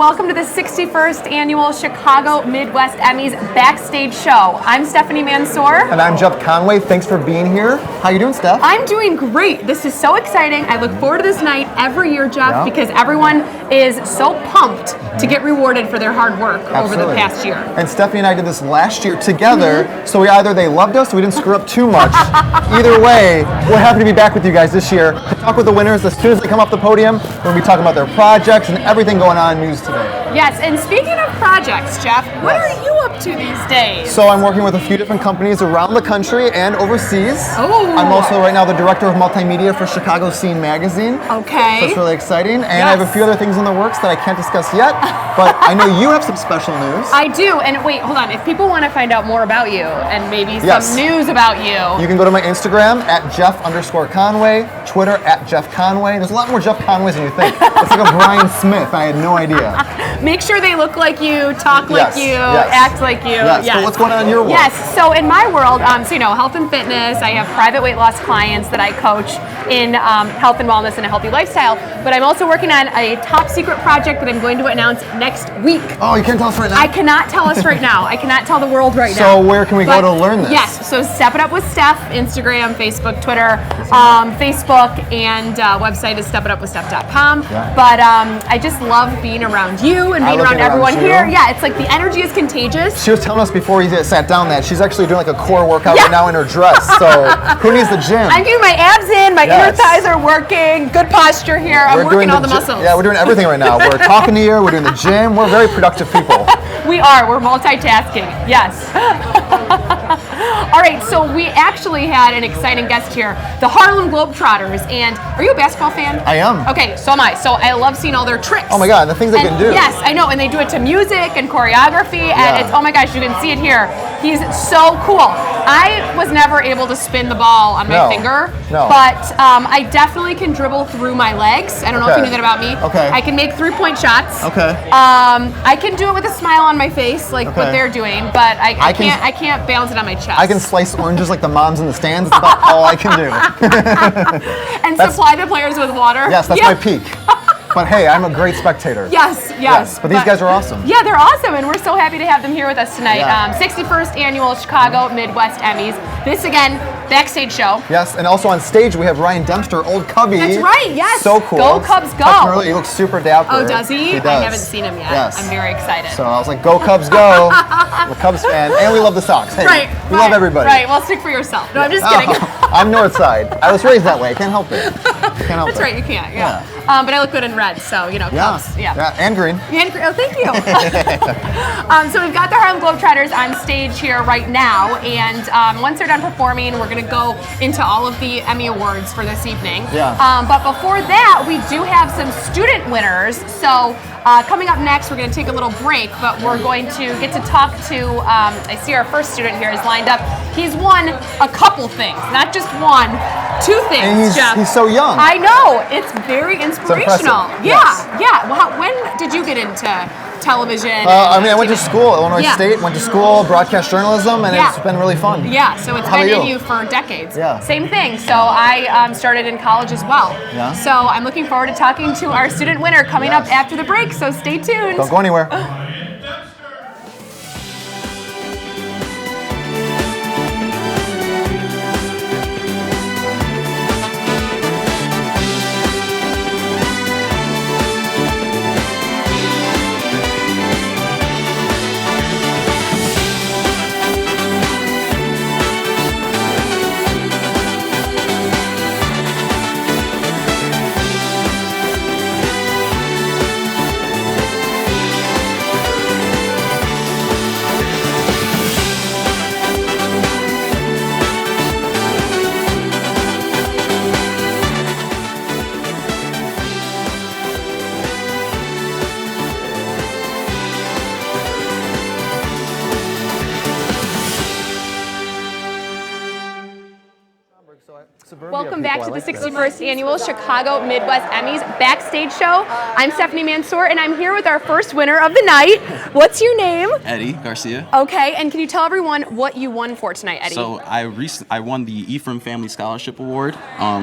welcome to the 61st Annual Chicago Midwest Emmys Backstage Show. I'm Stephanie Mansour. And I'm Jeff Conway. Thanks for being here. How you doing, Steph? I'm doing great. This is so exciting. I look forward to this night every year, Jeff, because everyone is so pumped to get rewarded for their hard work over the past year. And Stephanie and I did this last year together, so they loved us, or we didn't screw up too much. Either way, we're happy to be back with you guys this year to talk with the winners as soon as they come off the podium. We're going to be talking about their projects and everything going on in news today. Yes, and speaking of projects, Jeff, what are you up to these days? So I'm working with a few different companies around the country and overseas. Oh. I'm also right now the director of multimedia for Chicago Scene magazine. Okay. So it's really exciting. And I have a few other things in the works that I can't discuss yet, but I know you have some special news. I do. And wait, hold on. If people want to find out more about you and maybe some news about you can go to my Instagram at Jeff_Conway, Twitter at Jeff Conway. There's a lot more Jeff Conways than you think. It's like a Brian Smith. I had no idea. Make sure they look like you, talk like you, act like you. Yes. But what's going on in your world? Yes. So in my world, health and fitness. I have private weight loss clients that I coach in health and wellness and a healthy lifestyle. But I'm also working on a top secret project that I'm going to announce next week. Oh, you can't tell us right now? I cannot tell us right now. I cannot tell the world right now. So where can we go to learn this? Yes. So Step It Up with Steph, Instagram, Facebook, Twitter, Facebook, and website is stepitupwithsteph.com. Yeah. But I just love being around you and being around everyone here. Yeah, it's like the energy is contagious. She was telling us before we sat down that she's actually doing like a core workout right now in her dress. So who needs the gym? I'm getting my abs in, my inner thighs are working, good posture here. I'm working all the muscles. Yeah, we're doing everything right now. We're talking to you, we're doing the gym. We're very productive people. We are. We're multitasking. Yes. All right, so we actually had an exciting guest here, the Harlem Globetrotters. And are you a basketball fan? I am. Okay, so am I. So I love seeing all their tricks. Oh my God, the things they can do. Yes, I know. And they do it to music and choreography. And it's, oh my gosh, you can see it here. He's so cool. I was never able to spin the ball on my finger, but I definitely can dribble through my legs. I don't know if you knew that about me. Okay. I can make 3-point shots. Okay. I can do it with a smile on my face, like what they're doing, but I can't balance it on my chest. I can slice oranges like the moms in the stands. It's about all I can do. And supply the players with water. Yes, that's my peak. But hey, I'm a great spectator. Yes. But these guys are awesome. Yeah, they're awesome, and we're so happy to have them here with us tonight. 61st Annual Chicago Midwest Emmys. This, again, Backstage Show. Yes, and also on stage we have Ryan Dempster, old Cubby. That's right, yes. So cool. Go Cubs, go. He looks super dapper. Oh, does he? He does. I haven't seen him yet. Yes. I'm very excited. So I was like, go Cubs, go. I'm a Cubs fan, and we love the Sox. Hey, we love everybody. Right, well, stick for yourself. No, I'm just kidding. I'm North Side. I was raised that way. I can't help it. That's right, you can't, but I look good in red, so, Cubs. Yeah, and green. Oh, thank you. So we've got the Harlem Globetrotters on stage here right now, and once they're done performing, we're going to go into all of the Emmy Awards for this evening. But before that, we do have some student winners. So coming up next, we're going to take a little break, but we're going to get to talk to, I see our first student here is lined up. He's won a couple things, not just one, 2 things, and Jeff. He's so young. I know. It's very inspirational. It's Well, when did you get into television? I went to school, Illinois State, went to school, broadcast journalism, and it's been really fun. Yeah, so it's been in you for decades. Yeah. Same thing. So I started in college as well. Yeah. So I'm looking forward to talking to our student winner coming up after the break, so stay tuned. Don't go anywhere. Welcome back to the 61st Annual Chicago Midwest Emmys Backstage Show. I'm Stephanie Mansour, and I'm here with our first winner of the night. What's your name? Eddie Garcia. Okay, and can you tell everyone what you won for tonight, Eddie? So I won the Ephraim Family Scholarship Award,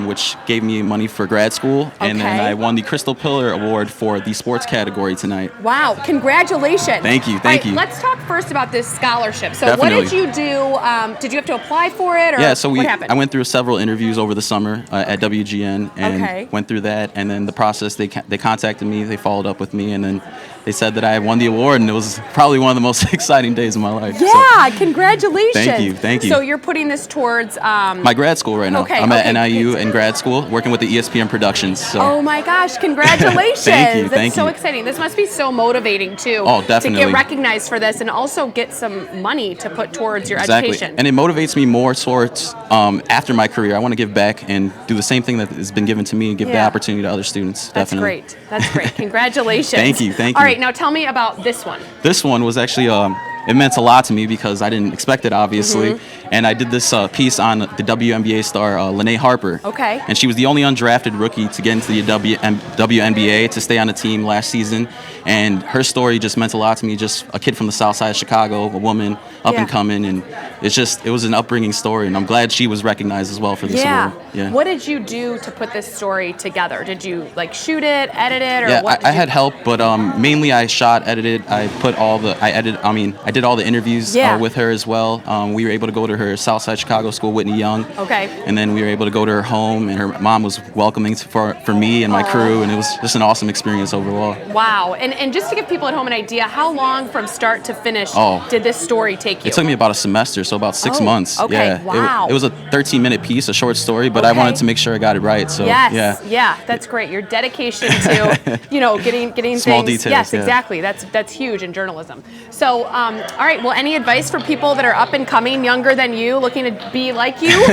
which gave me money for grad school, and then I won the Crystal Pillar Award for the sports category tonight. Wow, congratulations. Thank you, thank you. Let's talk first about this scholarship. So Definitely. What did you do? Did you have to apply for it, or what happened? I went through several interviews over the summer at WGN and went through that, and then the process, they contacted me, they followed up with me, and then they said that I won the award, and it was probably one of the most exciting days of my life. Yeah, congratulations. Thank you. So you're putting this towards... my grad school right now. I'm at NIU in grad school, working with the ESPN Productions. So. Oh my gosh, congratulations. Thank That's you. so exciting. This must be so motivating too. Oh, definitely. To get recognized for this and also get some money to put towards your education. And it motivates me more towards after my career. I want to give back and do the same thing that has been given to me and give the opportunity to other students. That's definitely. Great. That's great. Congratulations. Thank you. All right, now tell me about this one. This one was actually, it meant a lot to me because I didn't expect it, obviously. And I did this piece on the WNBA star, Lene Harper. Okay. And she was the only undrafted rookie to get into the WNBA, to stay on the team last season. And her story just meant a lot to me, just a kid from the south side of Chicago, a woman, up and coming. And it was an upbringing story. And I'm glad she was recognized as well for this award. Yeah. What did you do to put this story together? Did you shoot it, edit it, or what? I had help, but mainly I shot, edited. I did all the interviews with her as well. We were able to go to her Southside Chicago school, Whitney Young. Okay. And then we were able to go to her home, and her mom was welcoming for me and my crew, and it was just an awesome experience overall. Wow. And just to give people at home an idea, how long from start to finish did this story take you? It took me about a semester, so about 6 months. Okay. Yeah. Wow. It was a 13-minute piece, a short story, but I wanted to make sure I got it right. So yeah, that's great. Your dedication to getting small things. details. Yes, exactly. That's huge in journalism. So all right. Well, any advice for people that are up and coming, younger than you, looking to be like you?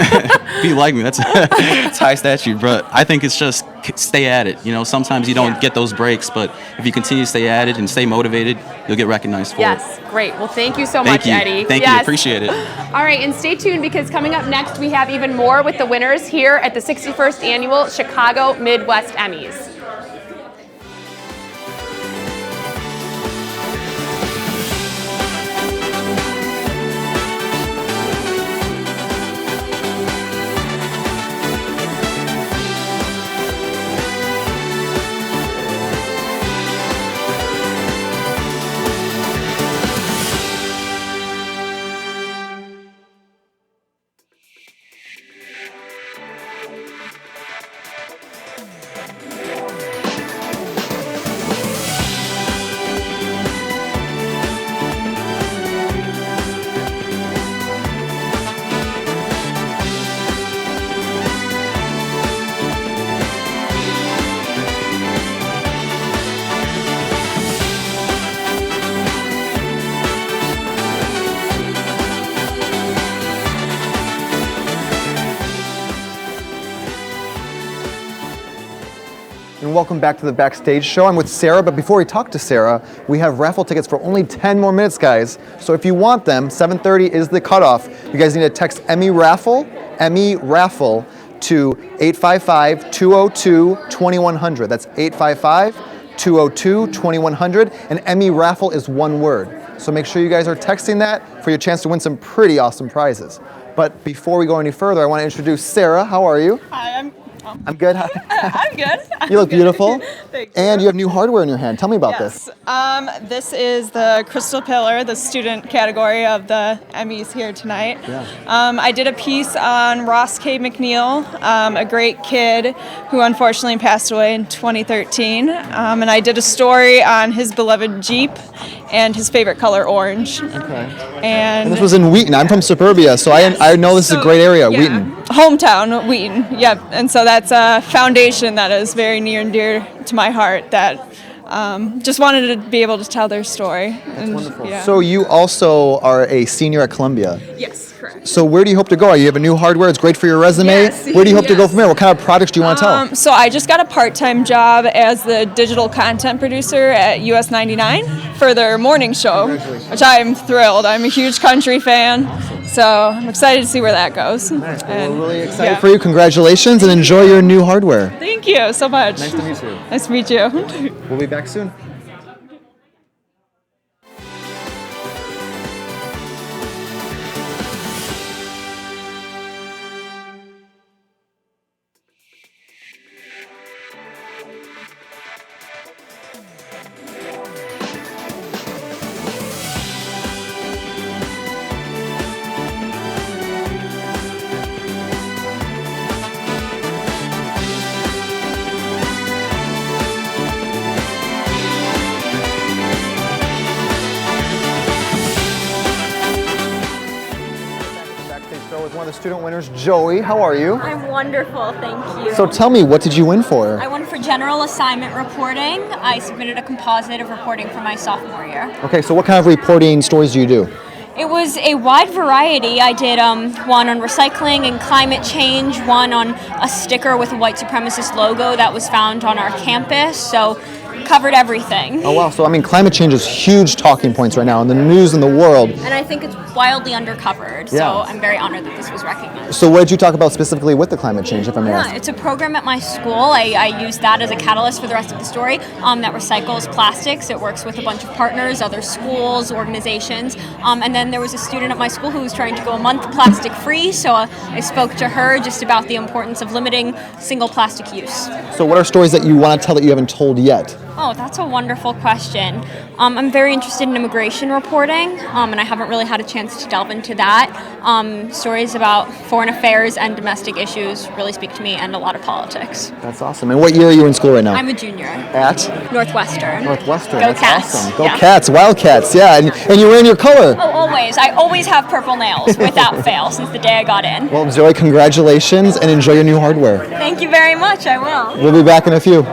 Be like me. That's high statute, but I think it's just stay at it. Sometimes you don't get those breaks, but if you continue to stay at it and stay motivated, you'll get recognized for it. Yes, great. Well, thank you so much, Eddie. Thank you. Appreciate it. All right, and stay tuned because coming up next, we have even more with the winners here at the 61st Annual Chicago Midwest Emmys. And welcome back to the Backstage Show. I'm with Sarah, but before we talk to Sarah, we have raffle tickets for only 10 more minutes, guys. So if you want them, 7:30 is the cutoff. You guys need to text Emmy Raffle to 855-202-2100. That's 855-202-2100. And Emmy Raffle is one word. So make sure you guys are texting that for your chance to win some pretty awesome prizes. But before we go any further, I want to introduce Sarah. How are you? Hi, I'm good. I'm good. You look beautiful. Thank you. And you have new hardware in your hand. Tell me about this. This is the Crystal Pillar, the student category of the Emmys here tonight. Yeah. I did a piece on Ross K. McNeil, a great kid who unfortunately passed away in 2013. And I did a story on his beloved Jeep and his favorite color, orange. Okay. And this was in Wheaton. I'm from suburbia, so I know this is a great area, Wheaton. Hometown, Wheaton, yep. And so that's a foundation that is very near and dear to my heart that just wanted to be able to tell their story. And, Wonderful. Yeah. So you also are a senior at Columbia. Yes, correct. So where do you hope to go? You have a new hardware. It's great for your resume. Yes, Where do you hope to go from there? What kind of products do you want to tell? So I just got a part-time job as the digital content producer at US 99 for their morning show, which I'm thrilled. I'm a huge country fan. So I'm excited to see where that goes. Nice. Well, we're really excited yeah. for you. Congratulations and enjoy your new hardware. Thank you so much. Nice to meet you. Nice to meet you. We'll be back soon. With one of the student winners, Joey. How are you? I'm wonderful, thank you. So tell me, what did you win for? I won for general assignment reporting. I submitted a composite of reporting for my sophomore year. Okay, so what kind of reporting stories do you do? It was a wide variety. I did one on recycling and climate change, one on a sticker with a white supremacist logo that was found on our campus. So covered everything. Oh wow, so I mean climate change is huge talking points right now in the news in the world. And I think it's wildly undercovered, Yeah. so I'm very honored that this was recognized. So what did you talk about specifically with the climate change, if I may Yeah, ask? it's a program at my school. I use that as a catalyst for the rest of the story that recycles plastics. It works with a bunch of partners, other schools, organizations. And then there was a student at my school who was trying to go a month plastic free, so I spoke to her just about the importance of limiting single plastic use. So what are stories that you want to tell that you haven't told yet? Oh, that's a wonderful question. I'm very interested in immigration reporting, and I haven't really had a chance to delve into that. Stories about foreign affairs and domestic issues really speak to me, and a lot of politics. That's awesome. And what year are you in school right now? I'm a junior. At? Northwestern. Northwestern. Go That's Cats. awesome. Go Yeah. Cats, Wildcats, yeah. And you're wearing your color. Oh, always. I always have purple nails without fail since the day I got in. Well, Zoe, congratulations and enjoy your new hardware. Thank you very much. I will. We'll be back in a few.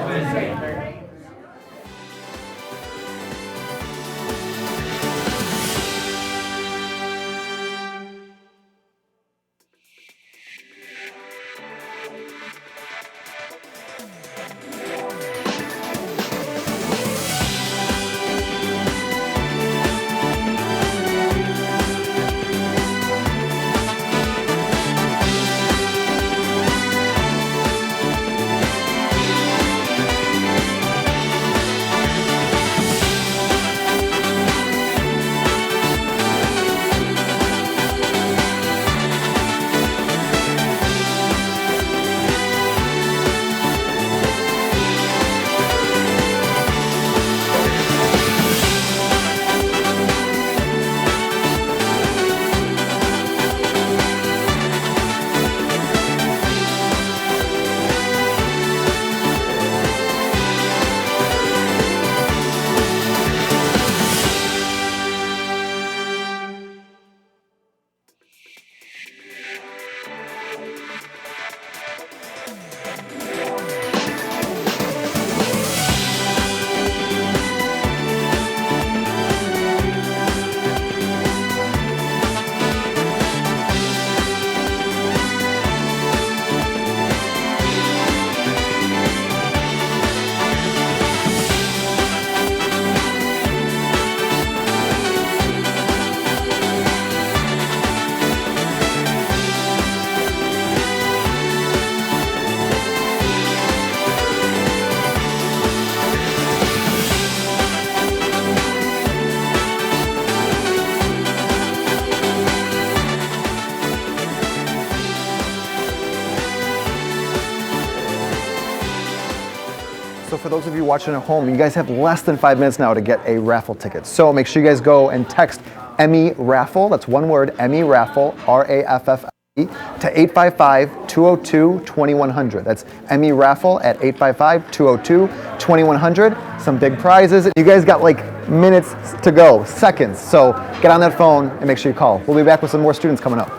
So for those of you watching at home, you guys have less than 5 minutes now to get a raffle ticket. So make sure you guys go and text Emmy Raffle, that's one word, Emmy Raffle, R-A-F-F-E, to 855-202-2100. That's Emmy Raffle at 855-202-2100. Some big prizes. You guys got like minutes to go, seconds. So get on that phone and make sure you call. We'll be back with some more students coming up.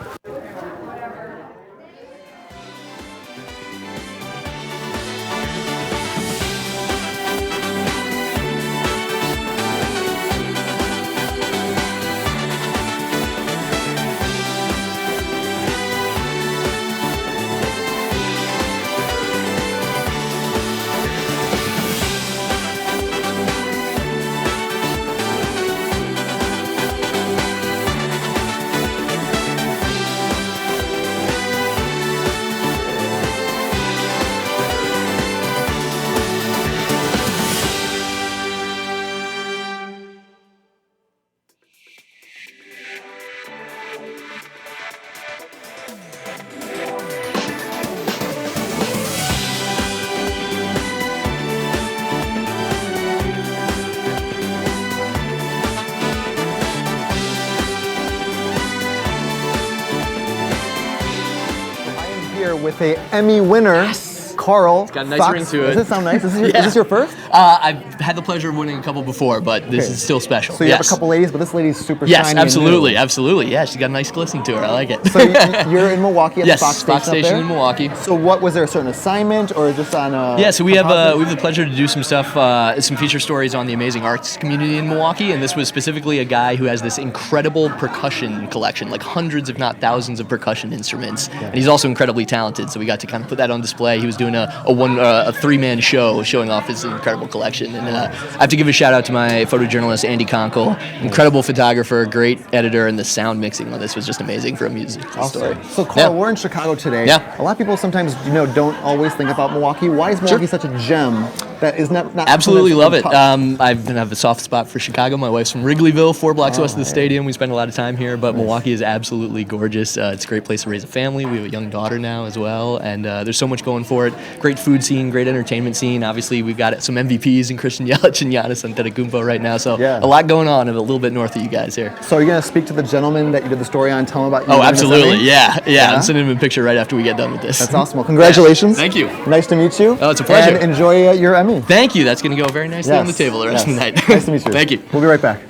with a Emmy winner. Carl. It's got a nice Fox. ring to it. Does it sound nice? Is this your first? I've had the pleasure of winning a couple before, but this is still special. So you have a couple ladies, but this lady's super shiny. Yes, absolutely, and new. absolutely. Yeah, she's got a nice glisten to her. I like it. So you're in Milwaukee at the Fox Station Fox Station in Milwaukee. So was there a certain assignment or just on a... Yeah, so we have the pleasure to do some stuff, some feature stories on the amazing arts community in Milwaukee, and this was specifically a guy who has this incredible percussion collection, like hundreds if not thousands of percussion instruments, and he's also incredibly talented, so we got to kind of put that on display. He was doing a three-man show showing off his incredible collection, and I have to give a shout out to my photojournalist Andy Conkle, incredible photographer, great editor, and the sound mixing on this was just amazing for a music story. So Carl, we're in Chicago today. Yeah. A lot of people sometimes don't always think about Milwaukee. Why is Milwaukee such a gem that is not Absolutely love it. I have a soft spot for Chicago. My wife's from Wrigleyville, 4 blocks west of the stadium. We spend a lot of time here, but Milwaukee is absolutely gorgeous. It's a great place to raise a family. We have a young daughter now as well, and there's so much going for it. Great food scene, great entertainment scene. Obviously, we've got some MVPs in Christian Yelich and Giannis Antetokounmpo right now, so a lot going on a little bit north of you guys here. So are you going to speak to the gentleman that you did the story on, tell him about you? Oh, absolutely. Yeah. I'm sending him a picture right after we get done with this. That's awesome. Well, congratulations. Thank you. Nice to meet you. Oh, it's a pleasure. And enjoy your Emmy. Thank you. That's going to go very nicely on the table the rest of the night. Nice to meet you. Thank you. We'll be right back.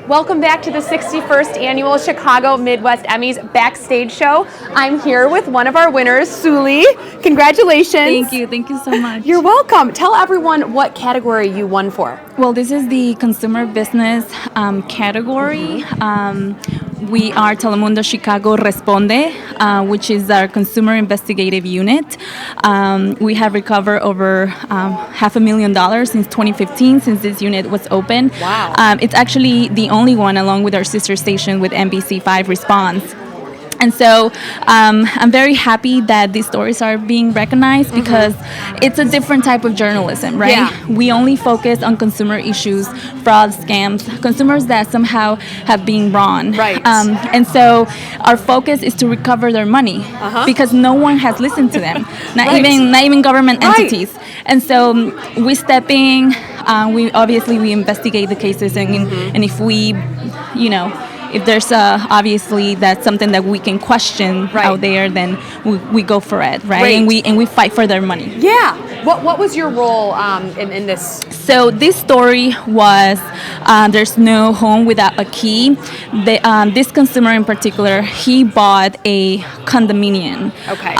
Welcome back to the 61st Annual Chicago Midwest Emmys Backstage Show. I'm here with one of our winners, Suli. Congratulations. Thank you so much. You're welcome. Tell everyone what category you won for. Well, this is the consumer business category. we are Telemundo Chicago Responde, which is our consumer investigative unit. We have recovered over $500,000 since 2015, since this unit was opened. Wow. It's actually the only one, along with our sister station with NBC5 Response. And so I'm very happy that these stories are being recognized because it's a different type of journalism, right? Yeah. We only focus on consumer issues, fraud, scams, consumers that somehow have been wronged. Right. And so our focus is to recover their money because no one has listened to them, not even government entities. And so we step in, we investigate the cases, and if we, if there's obviously that's something that we can question out there, then we go for it, right? And we fight for their money. Yeah. What was your role in this? So this story was there's no home without a key. This consumer in particular, he bought a condominium. Okay.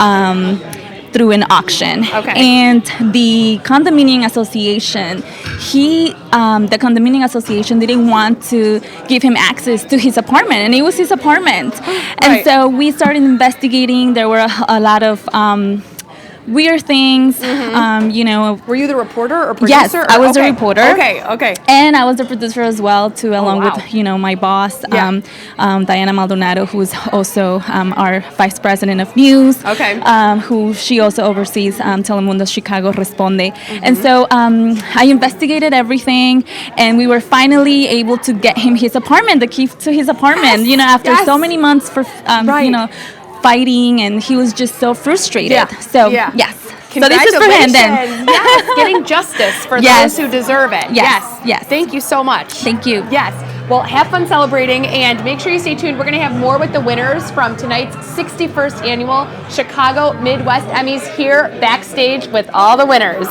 Through an auction. Okay. And the condominium association, the condominium association didn't want to give him access to his apartment, and it was his apartment. And so we started investigating. There were a lot of weird things, Were you the reporter or producer? Yes, I was the reporter. Okay. And I was the producer as well, too, along with, my boss, Diana Maldonado, who is also our vice president of news. Okay. Who she also oversees Telemundo Chicago Responde. And so I investigated everything, and we were finally able to get him his apartment, the key to his apartment, after so many months for, fighting, and he was just so frustrated. Yes. So this is for him then. Yes, getting justice for those who deserve it. Yes. Thank you so much. Thank you. Yes. Well, have fun celebrating, and make sure you stay tuned. We're going to have more with the winners from tonight's 61st annual Chicago Midwest Emmys here backstage with all the winners.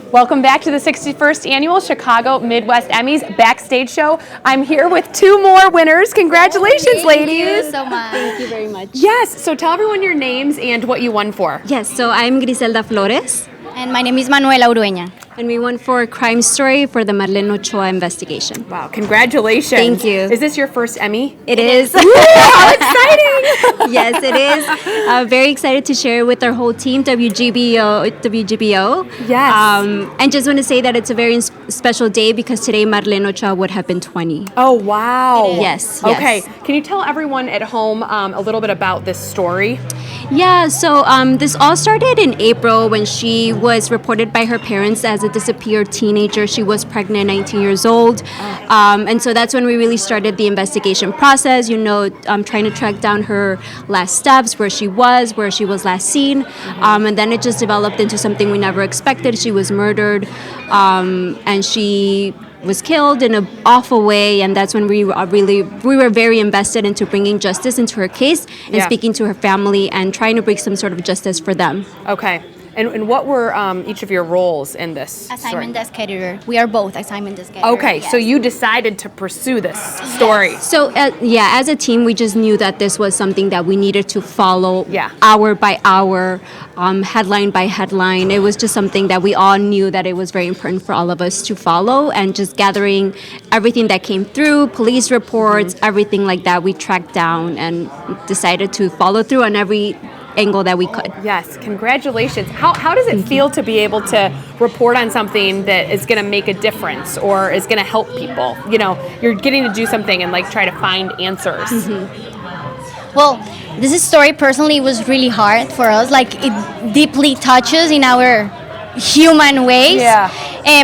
Welcome back to the 61st Annual Chicago Midwest Emmys Backstage Show. I'm here with two more winners. Congratulations, ladies. Thank you so much. Thank you very much. Yes, so tell everyone your names and what you won for. Yes, so I'm Griselda Flores. And my name is Manuela Urueña. And we won for Crime Story for the Marlene Ochoa investigation. Wow, congratulations. Thank you. Is this your first Emmy? It is. How exciting! Yes, it is. Very excited to share it with our whole team, WGBO. Yes. And just want to say that it's a very special day because today Marlene Ochoa would have been 20. Oh, wow. Yes. Okay, can you tell everyone at home a little bit about this story? Yeah, so this all started in April when she was reported by her parents as a disappeared teenager. She was pregnant, 19 years old. And so that's when we really started the investigation process, trying to track down her last steps, where she was last seen. And then it just developed into something we never expected. She was murdered, and she was killed in an awful way, and that's when we were very invested into bringing justice into her case and speaking to her family and trying to bring some sort of justice for them. Okay. And what were each of your roles in this Assignment story? desk editor. We are both assignment desk editor. Okay, yes. so you decided to pursue this story. So, as a team, we just knew that this was something that we needed to follow Yeah. hour by hour, headline by headline. It was just something that we all knew that it was very important for all of us to follow, and just gathering everything that came through, police reports, everything like that, we tracked down and decided to follow through on every angle that we could. Yes, congratulations. How does it feel to be able to report on something that is going to make a difference or is going to help people? You're getting to do something and try to find answers. Well, this story personally was really hard for us. It deeply touches in our human ways. Yeah.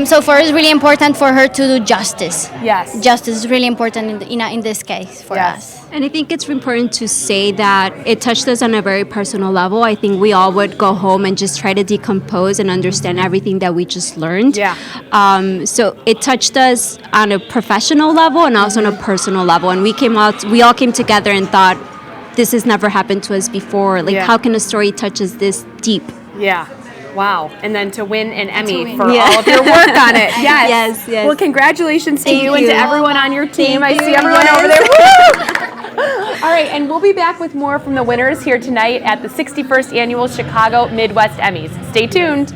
So for us, it's really important for her to do justice. Yes. Justice is really important in this case for us. And I think it's important to say that it touched us on a very personal level. I think we all would go home and just try to decompose and understand everything that we just learned. Yeah. So it touched us on a professional level and also on a personal level. And we all came together and thought, this has never happened to us before. How can a story touch us this deep? Yeah. Wow. And then to win an Emmy for all of your work on it. Yes. Yes. Well, congratulations to Thank you and you. to everyone on your team. Thank I see you. everyone Yes. over there. Woo! All right, and we'll be back with more from the winners here tonight at the 61st Annual Chicago Midwest Emmys. Stay tuned.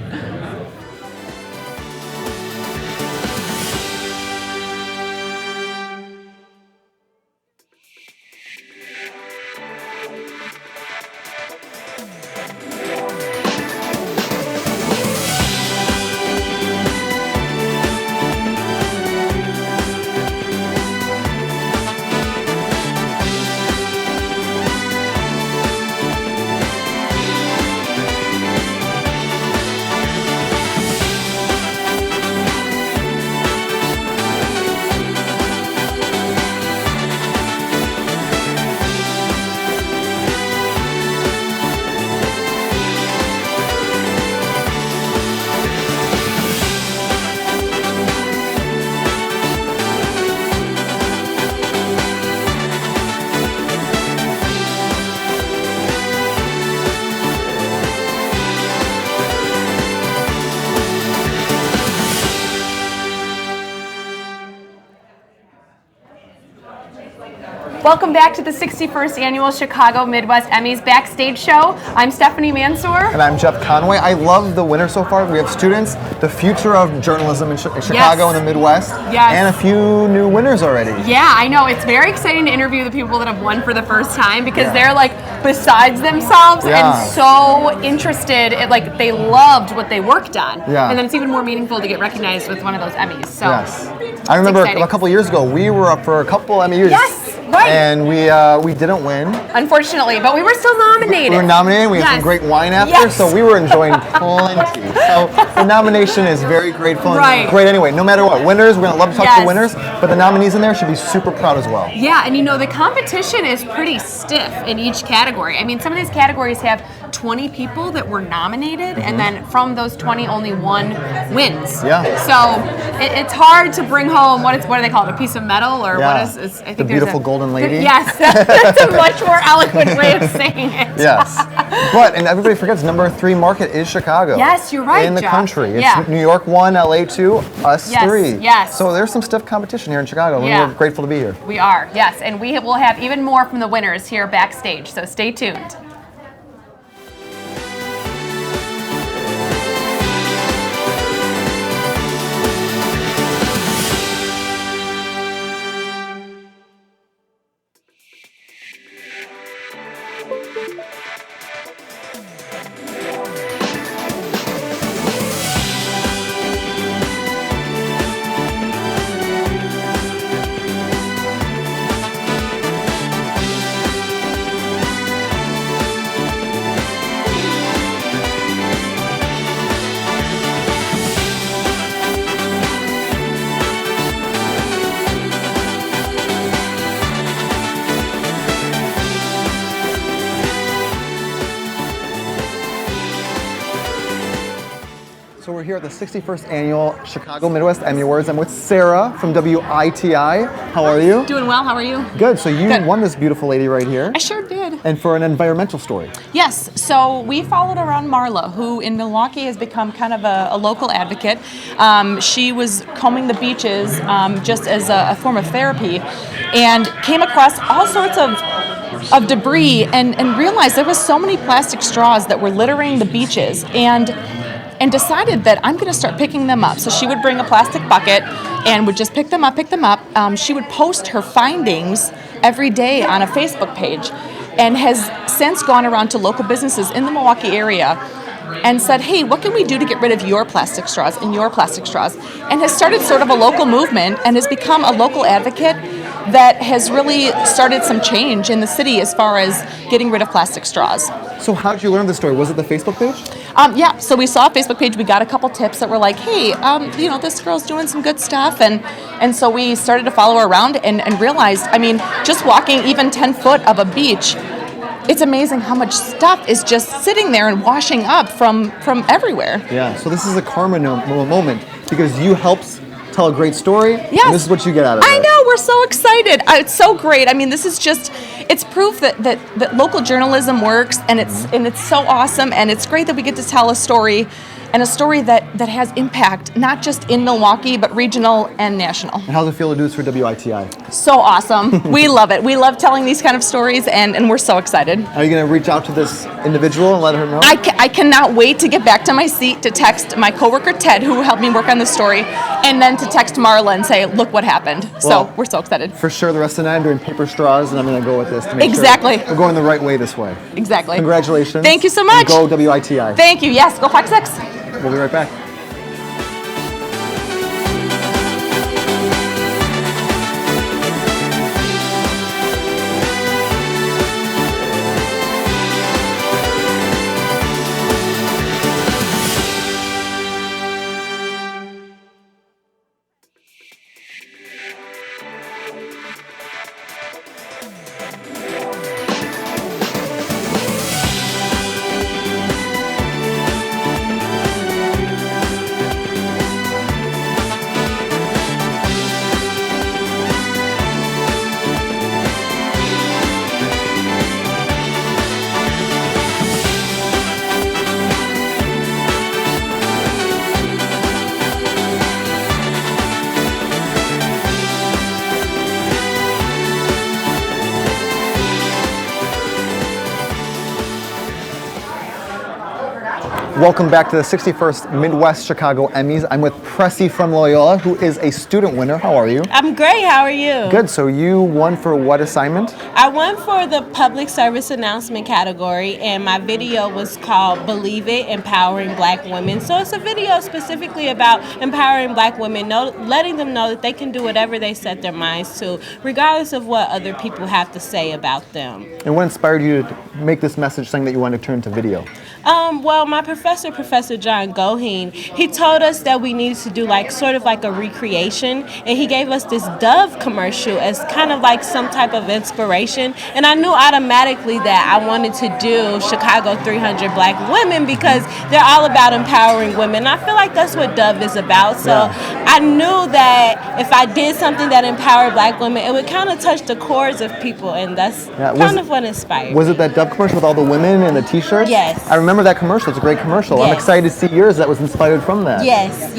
Welcome back to the 61st Annual Chicago Midwest Emmys Backstage Show. I'm Stephanie Mansour. And I'm Jeff Conway. I love the winners so far. We have students, the future of journalism in Chicago and the Midwest, and a few new winners already. Yeah, I know. It's very exciting to interview the people that have won for the first time because they're besides themselves and so interested. They loved what they worked on. Yeah. And then it's even more meaningful to get recognized with one of those Emmys. So I remember exciting. a couple years ago, we were up for a couple Emmys. Yes, right. And we didn't win. Unfortunately, but we were still nominated. We were nominated. We had some great wine after, so we were enjoying plenty. So the nomination is very grateful and great anyway. No matter what, winners, we're gonna love to talk to the winners, but the nominees in there should be super proud as well. Yeah, and the competition is pretty stiff in each category. I mean, some of these categories have 20 people that were nominated, and then from those 20, only one wins. Yeah. So it's hard to bring home what do they call it? A piece of metal, or what is? I think the beautiful golden lady. Yes, that's a much more eloquent way of saying it. Yes, and everybody forgets number 3 market is Chicago. Yes, you're right, in the Jeff. country. It's New York 1, LA 2, us 3. Yes. So there's some stiff competition here in Chicago. Yeah. We're grateful to be here. We are, yes, and we will have even more from the winners here backstage. So stay tuned. So we're here at the 61st Annual Chicago Midwest Emmy Awards. I'm with Sarah from WITI. How are you? Doing well, how are you? Good, so you won this beautiful lady right here. I sure did. And for an environmental story. Yes, so we followed around Marla, who in Milwaukee has become kind of a local advocate. She was combing the beaches just as a form of therapy and came across all sorts of debris and realized there was so many plastic straws that were littering the beaches and decided that I'm going to start picking them up. So she would bring a plastic bucket and would just pick them up. She would post her findings every day on a Facebook page and has since gone around to local businesses in the Milwaukee area and said, hey, what can we do to get rid of your plastic straws and your plastic straws? And has started sort of a local movement and has become a local advocate that has really started some change in the city as far as getting rid of plastic straws. So how did you learn this story? Was it the Facebook page? Yeah, so we saw a Facebook page, we got a couple tips that were like, hey, this girl's doing some good stuff, and so we started to follow her around and realized, just walking even 10 foot of a beach, it's amazing how much stuff is just sitting there and washing up from everywhere. Yeah, so this is a karma moment because you helped tell a great story. Yes. And this is what you get out of it. I know, we're so excited. It's so great. This is just, it's proof that local journalism works and it's so awesome, and it's great that we get to tell a story, and a story that has impact, not just in Milwaukee, but regional and national. And how does it feel to do this for WITI? So awesome. We love it. We love telling these kind of stories, and we're so excited. Are you going to reach out to this individual and let her know? I cannot wait to get back to my seat to text my coworker Ted, who helped me work on this story, and then to text Marla and say, look what happened. So we're so excited. For sure, the rest of the night I'm doing paper straws, and I'm going to go with this to make sure we're going the right way this way. Exactly. Congratulations. Thank you so much. And go WITI. Thank you. Yes, go Fox 6. We'll be right back. Welcome back to the 61st Midwest Chicago Emmys. I'm with Pressy from Loyola, who is a student winner. How are you? I'm great. How are you? Good. So you won for what assignment? I won for the public service announcement category, and my video was called Believe It, Empowering Black Women. So it's a video specifically about empowering Black women, letting them know that they can do whatever they set their minds to, regardless of what other people have to say about them. And what inspired you to make this message saying that you wanted to turn to video? Well, my Professor John Goheen, he told us that we needed to do sort of like a recreation, and he gave us this Dove commercial as kind of like some type of inspiration, and I knew automatically that I wanted to do Chicago 300 Black Women because they're all about empowering women. I feel like that's what Dove is about, so I knew that if I did something that empowered Black women, it would kind of touch the cores of people, and that's kind of what inspired me. Was it that Dove commercial with all the women and the t-shirts? Yes. I remember that commercial. It's a great commercial. Yes. I'm excited to see yours that was inspired from that. Yes.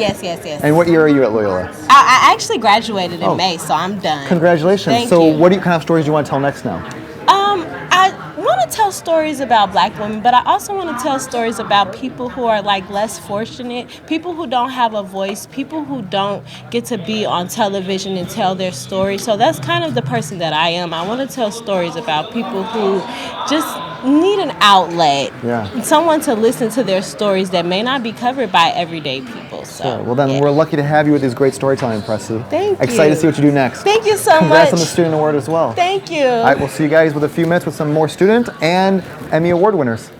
And what year are you at Loyola? I actually graduated in May, so I'm done. Congratulations. Thank so you. what kind of stories do you want to tell next now? I want to tell stories about Black women, but I also want to tell stories about people who are less fortunate, people who don't have a voice, people who don't get to be on television and tell their story. So that's kind of the person that I am. I want to tell stories about people who just need an outlet, someone to listen to their stories that may not be covered by everyday people. So, sure. Well, then we're lucky to have you with these great storytelling, Pressy. Thank you. Excited to see what you do next. Thank you so much. Congrats on the student award as well. Thank you. All right, we'll see you guys with a few minutes with some more student and Emmy Award winners.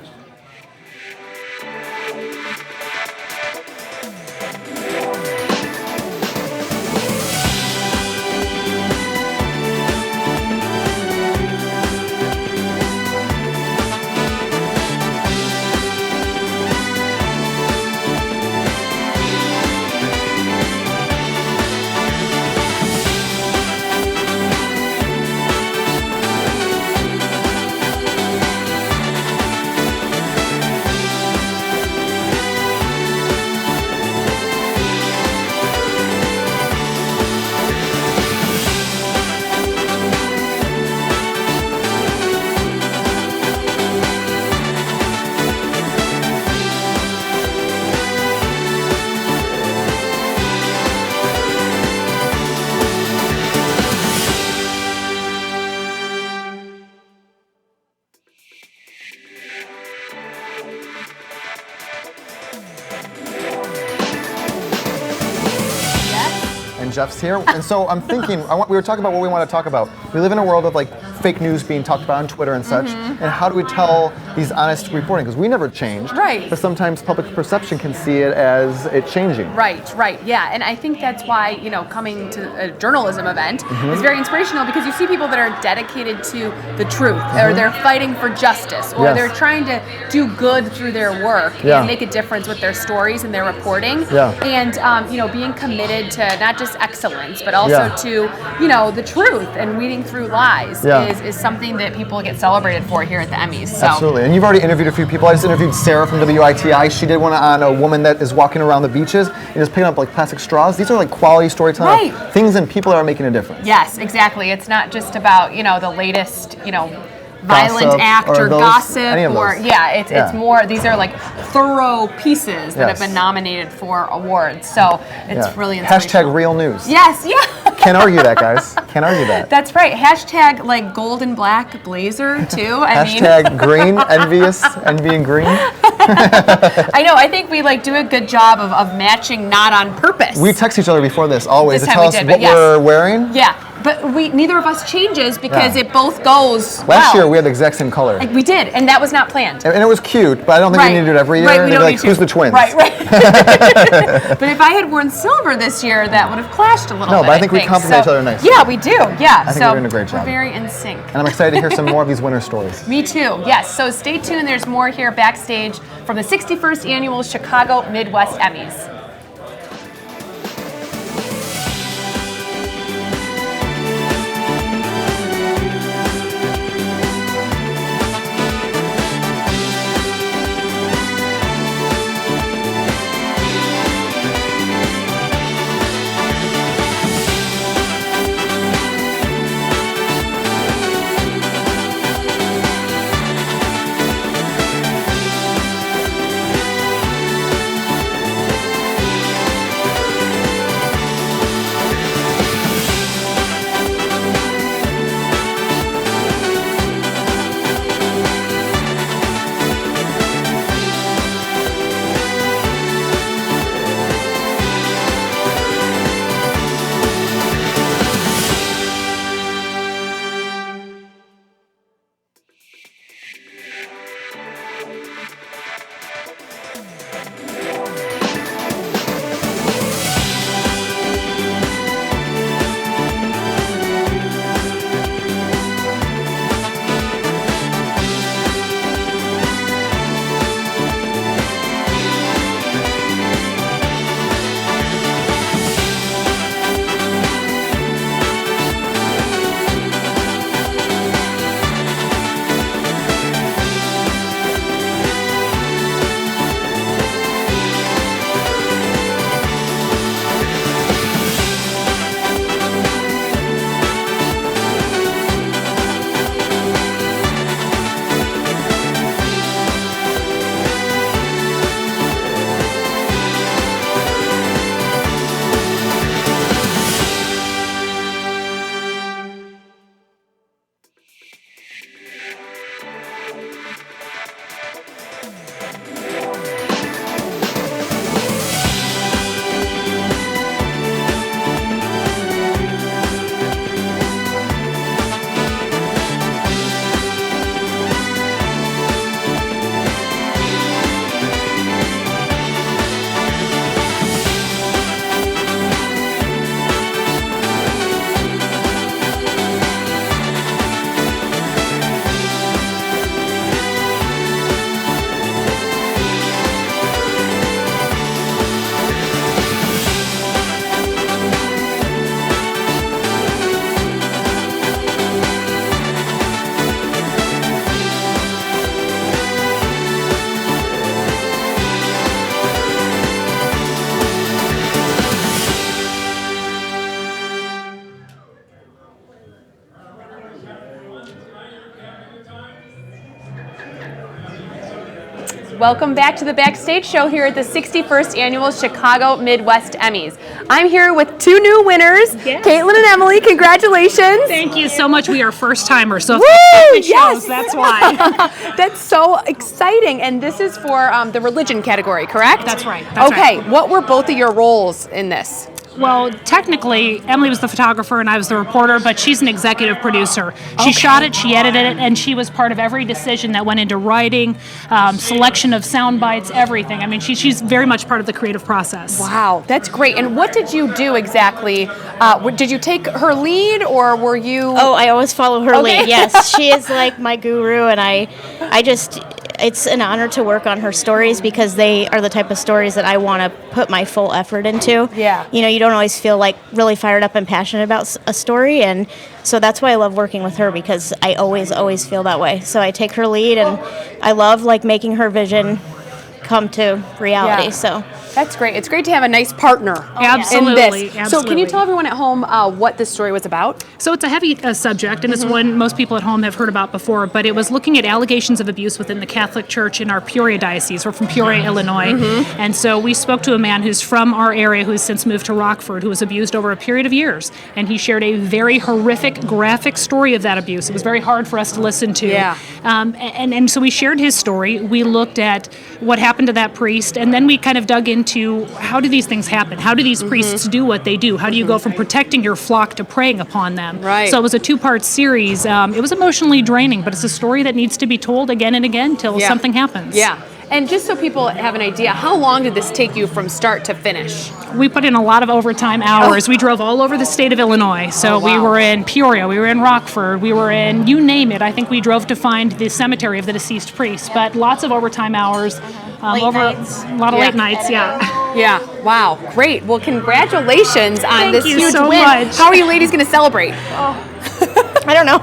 and Jeff's here. And so I'm thinking, we were talking about what we want to talk about. We live in a world of like fake news being talked about on Twitter and such. And how do we tell these honest reporting? Because we never changed. Right. But sometimes public perception can see it as it changing. Right, yeah. And I think that's why, coming to a journalism event is very inspirational, because you see people that are dedicated to the truth, or they're fighting for justice, or they're trying to do good through their work and make a difference with their stories and their reporting. And, being committed to not just excellence, but also to, the truth and weeding through lies is something that people get celebrated for here at the Emmys. So. Absolutely. And you've already interviewed a few people. I just interviewed Sarah from WITI. She did one on a woman that is walking around the beaches and is picking up like plastic straws. These are like quality storytelling things, and people are making a difference. Yes, exactly. It's not just about, the latest, violent Gossip act or gossip or it's more, these are like thorough pieces that have been nominated for awards. So it's really inspirational. Hashtag real news. Yes, Can't argue that, guys. Can't argue that. That's right. Hashtag like gold and black blazer too. Hashtag green, envious, envying green. I know. I think we do a good job of matching, not on purpose. We text each other before this always This to time tell we us did, what but we're wearing. Yeah. But neither of us changes because it both goes Last year we had the exact same color. We did, and that was not planned. And it was cute, but I don't think we need to do it every year. Right, we They'd don't be like, need to. who's the twins? Right. But if I had worn silver this year, that would have clashed a little bit. No, but I think we complement each other nicely. Yeah, we do. Yeah. I think we're doing a great job. We're very in sync. And I'm excited to hear some more of these winter stories. Me too. Yes. So stay tuned. There's more here backstage from the 61st Annual Chicago Midwest Emmys. Welcome back to the Backstage Show here at the 61st Annual Chicago Midwest Emmys. I'm here with two new winners, Caitlin and Emily. Congratulations. Thank you so much. We are first timers, so Woo! shows, that's why. That's so exciting. And this is for the religion category, correct? That's right. Okay, what were both of your roles in this? Well, technically, Emily was the photographer and I was the reporter, but she's an executive producer. She shot it, she edited it, and she was part of every decision that went into writing, selection of sound bites, everything. I mean, she's very much part of the creative process. Wow, that's great. And what did you do exactly? Did you take her lead, or were you? Oh, I always follow her lead. Yes, she is like my guru, and I just. It's an honor to work on her stories because they are the type of stories that I want to put my full effort into. Yeah. You know, you don't always feel like really fired up and passionate about a story, and so that's why I love working with her because I always feel that way. So I take her lead, and I love like making her vision come to reality. Yeah. So that's great. It's great to have a nice partner Absolutely, in this. So can you tell everyone at home what this story was about? So it's a heavy subject, and it's one most people at home have heard about before, but it was looking at allegations of abuse within the Catholic Church in our Peoria diocese. We're from Peoria, Illinois, and so we spoke to a man who's from our area who has since moved to Rockford, who was abused over a period of years, and he shared a very horrific, graphic story of that abuse. It was very hard for us to listen to. Yeah. And so we shared his story. We looked at what happened to that priest, and then we kind of dug into how do these things happen? How do these priests do what they do? How do you go from protecting your flock to preying upon them? Right. So it was a 2-part series. It was emotionally draining, but it's a story that needs to be told again and again till something happens. Yeah. And just so people have an idea, how long did this take you from start to finish? We put in a lot of overtime hours. We drove all over the state of Illinois. So we were in Peoria, we were in Rockford, we were in, you name it. I think we drove to find the cemetery of the deceased priest. But lots of overtime hours. A lot of late nights, Yeah, wow, great. Well, congratulations on this you huge so win. much. How are you ladies going to celebrate? I don't know.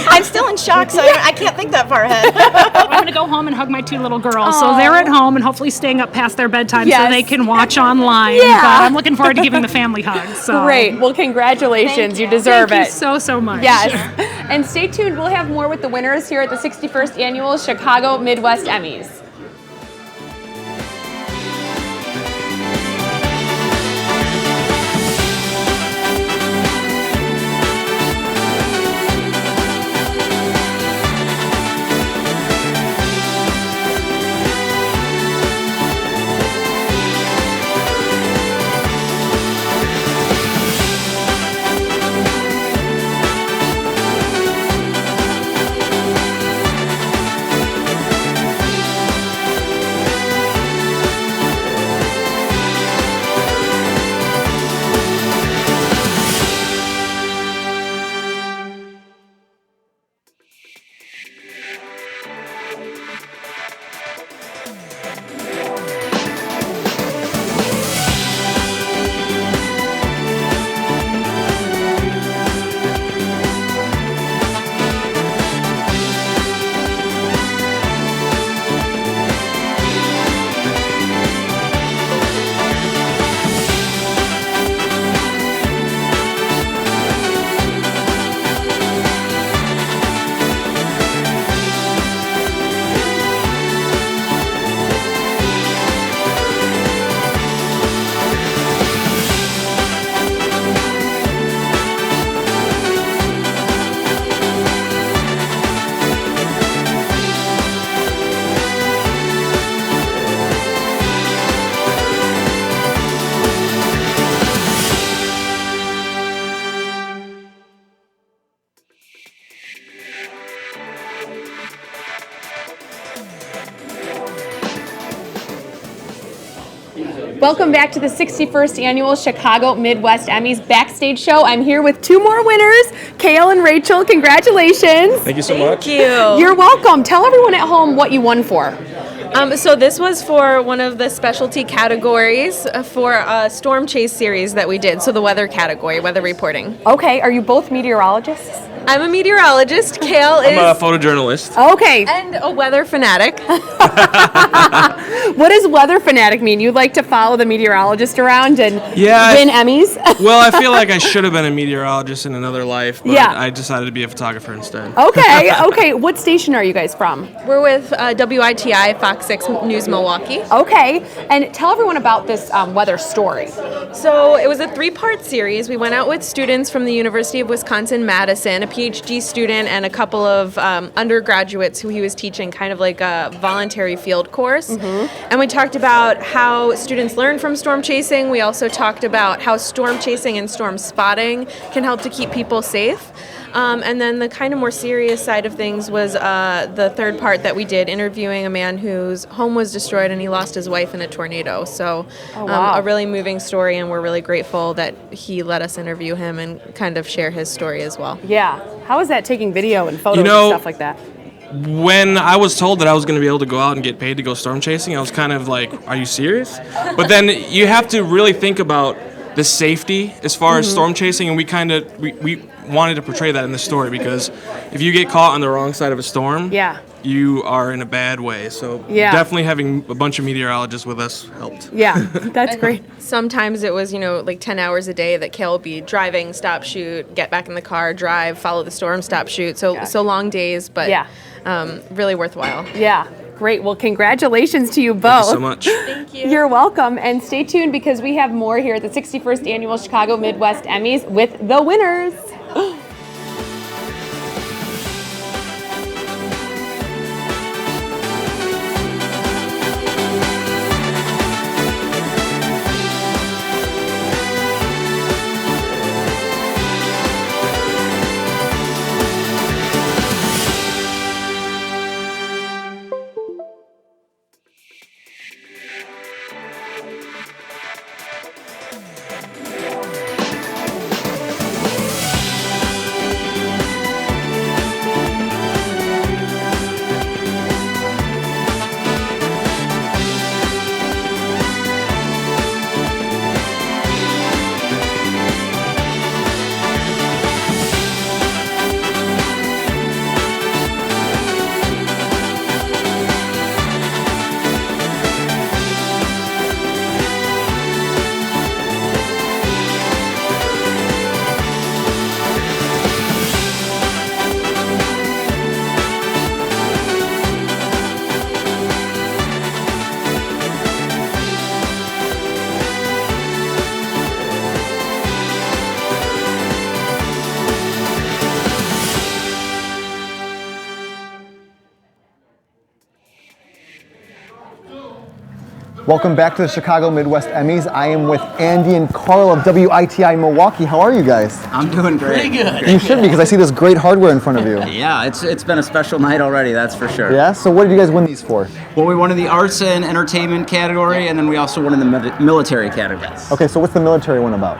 I'm still in shock, so I can't think that far ahead. I'm going to go home and hug my 2 little girls. So they're at home and hopefully staying up past their bedtime so they can watch online. Yeah. But I'm looking forward to giving the family hugs. So. Great. Well, congratulations. You deserve Thank it. you so much. Yes. And stay tuned. We'll have more with the winners here at the 61st Annual Chicago Midwest Emmys. Welcome back to the 61st Annual Chicago Midwest Emmys Backstage Show. I'm here with 2 more winners, Kale and Rachel. Congratulations. Thank you so much. Thank you. You're welcome. Tell everyone at home what you won for. So this was for one of the specialty categories for a storm chase series that we did. So the weather category, weather reporting. Okay, are you both meteorologists? I'm a meteorologist. Kale is I'm a photojournalist. Okay. and a weather fanatic. What does weather fanatic mean? You like to follow the meteorologist around and Yeah, win Emmys? Well, I feel like I should have been a meteorologist in another life, but Yeah. I decided to be a photographer instead. Okay. What station are you guys from? We're with WITI Fox 6 News Milwaukee. Okay, and tell everyone about this weather story. So it was a 3-part series. We went out with students from the University of Wisconsin-Madison, a PhD student and a couple of undergraduates who he was teaching kind of like a voluntary field course. And we talked about how students learn from storm chasing. We also talked about how storm chasing and storm spotting can help to keep people safe. And then the kind of more serious side of things was the third part that we did, interviewing a man whose home was destroyed and he lost his wife in a tornado. So a really moving story, and we're really grateful that he let us interview him and kind of share his story as well. Yeah. How is that taking video and photos and stuff like that? When I was told that I was going to be able to go out and get paid to go storm chasing, I was kind of like, are you serious? But then you have to really think about the safety as far as storm chasing, and we wanted to portray that in the story, because if you get caught on the wrong side of a storm, you are in a bad way. So definitely having a bunch of meteorologists with us helped. Yeah, that's great. Sometimes it was, like 10 hours a day that Kale would be driving, stop, shoot, get back in the car, drive, follow the storm, stop, shoot. So long days, but really worthwhile. Yeah. Great. Well, congratulations to you both. Thank you so much. Thank you. You're welcome. And stay tuned, because we have more here at the 61st Annual Chicago Midwest Emmys with the winners. Welcome back to the Chicago Midwest Emmys. I am with Andy and Carl of WITI Milwaukee. How are you guys? I'm doing great. Pretty good. You should be, because I see this great hardware in front of you. Yeah, it's been a special night already, that's for sure. Yeah? So what did you guys win these for? Well, we won in the arts and entertainment category, and then we also won in the military category. Okay, so what's the military one about?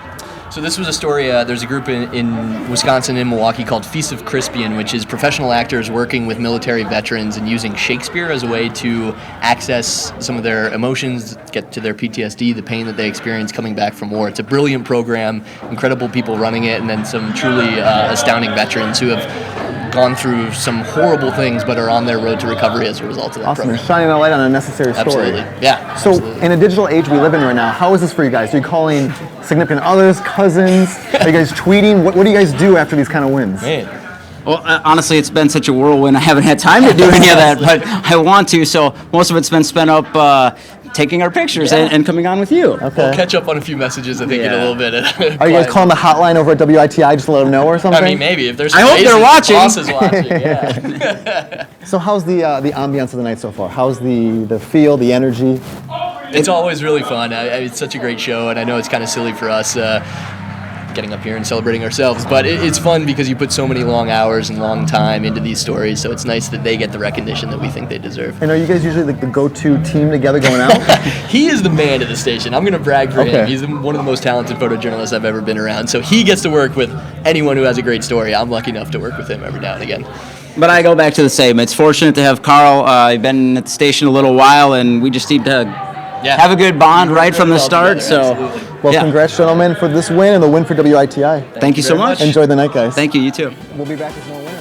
So this was a story, there's a group in Wisconsin, in Milwaukee, called Feast of Crispian, which is professional actors working with military veterans and using Shakespeare as a way to access some of their emotions, get to their PTSD, the pain that they experience coming back from war. It's a brilliant program, incredible people running it, and then some truly astounding veterans who have gone through some horrible things but are on their road to recovery as a result of that Awesome. program. You're shining a light on a necessary story. Absolutely. Yeah. So absolutely. in a digital age we live in right now, how is this for you guys? Are you calling significant others, cousins? Are you guys tweeting? What do you guys do after these kind of wins? Man. Well, honestly, it's been such a whirlwind. I haven't had time to do any of that, but I want to. So most of it's been spent up taking our pictures and coming on with you. Okay. We'll catch up on a few messages, I think, in a little bit. Are you guys calling the hotline over at WITI just to let them know or something? I mean, maybe. If there's I hope they're watching. Bosses watching, yeah. So how's the ambiance of the night so far? How's the feel, the energy? It's always really fun. It's such a great show, and I know it's kind of silly for us getting up here and celebrating ourselves, but it's fun because you put so many long hours and long time into these stories, so it's nice that they get the recognition that we think they deserve. And are you guys usually the go-to team together going out? He is the man of the station. I'm going to brag for Okay. him. He's one of the most talented photojournalists I've ever been around, so he gets to work with anyone who has a great story. I'm lucky enough to work with him every now and again. But I go back to the same. It's fortunate to have Carl. I've been at the station a little while, and we just need to have a good bond right from the start. So, Well, congrats, gentlemen, for this win and the win for WITI. Thank you so much. Enjoy the night, guys. Thank you. You too. We'll be back with more winners.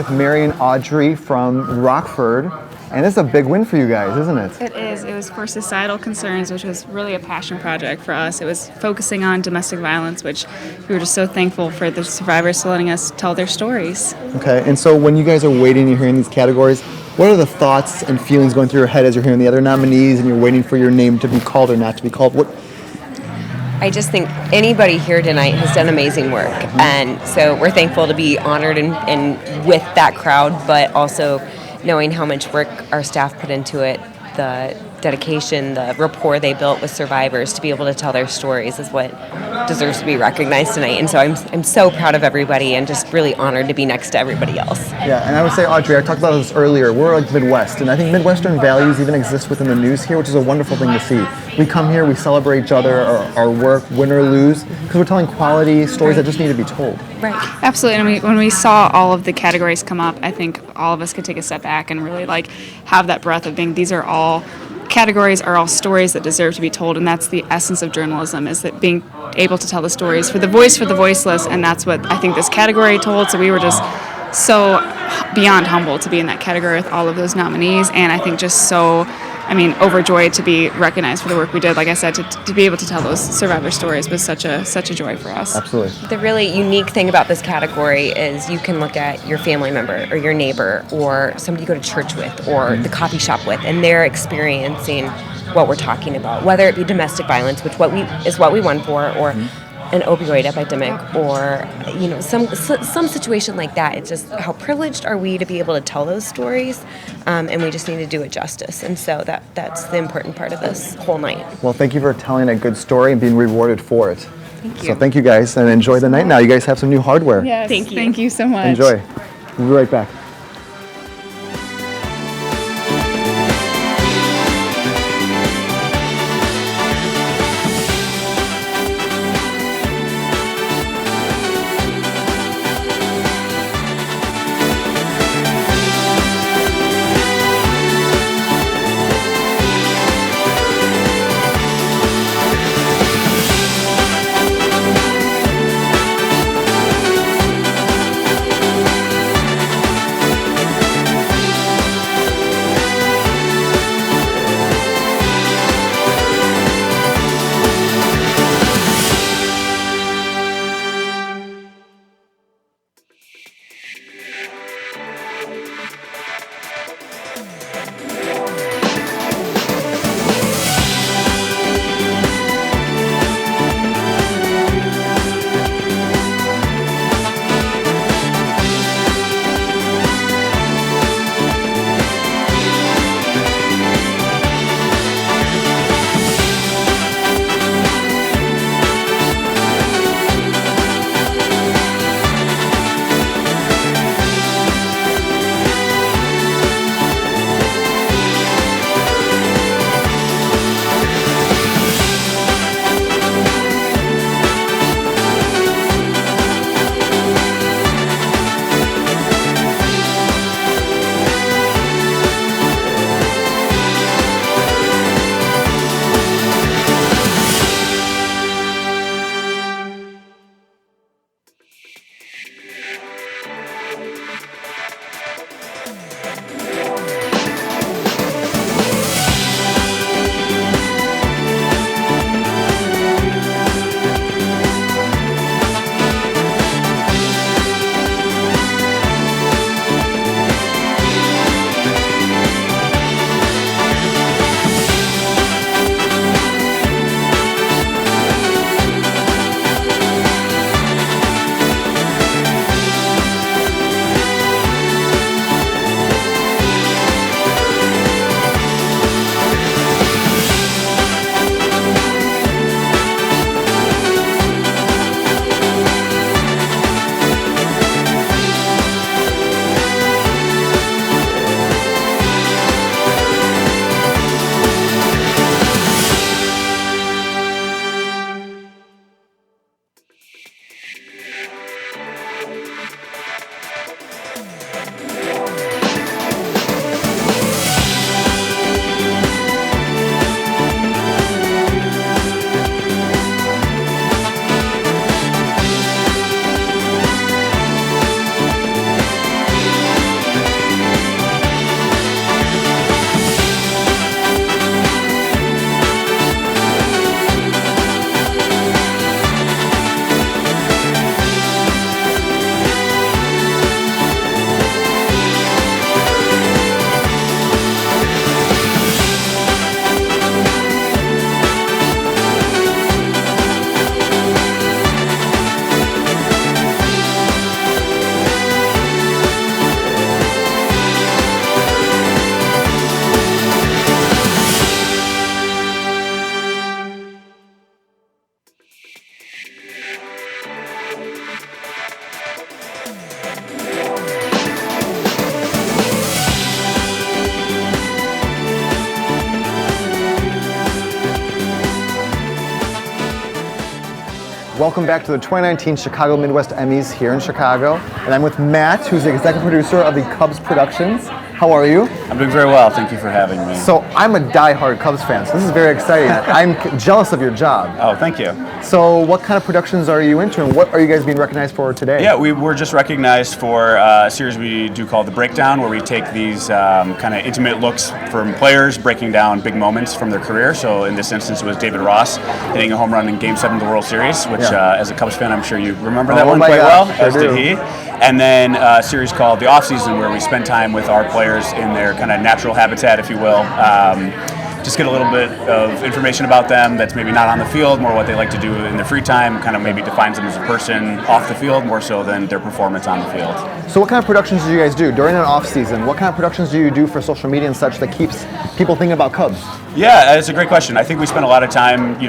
with Mary and Audrey from Rockford. And this is a big win for you guys, isn't it? It is. It was for societal concerns, which was really a passion project for us. It was focusing on domestic violence, which we were just so thankful for the survivors letting us tell their stories. Okay, and so when you guys are waiting, you're hearing these categories, what are the thoughts and feelings going through your head as you're hearing the other nominees and you're waiting for your name to be called or not to be called? I just think anybody here tonight has done amazing work, and so we're thankful to be honored and with that crowd, but also knowing how much work our staff put into it, the dedication, the rapport they built with survivors to be able to tell their stories is what deserves to be recognized tonight. And so I'm so proud of everybody and just really honored to be next to everybody else. Yeah, and I would say, Audrey, I talked about this earlier, we're like Midwest, and I think Midwestern values even exist within the news here, which is a wonderful thing to see. We come here, we celebrate each other, our work, win or lose, because we're telling quality stories that just need to be told. Right. Absolutely. And when we saw all of the categories come up, I think all of us could take a step back and really have that breath of being, these are all categories, are all stories that deserve to be told, and that's the essence of journalism, is that being able to tell the stories for the voiceless, and that's what I think this category told. So we were just so beyond humbled to be in that category with all of those nominees, and I think just so overjoyed to be recognized for the work we did. Like I said, to be able to tell those survivor stories was such a joy for us. Absolutely. The really unique thing about this category is you can look at your family member or your neighbor or somebody you go to church with or the coffee shop with, and they're experiencing what we're talking about, whether it be domestic violence, which is what we won for, or an opioid epidemic, or some situation like that. It's just how privileged are we to be able to tell those stories, and we just need to do it justice. And so that's the important part of this whole night. Well, thank you for telling a good story and being rewarded for it. Thank you. So thank you guys, and enjoy the night now. You guys have some new hardware. Yes, thank you so much. Enjoy. We'll be right back. Welcome back to the 2019 Chicago Midwest Emmys here in Chicago. And I'm with Matt, who's the executive producer of the Cubs Productions. How are you? I'm doing very well. Thank you for having me. So I'm a diehard Cubs fan, so this is very exciting. I'm jealous of your job. Oh, thank you. So what kind of productions are you into, and what are you guys being recognized for today? Yeah, we were just recognized for a series we do called The Breakdown, where we take these kind of intimate looks from players, breaking down big moments from their career. So in this instance, it was David Ross hitting a home run in Game 7 of the World Series, which as a Cubs fan, I'm sure you remember that one quite well, as did he. And then a series called The Offseason, where we spend time with our players in their kind of natural habitat, if you will. Just get a little bit of information about them that's maybe not on the field, more what they like to do in their free time, kind of maybe defines them as a person off the field more so than their performance on the field. So what kind of productions do you guys do during an off season? What kind of productions do you do for social media and such that keeps people thinking about Cubs? Yeah, it's a great question. I think we spend a lot of time,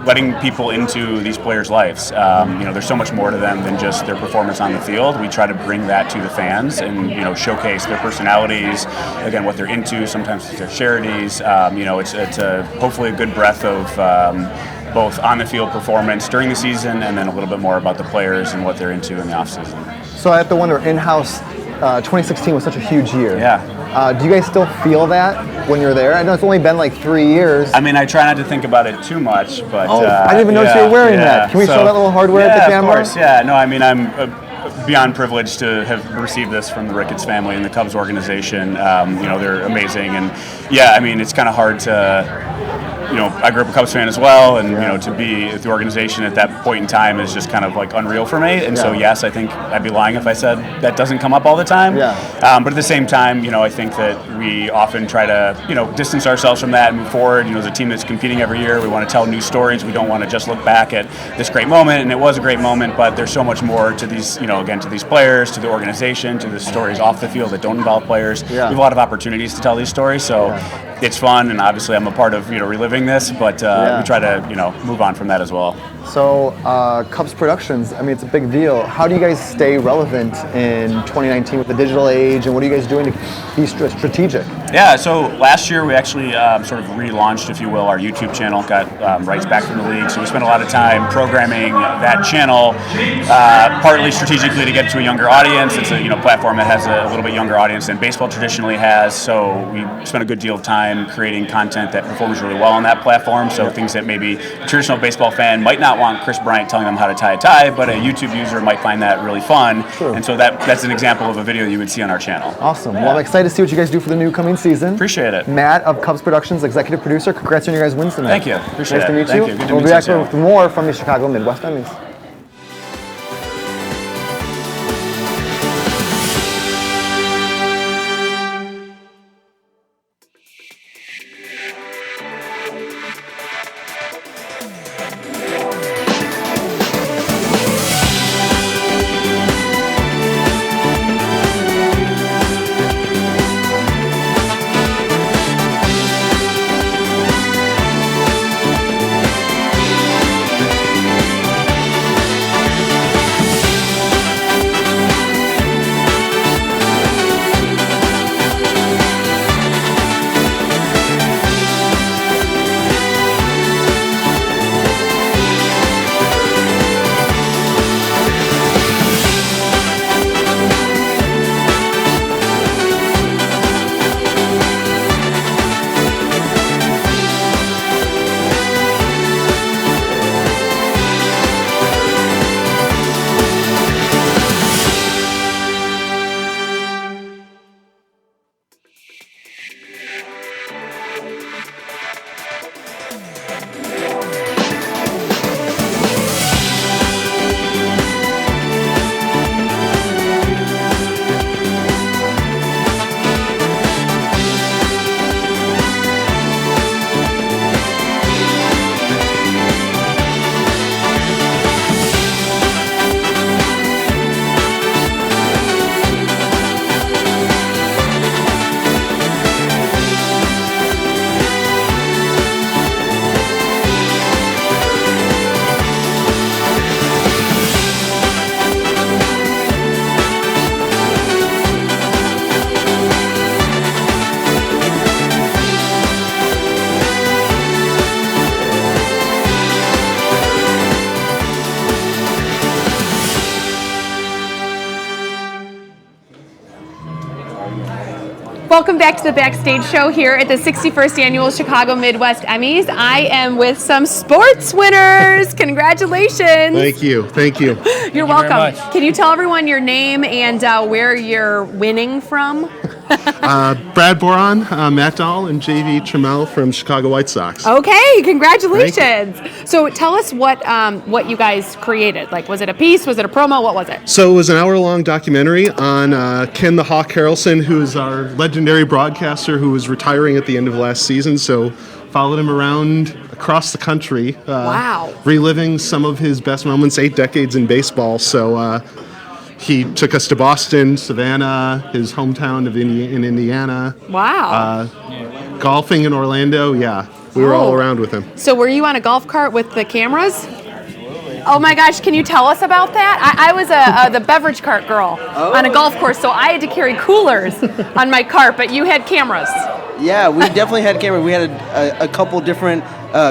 letting people into these players' lives. There's so much more to them than just their performance on the field. We try to bring that to the fans and, showcase their personalities, again, what they're into, sometimes it's their charities. It's hopefully a good breadth of both on-the-field performance during the season and then a little bit more about the players and what they're into in the off-season. So I have to wonder, in-house, 2016 was such a huge year. Yeah. Do you guys still feel that when you're there? I know it's only been like 3 years. I mean, I try not to think about it too much, but... I didn't even notice you were wearing that. Can we show that little hardware at the camera? Of course, yeah. No, I mean, I'm beyond privileged to have received this from the Ricketts family and the Cubs organization. They're amazing. And, yeah, I mean, it's kind of hard to... I grew up a Cubs fan as well, and to be at the organization at that point in time is just kind of like unreal for me. And so, yes, I think I'd be lying if I said that doesn't come up all the time. Yeah. But at the same time, I think that we often try to, distance ourselves from that and move forward. As a team that's competing every year, we want to tell new stories. We don't want to just look back at this great moment, and it was a great moment, but there's so much more to these, again, to these players, to the organization, to the stories off the field that don't involve players. Yeah. We have a lot of opportunities to tell these stories, so it's fun, and obviously I'm a part of, reliving this, but we try to, move on from that as well. So, Cubs Productions, I mean, it's a big deal. How do you guys stay relevant in 2019 with the digital age, and what are you guys doing to be strategic? Yeah, so last year we actually sort of relaunched, if you will, our YouTube channel, got rights back from the league, so we spent a lot of time programming that channel, partly strategically to get to a younger audience. It's a platform that has a little bit younger audience than baseball traditionally has, so we spent a good deal of time creating content that performs really well on that platform, so things that maybe a traditional baseball fan might not want Chris Bryant telling them how to tie a tie, but a YouTube user might find that really fun. Sure. And so that's an example of a video you would see on our channel. Awesome. Well, I'm excited to see what you guys do for the new coming season. Appreciate it. Matt of Cubs Productions, executive producer. Congrats on your guys' wins tonight. Thank you. Appreciate it. Nice to meet Thank you. you. Good to We'll meet be back you, with more from the Chicago Midwest Emmys. Welcome back to the Backstage show here at the 61st Annual Chicago Midwest Emmys. I am with some sports winners. Congratulations. Thank you. You're welcome. Can you tell everyone your name and where you're winning from? Brad Boron, Matt Dahl, and JV Trammell from Chicago White Sox. Okay, congratulations. So tell us what you guys created. Like, was it a piece? Was it a promo? What was it? So it was an hour-long documentary on Ken the Hawk Harrelson, who is our legendary broadcaster who was retiring at the end of last season. So followed him around across the country. Wow. Reliving some of his best moments, 8 decades in baseball. So he took us to Boston, Savannah, his hometown in Indiana. Wow. Golfing in Orlando, we were all around with him. So were you on a golf cart with the cameras? Oh my gosh, can you tell us about that? I was the beverage cart girl on a golf course, so I had to carry coolers on my cart, but you had cameras. Yeah, we definitely had cameras. We had a couple different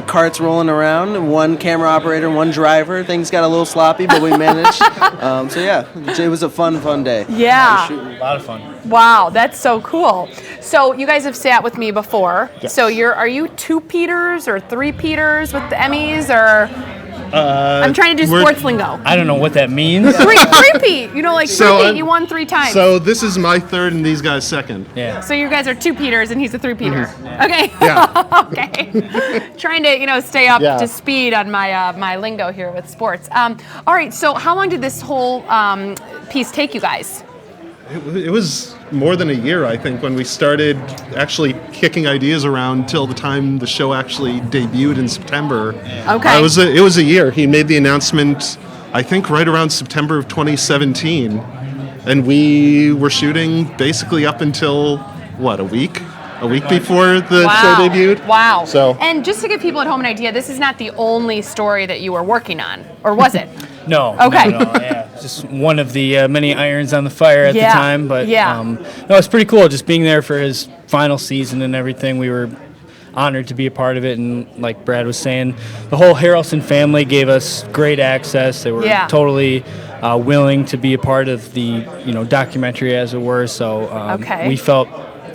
carts rolling around, one camera operator, one driver. Things got a little sloppy, but we managed. It was a fun day. Yeah. A lot of fun. Wow, that's so cool. So you guys have sat with me before. Yes. So are you 2 Peters or 3 Peters with the Emmys, or? I'm trying to do sports lingo. I don't know what that means. Three-peat. You know, like So, three-peat, you won 3 times. So this is my third and these guys' second. Yeah. So you guys are 2 Peters and he's a 3-Peter. Okay. Yeah. Okay. Trying to, stay up to speed on my my lingo here with sports. All right. So how long did this whole piece take you guys? It was more than a year, I think, when we started actually kicking ideas around till the time the show actually debuted in September. Okay. It was a year. He made the announcement, I think, right around September of 2017, and we were shooting basically up until a week before the show debuted. Wow. So. And just to give people at home an idea, this is not the only story that you were working on, or was it? No. Okay. No, just one of the many irons on the fire at the time. But no, it's pretty cool just being there for his final season and everything. We were honored to be a part of it, and like Brad was saying, the whole Harrelson family gave us great access. They were totally willing to be a part of the documentary, as it were. So we felt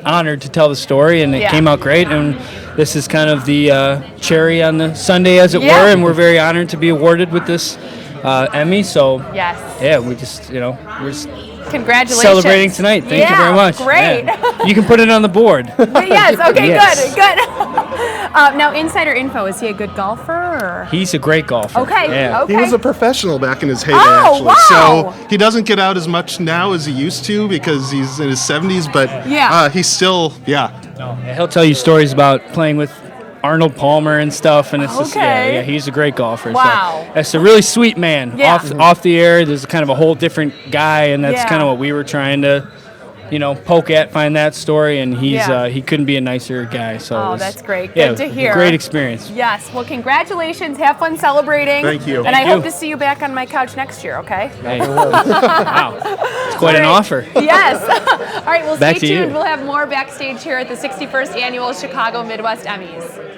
honored to tell the story, and it came out great. And this is kind of the cherry on the sundae, as it were, and we're very honored to be awarded with this Emmy. So we just we're just congratulations celebrating tonight. Thank you very much. Great. Yeah. You can put it on the board. Yes. Okay. Yes. Good. Now, insider info: is he a good golfer? Or? He's a great golfer. Okay. Yeah. He was a professional back in his heyday, Oh, actually. wow. So he doesn't get out as much now as he used to because he's in his 70s, but he's still, He'll tell you stories about playing with Arnold Palmer and stuff, and it's just he's a great golfer. Wow. So that's a really sweet man. Yeah. Off the air, there's kind of a whole different guy, and that's kind of what we were trying to, poke at, find that story, and he couldn't be a nicer guy. So that's great. Good to hear. Great experience. Yes. Well, congratulations. Have fun celebrating. Thank you. And Thank I you. hope to see you back on my couch next year. Okay. Hey. Wow. It's quite an offer. Yes. All right. Well, Back stay to you. tuned. We'll have more Backstage here at the 61st Annual Chicago Midwest Emmys.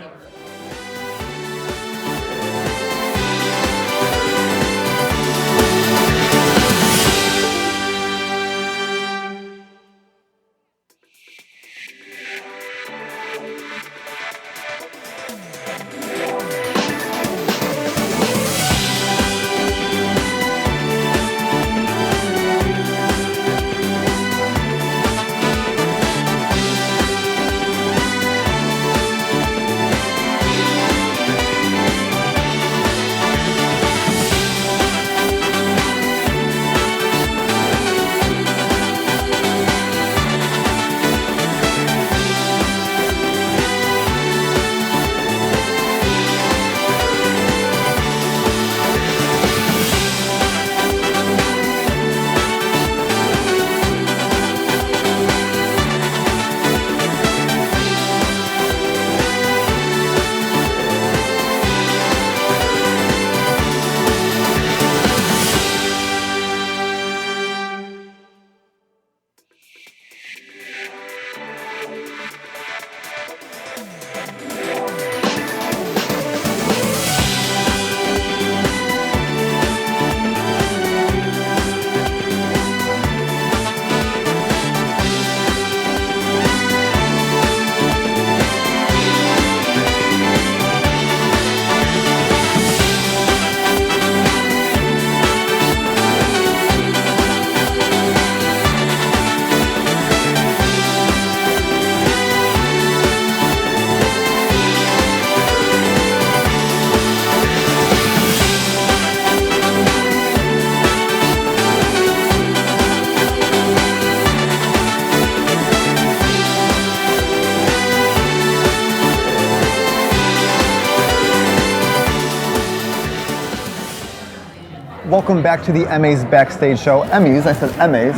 welcome back to the Emmys Backstage Show. Emmys, I said Emmys.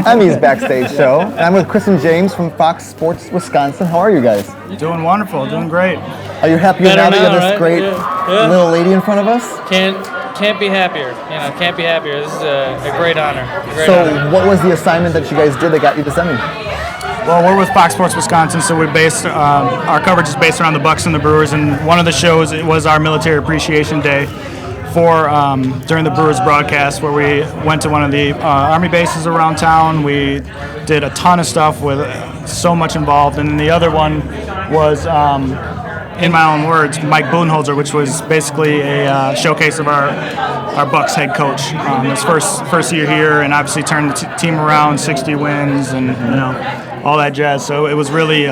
Emmys Backstage Show. And I'm with Chris and James from Fox Sports Wisconsin. How are you guys? Doing wonderful, doing great. Are you happy now that you have this great little lady in front of us? Can't be happier. Can't be happier. This is a great honor. What was the assignment that you guys did that got you this Emmy? Well, we're with Fox Sports Wisconsin, so we're based. Our coverage is based around the Bucks and the Brewers, and one of the shows was our Military Appreciation Day during the Brewers broadcast, where we went to one of the Army bases around town. We did a ton of stuff with so much involved, and then the other one was, in my own words, Mike Budenholzer, which was basically a showcase of our Bucks head coach. His first year here, and obviously turned the team around, 60 wins, and all that jazz. So it was really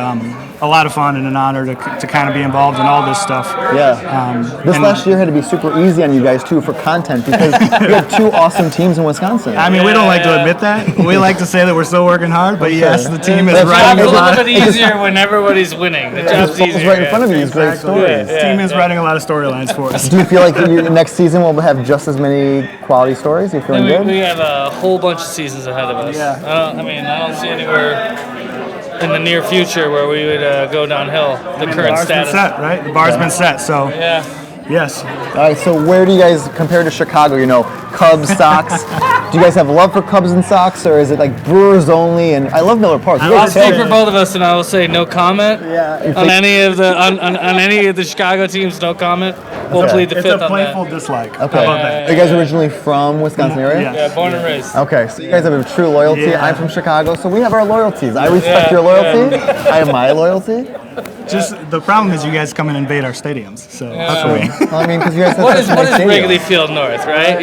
a lot of fun and an honor to kind of be involved in all this stuff. Yeah. This last year had to be super easy on you guys too for content because you have two awesome teams in Wisconsin. I mean, we don't like to admit that. We like to say that we're still working hard, but yes, the team is writing a lot. It's a little bit easier when everybody's winning. The job's easier. It's right in front of you. These great stories. The team is writing a lot of storylines for us. Do you feel like next season will have just as many quality stories? Are you feeling good? We have a whole bunch of seasons ahead of us. Yeah. I don't see anywhere in the near future where we would go downhill. The current status. The bar's been set, right? The bar's been set, so. Yeah. Yes. All right, so where do you guys compare to Chicago? Cubs, Sox. Do you guys have love for Cubs and Sox, or is it like Brewers only? And I love Miller Park. I'll speak for both of us, and I will say no comment on any of the Chicago teams. No comment. We'll plead the fifth on that. It's a playful dislike. Okay. Are you guys originally from Wisconsin area? Yeah, born and raised. Okay, so you guys have a true loyalty. Yeah. I'm from Chicago, so we have our loyalties. I respect your loyalty. I have my loyalty. Just the problem is you guys come and invade our stadiums. So Well, I mean, because you guys have What such is a nice stadium. Wrigley Field North, right?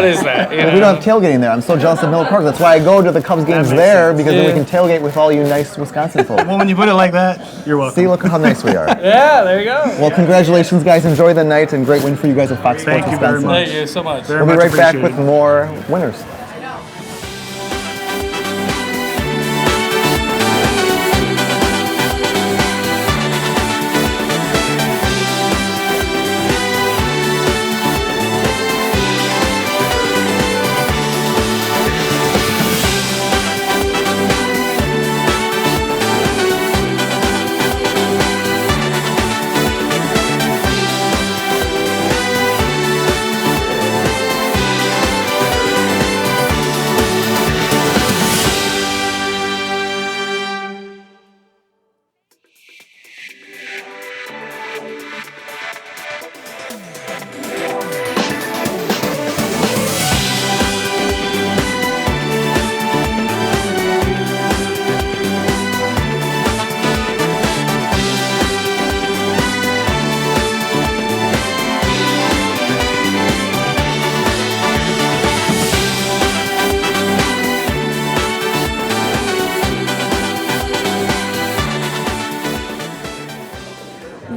What is that? Well, we don't have tailgating there. I'm so jealous of Miller Park. That's why I go to the Cubs games there, because then we can tailgate with all you nice Wisconsin folks. Well, when you put it like that, you're welcome. See, look how nice we are. Yeah, there you go. Well, congratulations, guys. Enjoy the night, and great win for you guys at Fox Sports Thank you very Wisconsin. much. Thank you so much. We'll be right back with more winners.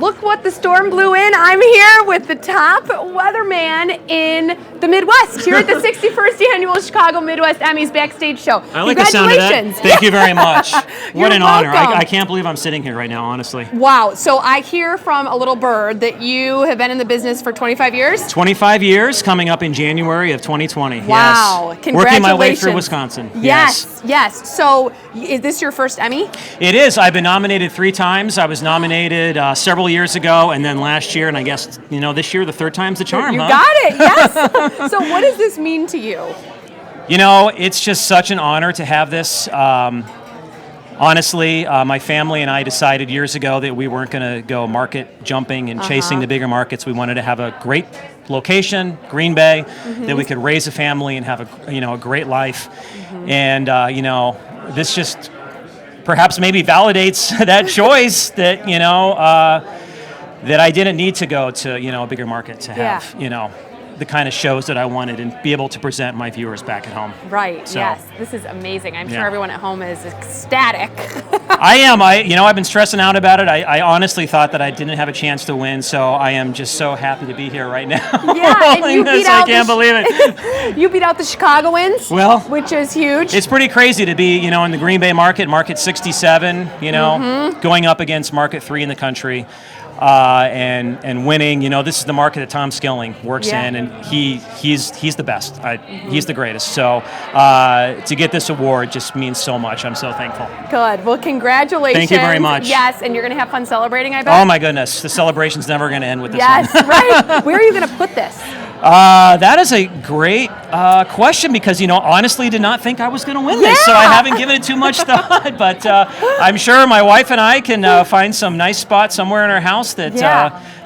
Look what the storm blew in. I'm here with the top weatherman in the Midwest, here at the 61st Annual Chicago Midwest Emmys Backstage Show. I like the sound of that. Congratulations. Thank you very much. What an honor. welcome. I can't believe I'm sitting here right now, honestly. Wow. So I hear from a little bird that you have been in the business for 25 years? 25 years, coming up in January of 2020. Wow. Yes. Congratulations. Working my way through Wisconsin. Yes. So is this your first Emmy? It is. I've been nominated 3 times. I was nominated several years ago, and then last year, and I guess, this year, the third time's the charm, You huh? got it, yes. So what does this mean to you? It's just such an honor to have this. Honestly, my family and I decided years ago that we weren't going to go market jumping and chasing the bigger markets. We wanted to have a great location, Green Bay, that we could raise a family and have a great life. And this just perhaps maybe validates that choice that that I didn't need to go to a bigger market to have the kind of shows that I wanted and be able to present my viewers back at home. Right. So, yes. This is amazing. I'm sure yeah. everyone at home is ecstatic. I am. I've been stressing out about it. I honestly thought that I didn't have a chance to win, so I am just so happy to be here right now. Yeah, and you beat out I can't believe it. You beat out the Chicagoans. Well, which is huge. It's pretty crazy to be, in the Green Bay market 67, going up against market 3 in the country. and winning. You know, this is the market that Tom Skilling works in, and he's the best. He's the greatest. So to get this award just means so much. I'm so thankful. Good. Well, congratulations. Thank you very much. Yes, and you're going to have fun celebrating, I bet. Oh my goodness, the celebration's never going to end with this one. Yes, right. Where are you going to put this? That is a great question because, you know, honestly did not think I was going to win this, so I haven't given it too much thought. But I'm sure my wife and I can find some nice spot somewhere in our house that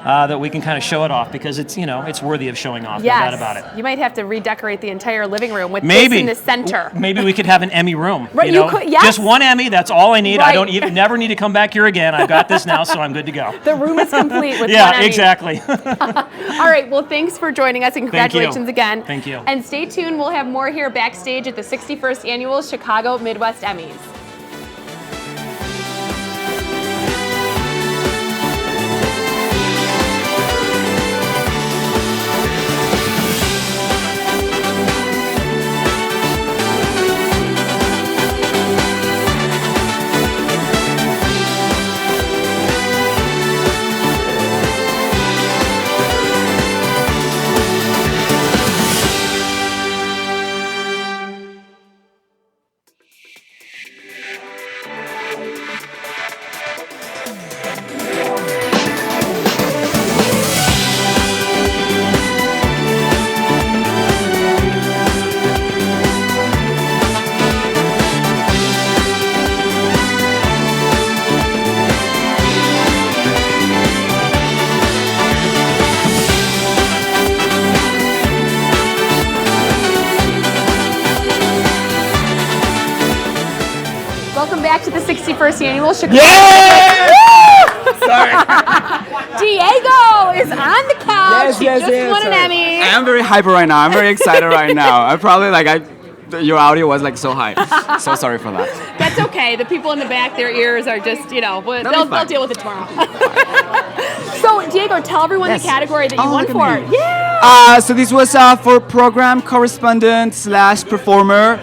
that we can kind of show it off because it's, you know, it's worthy of showing off. Yes. No doubt about it. You might have to redecorate the entire living room with Maybe this in the center. Maybe we could have an Emmy room. Right, you know? could, yes. Just one Emmy. That's all I need. Right. I don't even never need to come back here again. I've got this now, so I'm good to go. The room is complete with one yeah, Emmy. exactly. All right. Well, thanks for joining us and congratulations again. Thank you. And stay tuned. We'll have more here backstage at the 61st Annual Chicago Midwest Emmys. Welcome back to the 61st Annual Chicago. Sorry. Diego is on the couch. He just won an Emmy. I'm very hyper right now. I'm very excited right now. I probably your audio was like so high. So sorry for that. That's okay. The people in the back, their ears are just, you know, they'll deal with it tomorrow. So, Diego, tell everyone the category that you won for. Yeah. So this was for program correspondent / performer.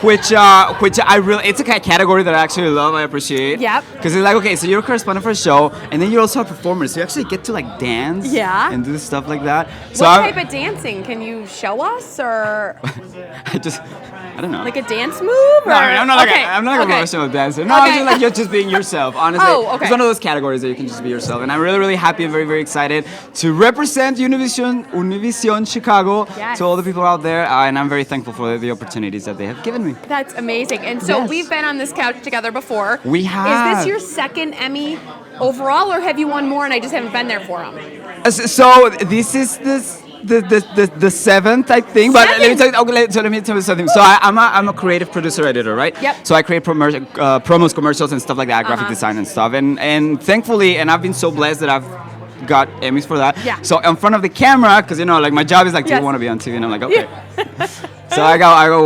Which I really, it's a category that I actually love, I appreciate. Yep. Because it's like, okay, so you're a correspondent for a show, and then you're also a performer, so you actually get to like dance and do stuff like that. So what type of dancing? Can you show us, or? I don't know. Like a dance move? Or? No, I'm not like a professional dancer. No, I'm just like, you're just being yourself, honestly. Oh, okay. It's one of those categories that you can just be yourself. And I'm really, really happy and very, very excited to represent Univision Chicago to all the people out there. And I'm very thankful for the opportunities that they have given me. That's amazing. And so we've been on this couch together before. We have. Is this your second Emmy overall, or have you won more and I just haven't been there for them? So this is the seventh, I think. But let me tell you something. So I'm a creative producer editor, right? Yep. So I create promos, commercials, and stuff like that, graphic design and stuff. And thankfully, and I've been so blessed that I've got Emmys for that. Yeah. So in front of the camera, because you know, like my job is like, do you want to be on TV? And I'm like, okay. So I got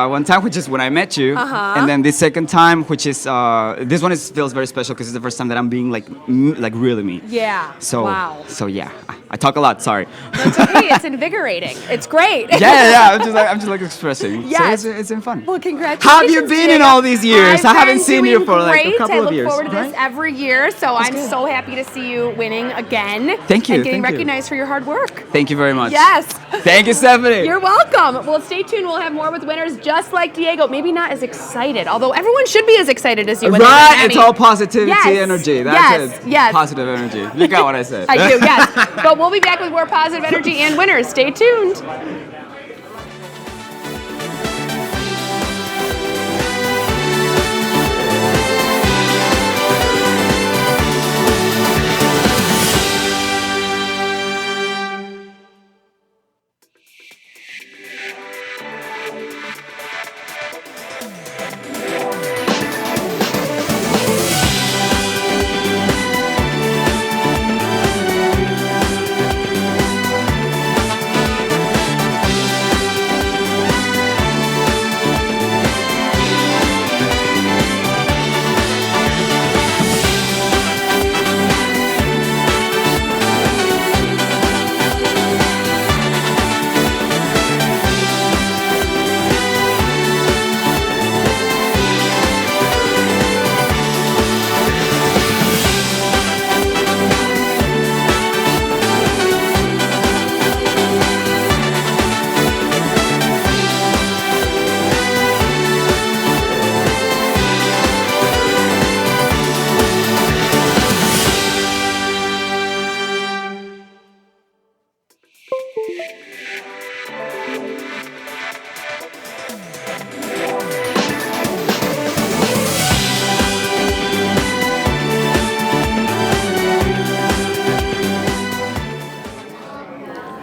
one time, which is when I met you, and then the second time, which is this one feels very special because it's the first time that I'm being like really me. Yeah. So wow. So yeah, I talk a lot. Sorry. It's okay. It's invigorating. It's great. Yeah. I'm just like expressing. Yes. So it's been fun. Well, congratulations. How have you been in all these years? I haven't seen you for like a couple of years. I look forward to this every year, so I'm so happy to see you winning again. Thank you. And getting recognized for your hard work. Thank you very much. Yes. Thank you, Stephanie. You're welcome. Well, stay tuned. We'll have more with winners just like Diego. Maybe not as excited, although everyone should be as excited as you. Right. It's all positivity, yes. energy. That's it. Yes. Positive energy. You got what I said. I do. Yes. But we'll be back with more positive energy and winners. Stay tuned.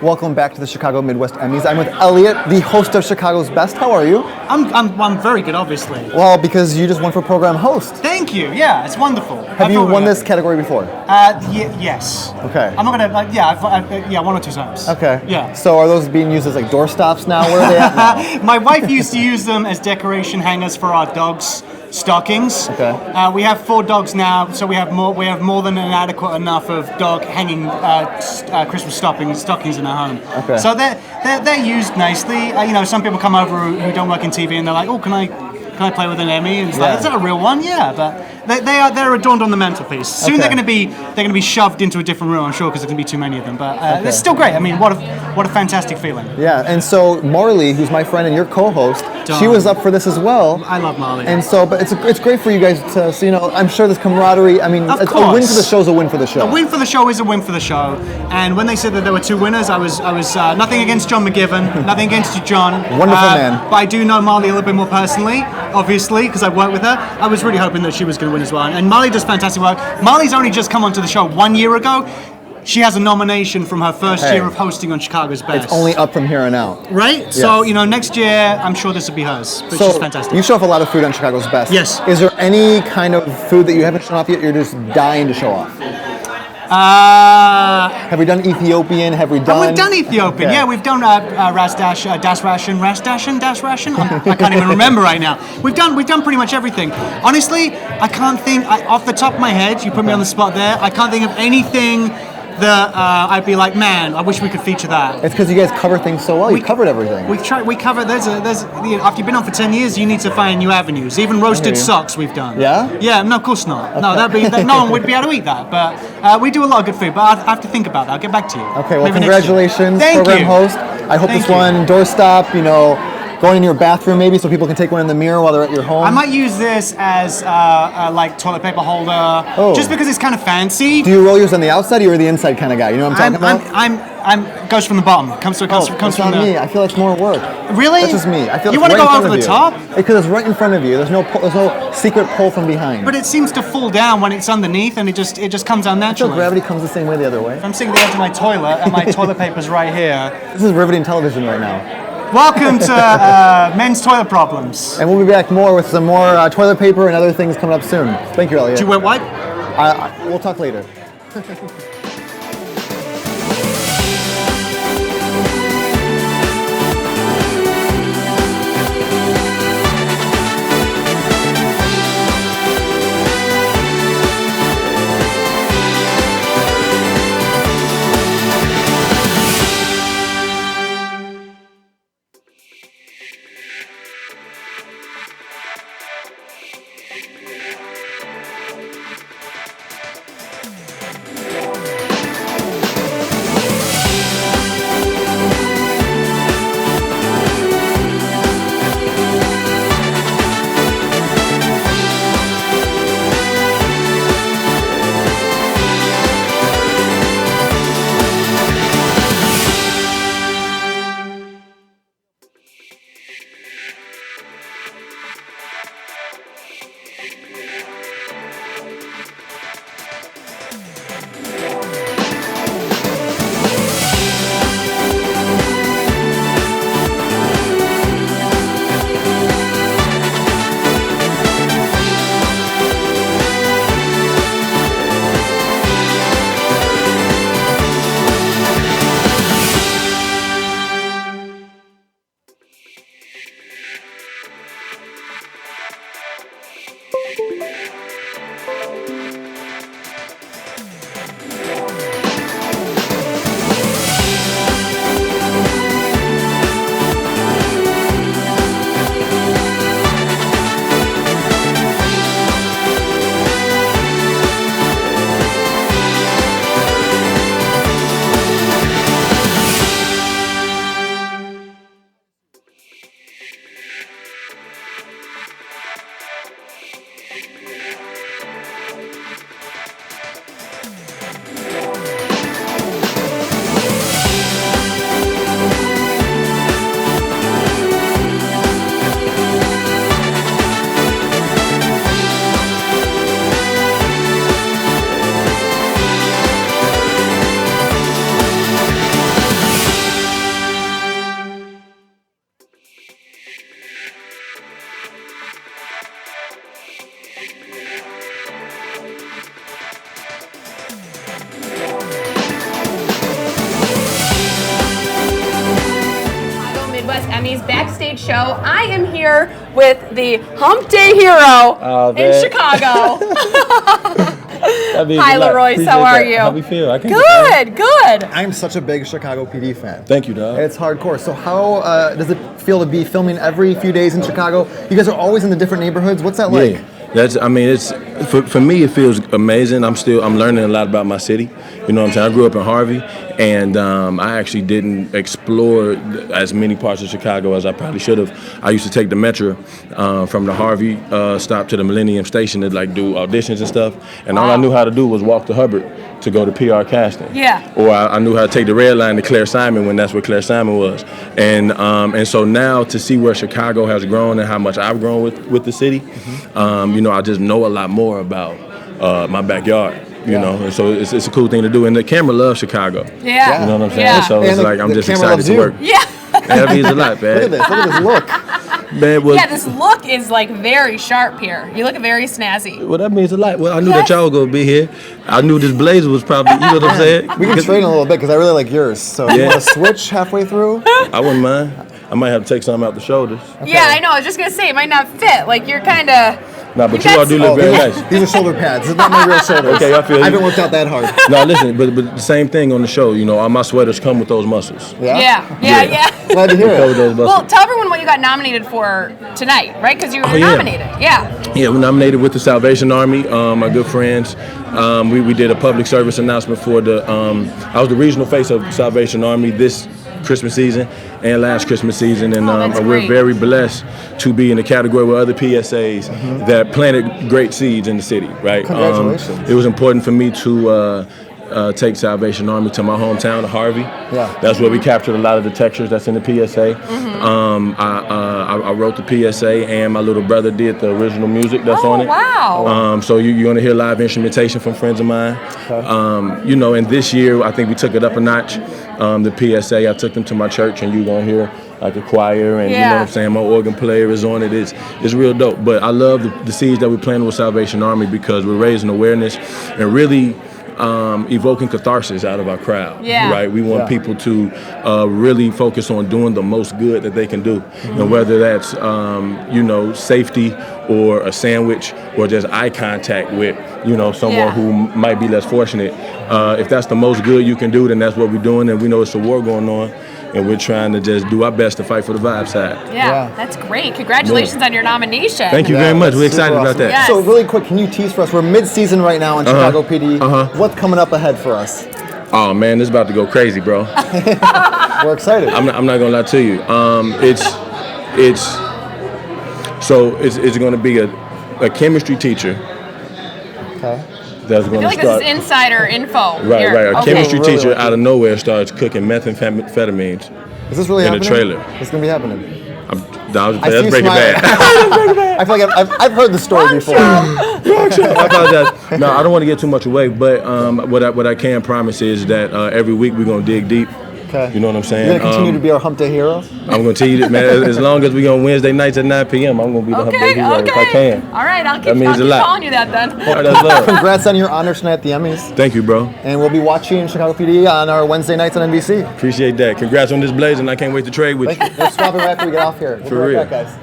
welcome back to the Chicago Midwest Emmys. I'm with Elliot, the host of Chicago's Best. How are you? I'm very good, obviously. Well, because you just won for program host. Thank you. Yeah, it's wonderful. Have you won this category before? Yes. Okay. I'm not gonna I've 1 or 2 times. Okay. Yeah. So are those being used as like doorstops now? Where are they at now? My wife used to use them as decoration hangers for our dogs' stockings. Okay. We have 4 dogs now, so we have more than an adequate enough of dog hanging Christmas stockings in our home. Okay. So they're used nicely. Some people come over who don't work in TV and they're like, oh, can I play with an Emmy? And it's like, is that a real one? Yeah, but they're adorned on the mantelpiece. Soon Okay. they're going to be shoved into a different room, I'm sure, because there's going to be too many of them. But it's still great. I mean, what a fantastic feeling. Yeah, and so Marley, who's my friend and your co-host, she Darn. was up for this as well. I love Marley. And so, but it's great for you guys to, so, I'm sure this camaraderie. I mean, Of a course. win for the show is a win for the show. A win for the show is a win for the show. And when they said that there were 2 winners, I was nothing against John McGivern, nothing against you, John. Wonderful man. But I do know Marley a little bit more personally, obviously, because I've worked with her. I was really hoping that she was going to win as well. And Marley does fantastic work. Marley's only just come onto the show 1 year ago. She has a nomination from her first Hey. year of hosting on Chicago's Best. It's only up from here on out. Right? Yes. So, next year, I'm sure this will be hers. But she's fantastic. You show off a lot of food on Chicago's Best. Yes. Is there any kind of food that you haven't shown off yet you're just dying to show off? Have we done Ethiopian? Have we done? We've done Ethiopian. Okay. Yeah, we've done Das Ration. I can't even remember right now. We've done pretty much everything. Honestly, I can't think off the top of my head. You put me on the spot there. I can't think of anything that I'd be like, man, I wish we could feature that. It's because you guys cover things so well. You covered everything. We cover. There's after you've been on for 10 years, you need to find new avenues. Even roasted socks we've done. Yeah? Yeah. No, of course not. No, no one would be able to eat that. But we do a lot of good food. But I have to think about that. I'll get back to you. Okay. Well, Maybe next year. congratulations, Thank program you. host. I hope Thank this you. one doorstop. Going in your bathroom maybe so people can take one in the mirror while they're at your home. I might use this as like toilet paper holder, just because it's kind of fancy. Do you roll yours on the outside or you're the inside kind of guy? You know what I'm talking about? I'm goes from the bottom. Comes It's from not the. me. I feel it's more work. Really? That's just me. I feel You it's wanna right go in front over of the you. top? Because it's right in front of you. There's no secret pull from behind. But it seems to fall down when it's underneath, and it just comes down I feel naturally. gravity comes the same way the other way. If I'm sitting at the edge of my toilet and my toilet paper's right here. This is riveting television right now. Welcome to men's toilet problems. And we'll be back more with some more toilet paper and other things coming up soon. Thank you, Elliot. Do you wet wipe? We'll talk later. Emmys Backstage show. I am here with the Hump Day hero in Chicago. Hi, Leroy. How are you? How we feel? I can't Good. I'm such a big Chicago PD fan. Thank you, dog. It's hardcore. So how does it feel to be filming every few days in Chicago? You guys are always in the different neighborhoods. What's that like? It's for me. It feels amazing. I'm learning a lot about my city. You know what I'm saying? I grew up in Harvey, and I actually didn't explore as many parts of Chicago as I probably should have. I used to take the Metro from the Harvey stop to the Millennium Station to like do auditions and stuff, and all I knew how to do was walk to Hubbard to go to PR casting. Yeah. Or I knew how to take the red line to Claire Simon when that's where Claire Simon was. And so now to see where Chicago has grown and how much I've grown with the city, you know, I just know a lot more about my backyard. You know, and so it's a cool thing to do. And the camera loves Chicago. Yeah. You know what I'm saying? Yeah. So it's like I'm just excited to work. Yeah. That means a lot, man. Look at this look. Man, well, Yeah, this look is like very sharp here. You look very snazzy. Well, that means a lot. Well, I knew that y'all were gonna be here. I knew this blazer was probably, you know what I'm saying? We can straighten a little bit because I really like yours. So you want to switch halfway through? I wouldn't mind. I might have to take something out the shoulders. Yeah, I know. I was just gonna say it might not fit. Like you're kind of. Nah, but you all do look very nice. These are shoulder pads. This is not my real shoulders. Okay, I feel you. I haven't worked out that hard. No, listen, but the same thing on the show. You know, all my sweaters come with those muscles. Yeah. Glad to hear Cover it. those muscles. Well, tell everyone what you got nominated for tonight, right? Because you were nominated. Yeah. Yeah, we're nominated with the Salvation Army, my good friends. We did a public service announcement for the, I was the regional face of Salvation Army this Christmas season and last Christmas season, and we're very blessed to be in the category with other PSAs that planted great seeds in the city, right? Congratulations. It was important for me to take Salvation Army to my hometown of Harvey. Yeah. That's where we captured a lot of the textures that's in the PSA. I wrote the PSA, and my little brother did the original music that's on it. Wow. So you're going to hear live instrumentation from friends of mine. Okay. You know, and this year I think we took it up a notch. The PSA, I took them to my church, and you're going to hear like a choir, and you know what I'm saying, my organ player is on it. It's real dope. But I love the seeds that we're planting with Salvation Army because we're raising awareness and really evoking catharsis out of our crowd. Yeah. Right? We want people to really focus on doing the most good that they can do. And whether that's, you know, safety or a sandwich or just eye contact with, you know, someone who might be less fortunate. If that's the most good you can do, then that's what we're doing. And we know it's a war going on. And we're trying to just do our best to fight for the vibe side. Yeah, that's great. Congratulations on your nomination. Thank you very much. We're excited about that. Yes. So really quick, can you tease for us? We're mid-season right now in Chicago PD. What's coming up ahead for us? Oh man, this is about to go crazy, bro. We're excited. I'm not gonna lie to you. It's going to be a chemistry teacher. Okay. That's I going feel to like start. this is insider info. Right. A Okay. chemistry teacher out of nowhere starts cooking methamphetamines. Is this really in happening? a trailer? It's going to be happening. That's Breaking Bad. I feel like I've heard the story before. I apologize. No, I don't want to get too much away, but what I can promise is that every week we're going to dig deep. Okay. You know what I'm saying? You're going to continue to be our Hump Day hero? I'm going to tell you that, man, as long as we're on Wednesday nights at 9 p.m., I'm going to be the Hump Day hero if I can. All right, I'll That keep means a lot. calling you that then. All right, that's love. Congrats on your honor tonight at the Emmys. Thank you, bro. And we'll be watching Chicago PD on our Wednesday nights on NBC. Appreciate that. Congrats on this blaze, and I can't wait to trade with you. Thank you. We'll swap it right after we get off here. We'll For be right real. back, guys.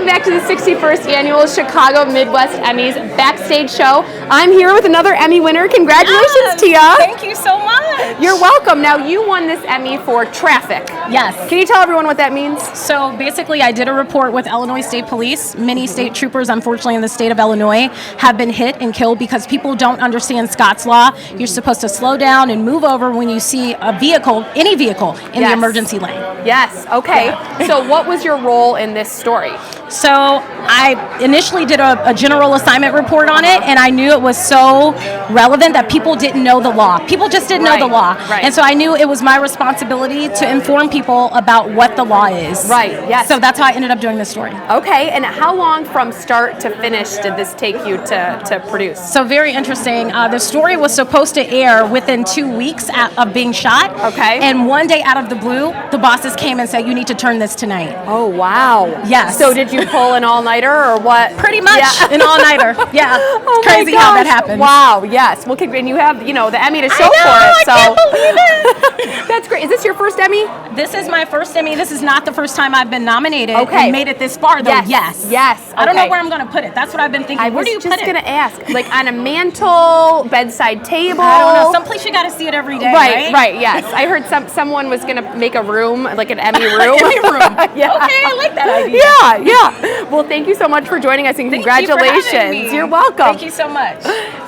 welcome back to the 61st Annual Chicago Midwest Emmys Backstage Show. I'm here with another Emmy winner. Congratulations, Tia. Thank you so much. You're welcome. Now, you won this Emmy for traffic. Yes. Can you tell everyone what that means? So basically, I did a report with Illinois State Police. Many state troopers, unfortunately, in the state of Illinois have been hit and killed because people don't understand Scott's Law. You're supposed to slow down and move over when you see a vehicle, any vehicle, in the emergency lane. Yes. Okay. Yeah. So what was your role in this story? So I initially did a general assignment report on it, and I knew it was so relevant that people didn't know the law. People just didn't know the law. Right. And so I knew it was my responsibility to inform people about what the law is. Right, yes. So that's how I ended up doing this story. Okay, and how long from start to finish did this take you to produce? So very interesting. The story was supposed to air within 2 weeks of being shot. Okay. And one day out of the blue, the bosses came and said, you need to turn this tonight. Oh, wow. Yes. So did you pull an all-nighter or what? Pretty much an all-nighter. Yeah. Oh, it's crazy how that happens. Wow, yes. Well, and you have, the Emmy to show for it. I So can't believe it. That's great. Is this your first Emmy? This is my first Emmy. This is not the first time I've been nominated and made it this far, though. Yes. Yes. I don't know Okay. where I'm going to put it. That's what I've been thinking. I Where was do you just put it? going to ask. Like on a mantle, bedside table? I don't know. Someplace you got to see it every day, right? Right, yes. I heard someone was going to make a room, like an Emmy room. Emmy room. Yeah. Okay, I like that idea. Yeah. Well, thank you so much for joining us, and congratulations. Thank you for having me. You're welcome. Thank you so much.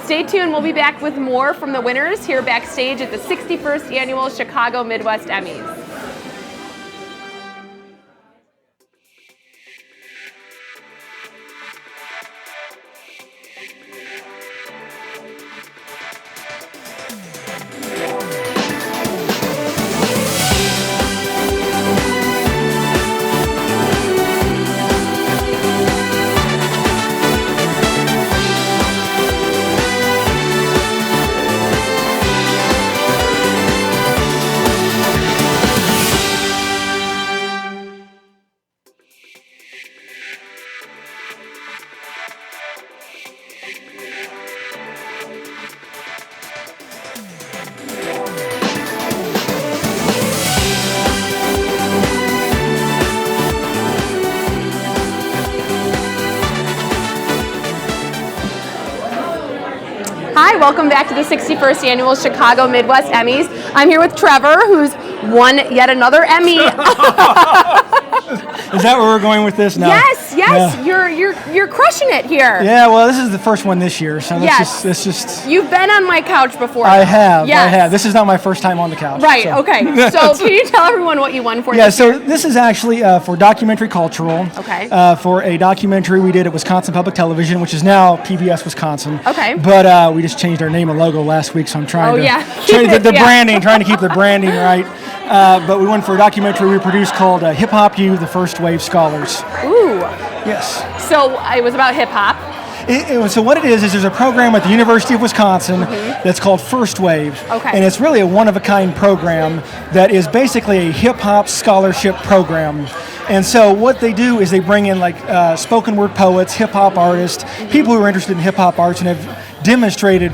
Stay tuned. We'll be back with more from the winners here backstage at the 61st Annual Chicago Midwest Emmys. Hi, welcome back to the 61st Annual Chicago Midwest Emmys. I'm here with Trevor, who's won yet another Emmy. Is that where we're going with this now? Yes, Yeah. you're crushing it here. Yeah, well, this is the first one this year, so Yes. let's just. You've been on my couch before. I have. Yes. This is not my first time on the couch. Right. so. Okay. So can you tell everyone what you won for? Yeah, this so year? this is actually for documentary cultural. Okay. For a documentary we did at Wisconsin Public Television, which is now PBS Wisconsin. Okay. But we just changed our name and logo last week, so I'm trying the Yeah. branding, trying to keep the branding right. But we went for a documentary we produced called Hip Hop U, the First Wave Scholars. Ooh. Yes. So it was about hip hop. So what it is there's a program at the University of Wisconsin that's called First Wave. Okay. And it's really a one-of-a-kind program that is basically a hip-hop scholarship program. And so what they do is they bring in like spoken word poets, hip-hop artists, people who are interested in hip-hop arts and have demonstrated,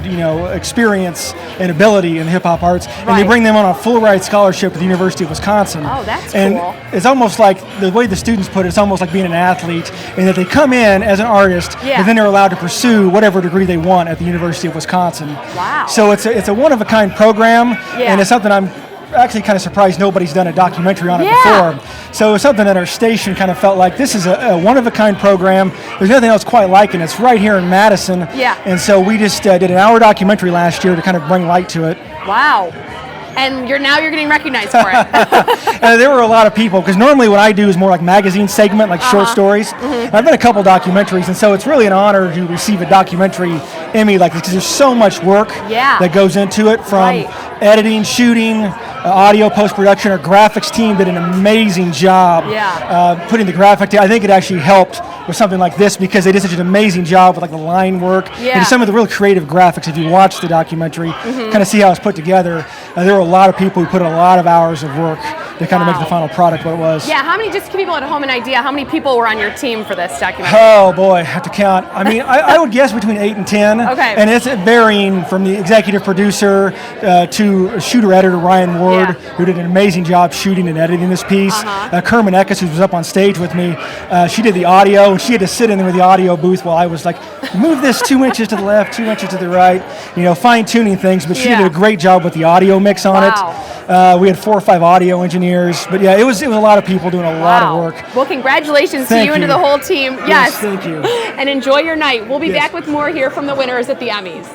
experience and ability in hip-hop arts, and they bring them on a full-ride scholarship at the University of Wisconsin. Oh, that's and cool. It's almost like, the way the students put it, it's almost like being an athlete, in that they come in as an artist, Yeah. but then they're allowed to pursue whatever degree they want at the University of Wisconsin. Wow. So it's a one-of-a-kind program, Yeah. and it's something I'm actually kind of surprised nobody's done a documentary on it before. So it's something that our station kind of felt like this is a one-of-a-kind program. There's nothing else quite like it. It's right here in Madison. Yeah. And so we just did an hour documentary last year to kind of bring light to it. Wow. And you're getting recognized for it. And there were a lot of people, because normally what I do is more like magazine segment, like short stories. And I've done a couple documentaries, and so it's really an honor to receive a documentary Emmy like this, because there's so much work that goes into it, from editing, shooting, audio post-production. Our graphics team did an amazing job putting the graphic together. I think it actually helped with something like this, because they did such an amazing job with like the line work and some of the real creative graphics. If you watch the documentary, kind of see how it's put together. There were a lot of people who put in a lot of hours of work to kind of make the final product what it was. Yeah, how many, just to give people at home an idea, how many people were on your team for this documentary? Oh boy, I have to count. I mean, I would guess between 8 and 10. Okay. And it's varying from the executive producer to shooter editor Ryan Ward, who did an amazing job shooting and editing this piece. Kerman Eckes, who was up on stage with me, she did the audio, and she had to sit in there with the audio booth while I was like, move this 2 inches to the left, 2 inches to the right, fine tuning things. But she did a great job with the audio mix on it. We had 4 or 5 audio engineers, but yeah, it was a lot of people doing a lot of work. Well, congratulations to you and to the whole team. Yes, thank you. And enjoy your night. We'll be back with more here from the winners at the Emmys.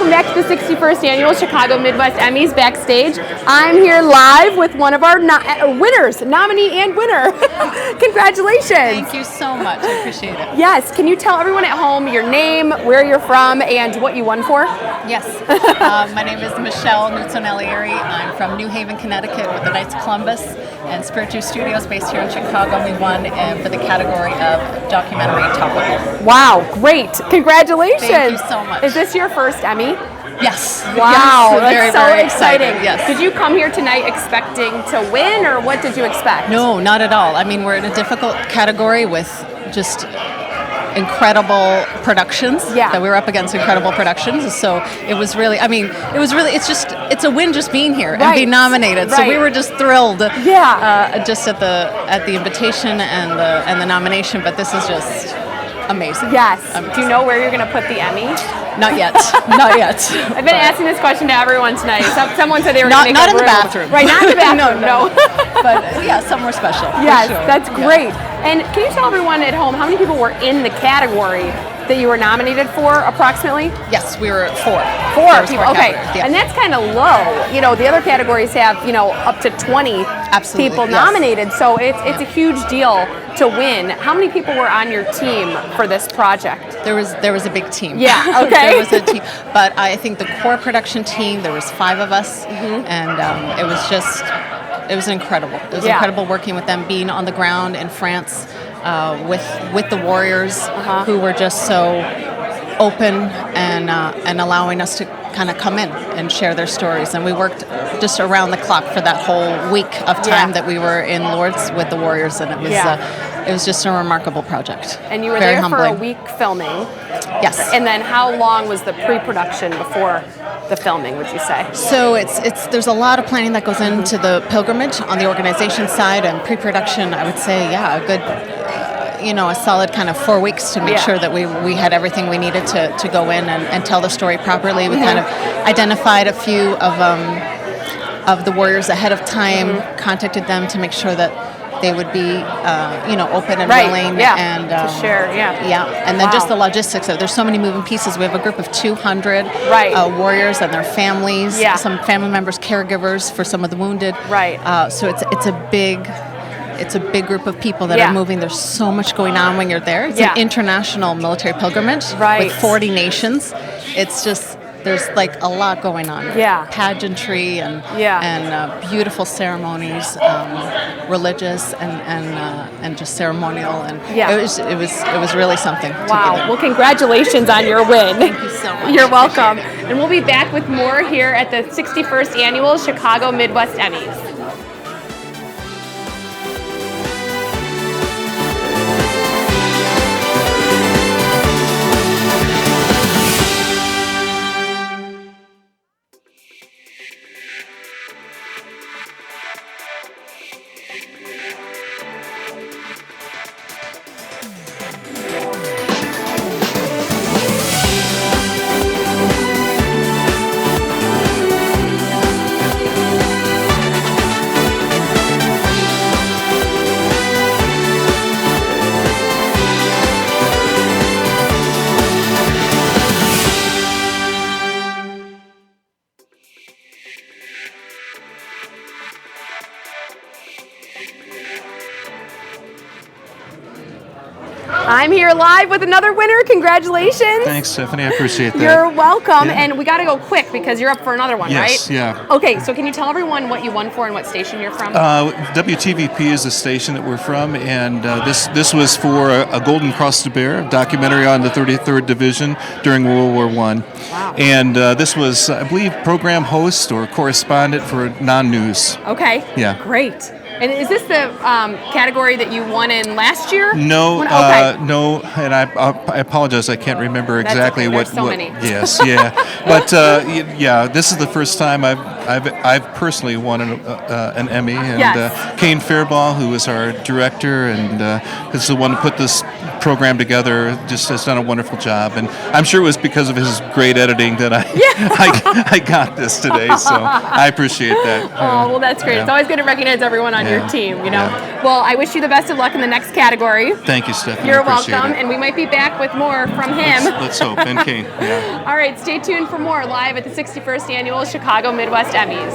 Back to the 61st Annual Chicago Midwest Emmys Backstage. I'm here live with one of our winners, nominee and winner. Congratulations. Thank you so much. I appreciate it. Yes. Can you tell everyone at home your name, where you're from, and what you won for? Yes. My name is Michelle Nutsonellieri. I'm from New Haven, Connecticut with the Knights of Columbus and Spiritu Studios based here in Chicago. We won for the category of documentary topical. Wow. Great. Congratulations. Thank you so much. Is this your first Emmy? Yes. Wow, yes, that's very, so very exciting. excited. Yes. Did you come here tonight expecting to win, or what did you expect? No, not at all. I mean, we're in a difficult category with just incredible productions. Yeah. That we were up against incredible productions. So it was really, it's a win just being here and being nominated. So we were just thrilled. Yeah. Just at the invitation and the nomination, but this is just amazing. Yes. Do you know where you're going to put the Emmy? Not yet. Not yet. I've been asking this question to everyone tonight. Someone said they were going to make not a in the room. bathroom. Right, not in the bathroom. no. But yeah, somewhere special. Yes, for sure. that's great. And can you tell everyone at home how many people were in the category that you were nominated for, approximately? Yes, we were 4. 4 people. Okay, yeah. and that's kind of low. The other categories have up to 20 people nominated, so it's a huge deal to win. How many people were on your team for this project? There was a big team. Yeah. Okay. There was a team, but I think the core production team. There was 5 of us, and it was incredible. It was incredible working with them, being on the ground in France with the Warriors, who were just so open and allowing us to kind of come in and share their stories. And we worked just around the clock for that whole week of time that we were in Lourdes with the Warriors, and it was just a remarkable project. And you were Very there humbling. for a week filming. Yes. And then how long was the pre-production before the filming, would you say? So there's a lot of planning that goes into the pilgrimage on the organization side, and pre-production, I would say, a good a solid kind of 4 weeks to make sure that we had everything we needed to go in and tell the story properly. We kind of identified a few of the Warriors ahead of time, contacted them to make sure that they would be, open and willing, and to share, and then just the logistics of it. There's so many moving pieces. We have a group of 200 warriors and their families, some family members, caregivers for some of the wounded. So it's a big group of people that are moving. There's so much going on when you're there. It's an international military pilgrimage with 40 nations. It's just, there's like a lot going on. Pageantry and beautiful ceremonies, religious and just ceremonial, and it was really something. Wow! Well, congratulations on your win. Thank you so much. You're welcome. And we'll be back with more here at the 61st Annual Chicago Midwest Emmys. I'm here live with another winner. Congratulations. Thanks, Stephanie. I appreciate that. You're welcome. And we got to go quick because you're up for another one, Yes, right? yeah. Okay, so can you tell everyone what you won for and what station you're from? WTVP is the station that we're from, and this was for a Golden Cross de Bear, a documentary on the 33rd Division during World War I. Wow. And this was, I believe, program host or correspondent for non-news. Okay. Yeah. Great. And is this the category that you won in last year? No, okay. no, and I apologize. I can't remember That's exactly okay. what. There's so many. Yes, yeah, but yeah, this is the first time I've personally won an Emmy, and Yes. Kane Fairball, who is our director and is the one who put this program together, just has done a wonderful job, and I'm sure it was because of his great editing that I got this today. So I appreciate that. Oh, well, that's great. Yeah. It's always good to recognize everyone on your team, you know. Yeah. Well, I wish you the best of luck in the next category. Thank you, Stephanie. You're I appreciate welcome, it. and we might be back with more from him. Let's hope. And Kane. Yeah. All right, stay tuned for more live at the 61st Annual Chicago Midwest Emmys.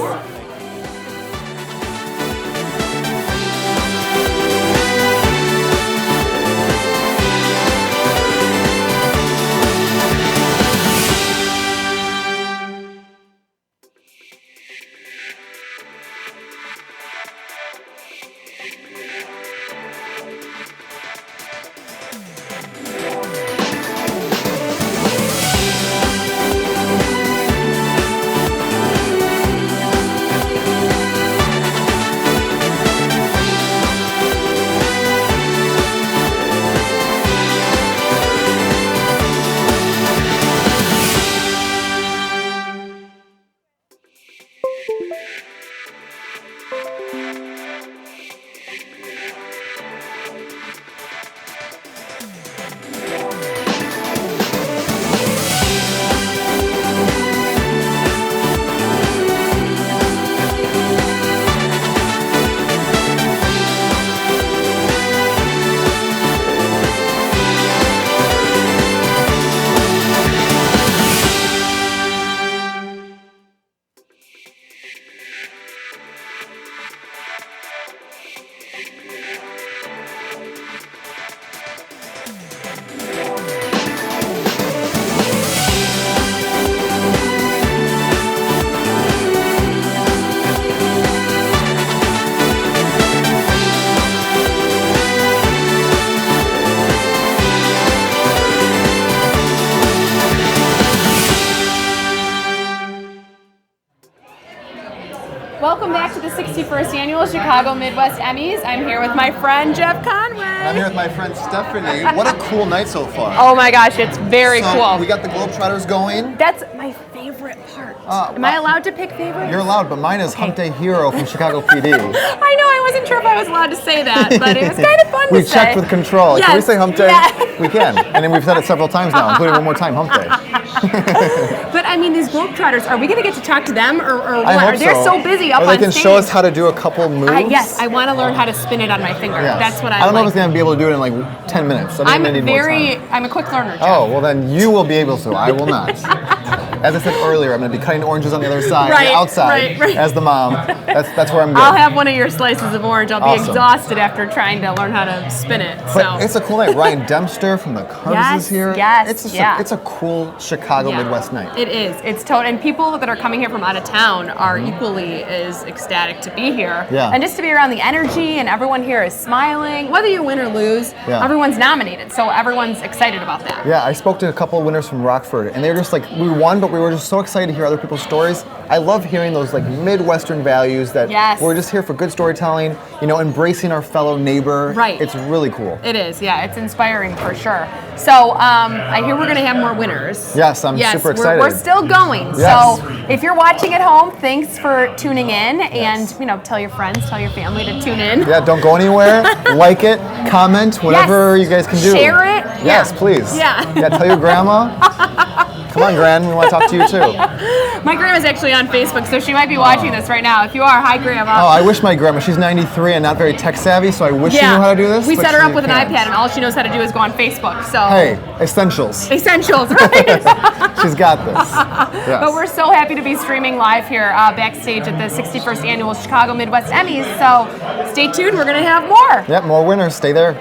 Welcome back to the 61st Annual Chicago Midwest Emmys. I'm here with my friend Jeff Conway. I'm here with my friend Stephanie. What a cool night so far. Oh my gosh, it's very cool. We got the Globetrotters going. That's my favorite part. Am I allowed to pick favorites? You're allowed, but mine is Hump Day Hero from Chicago PD. I know, I wasn't sure if I was allowed to say that, but it was kind of fun to say. We checked with control. Yes, Can we say Hump Day? yeah. We can. And then we've said it several times now, including one more time, Hump Day. But I mean, these Globetrotters, are we going to get to talk to them or what? I hope They're so busy up or on they can stage. show us how to do a couple moves. Yes, I want to learn how to spin it on my finger. Yes. That's what I don't know if like. it's going to be able to do it in like 10 minutes. I think I'm I need more time. I'm a quick learner, Jeff. Oh, well then you will be able to. I will not. As I said earlier, I'm going to be cutting oranges on the other side, Right, the outside, right. as the mom. That's where I'm good. I'll have one of your slices of orange. I'll be Awesome. exhausted after trying to learn how to spin it. But it's a cool night. Ryan Dempster from the Cubs Yes, is here. yes, It's just yeah. it's a cool Chicago Yeah. Midwest night. It is. It's total. And people that are coming here from out of town are equally as ecstatic to be here. Yeah. And just to be around the energy and everyone here is smiling. Whether you win or lose, Yeah. everyone's nominated. So everyone's excited about that. Yeah, I spoke to a couple of winners from Rockford, and they were just like, we won, but we were just so excited to hear other people's stories. I love hearing those like Midwestern values that Yes. we're just here for good storytelling, embracing our fellow neighbor. Right. It's really cool. It is, yeah, it's inspiring for sure. So I hear we're going to have more winners. Yes, I'm super excited. We're still going. Yes. So if you're watching at home, thanks for tuning in, and tell your friends, tell your family to tune in. Yeah, don't go anywhere. Like it, comment, whatever you guys can do. Share it. Yes, Yeah. please. Yeah. Yeah, tell your grandma. Come on, Gran, we want to talk to you too. My grandma's actually on Facebook, so she might be watching this right now. If you are, hi, Grandma. Oh, I wish my grandma, she's 93 and not very tech savvy, so I wish she knew how to do this. We but set her she up with an can't. iPad, and all she knows how to do is go on Facebook. So Hey, essentials. essentials, right? She's got this. Yes. But we're so happy to be streaming live here backstage at the 61st Annual Chicago Midwest Emmys. So stay tuned. We're going to have more. Yep, more winners. Stay there.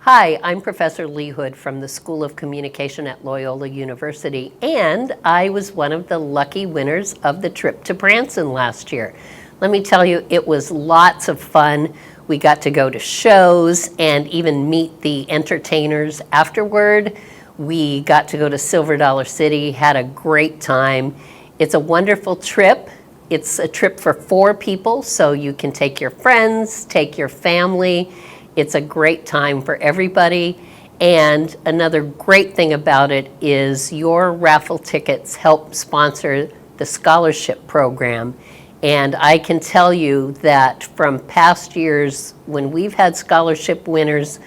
Hi, I'm Professor Lee Hood from the School of Communication at Loyola University, and I was one of the lucky winners of the trip to Branson last year. Let me tell you, it was lots of fun. We got to go to shows and even meet the entertainers afterward. We got to go to Silver Dollar City, had a great time. It's a wonderful trip. It's a trip for 4 people, so you can take your friends, take your family. It's a great time for everybody. And another great thing about it is your raffle tickets help sponsor the scholarship program. And I can tell you that from past years, when we've had scholarship winners,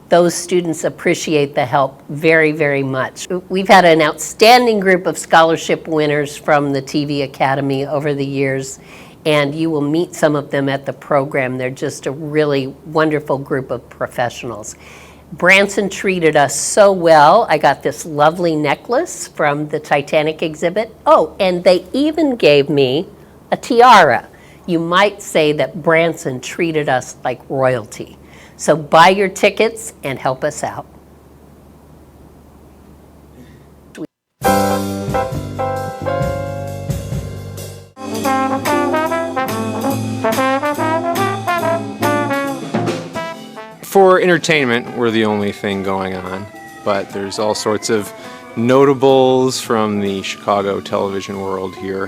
those students appreciate the help very, very much. We've had an outstanding group of scholarship winners from the TV Academy over the years, and you will meet some of them at the program. They're just a really wonderful group of professionals. Branson treated us so well. I got this lovely necklace from the Titanic exhibit. Oh, and they even gave me a tiara. You might say that Branson treated us like royalty. So buy your tickets and help us out. For entertainment, we're the only thing going on, but there's all sorts of notables from the Chicago television world here.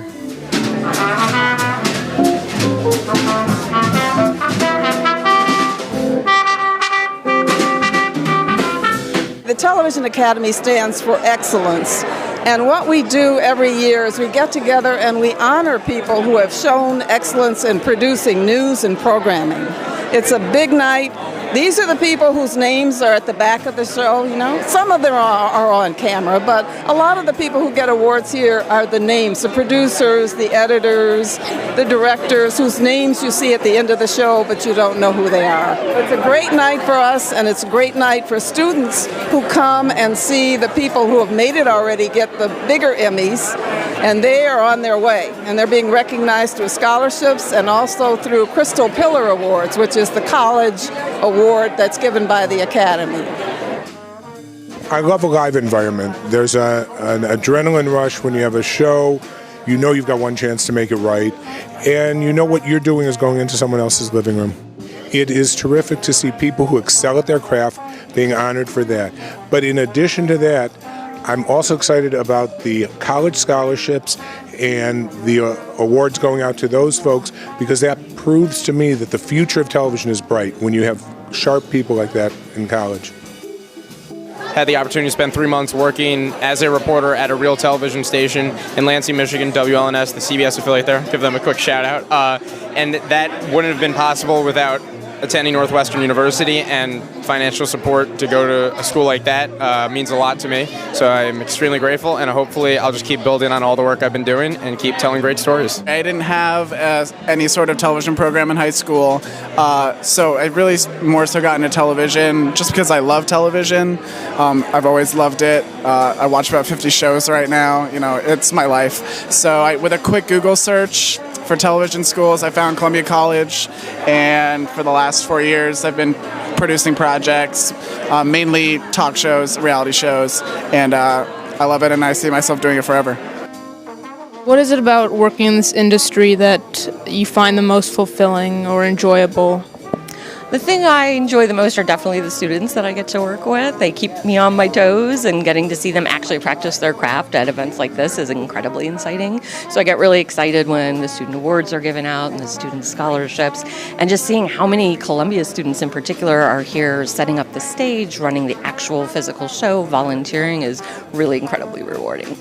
The Television Academy stands for excellence. And what we do every year is we get together and we honor people who have shown excellence in producing news and programming. It's a big night. These are the people whose names are at the back of the show, you know. Some of them are on camera, but a lot of the people who get awards here are the names, the producers, the editors, the directors, whose names you see at the end of the show, but you don't know who they are. It's a great night for us, and it's a great night for students who come and see the people who have made it already get the bigger Emmys, and they are on their way. And they're being recognized through scholarships and also through Crystal Pillar Awards, which is the college award that's given by the Academy. I love a live environment. There's an adrenaline rush when you have a show. You know you've got one chance to make it right, and you know what you're doing is going into someone else's living room. It is terrific to see people who excel at their craft being honored for that. But in addition to that, I'm also excited about the college scholarships and the awards going out to those folks, because that proves to me that the future of television is bright when you have sharp people like that in college. Had the opportunity to spend 3 months working as a reporter at a real television station in Lansing, Michigan, WLNS, the CBS affiliate there. Give them a quick shout out. And that wouldn't have been possible without attending Northwestern University, and financial support to go to a school like that means a lot to me. So I'm extremely grateful, and hopefully I'll just keep building on all the work I've been doing and keep telling great stories. I didn't have any sort of television program in high school, so I really more so got into television just because I love television. I've always loved it. I watch about 50 shows right now. You know, it's my life. So with a quick Google search for television schools, I found Columbia College, and for the last 4 years I've been producing projects, mainly talk shows, reality shows, and I love it and I see myself doing it forever. What is it about working in this industry that you find the most fulfilling or enjoyable? The thing I enjoy the most are definitely the students that I get to work with. They keep me on my toes, and getting to see them actually practice their craft at events like this is incredibly exciting. So I get really excited when the student awards are given out and the student scholarships, and just seeing how many Columbia students in particular are here setting up the stage, running the actual physical show, volunteering is really incredibly rewarding.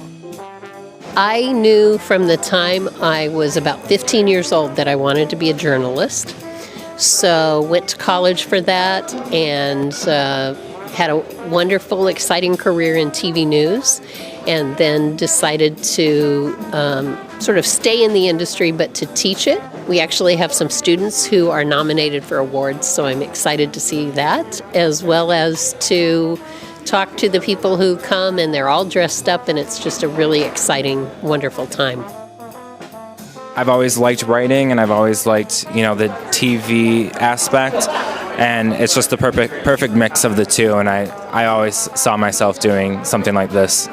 I knew from the time I was about 15 years old that I wanted to be a journalist. So went to college for that, and had a wonderful, exciting career in TV news, and then decided to sort of stay in the industry but to teach it. We actually have some students who are nominated for awards, so I'm excited to see that, as well as to talk to the people who come, and they're all dressed up, and it's just a really exciting, wonderful time. I've always liked writing, and I've always liked, the TV aspect. and it's just the perfect mix of the two, and I always saw myself doing something like this.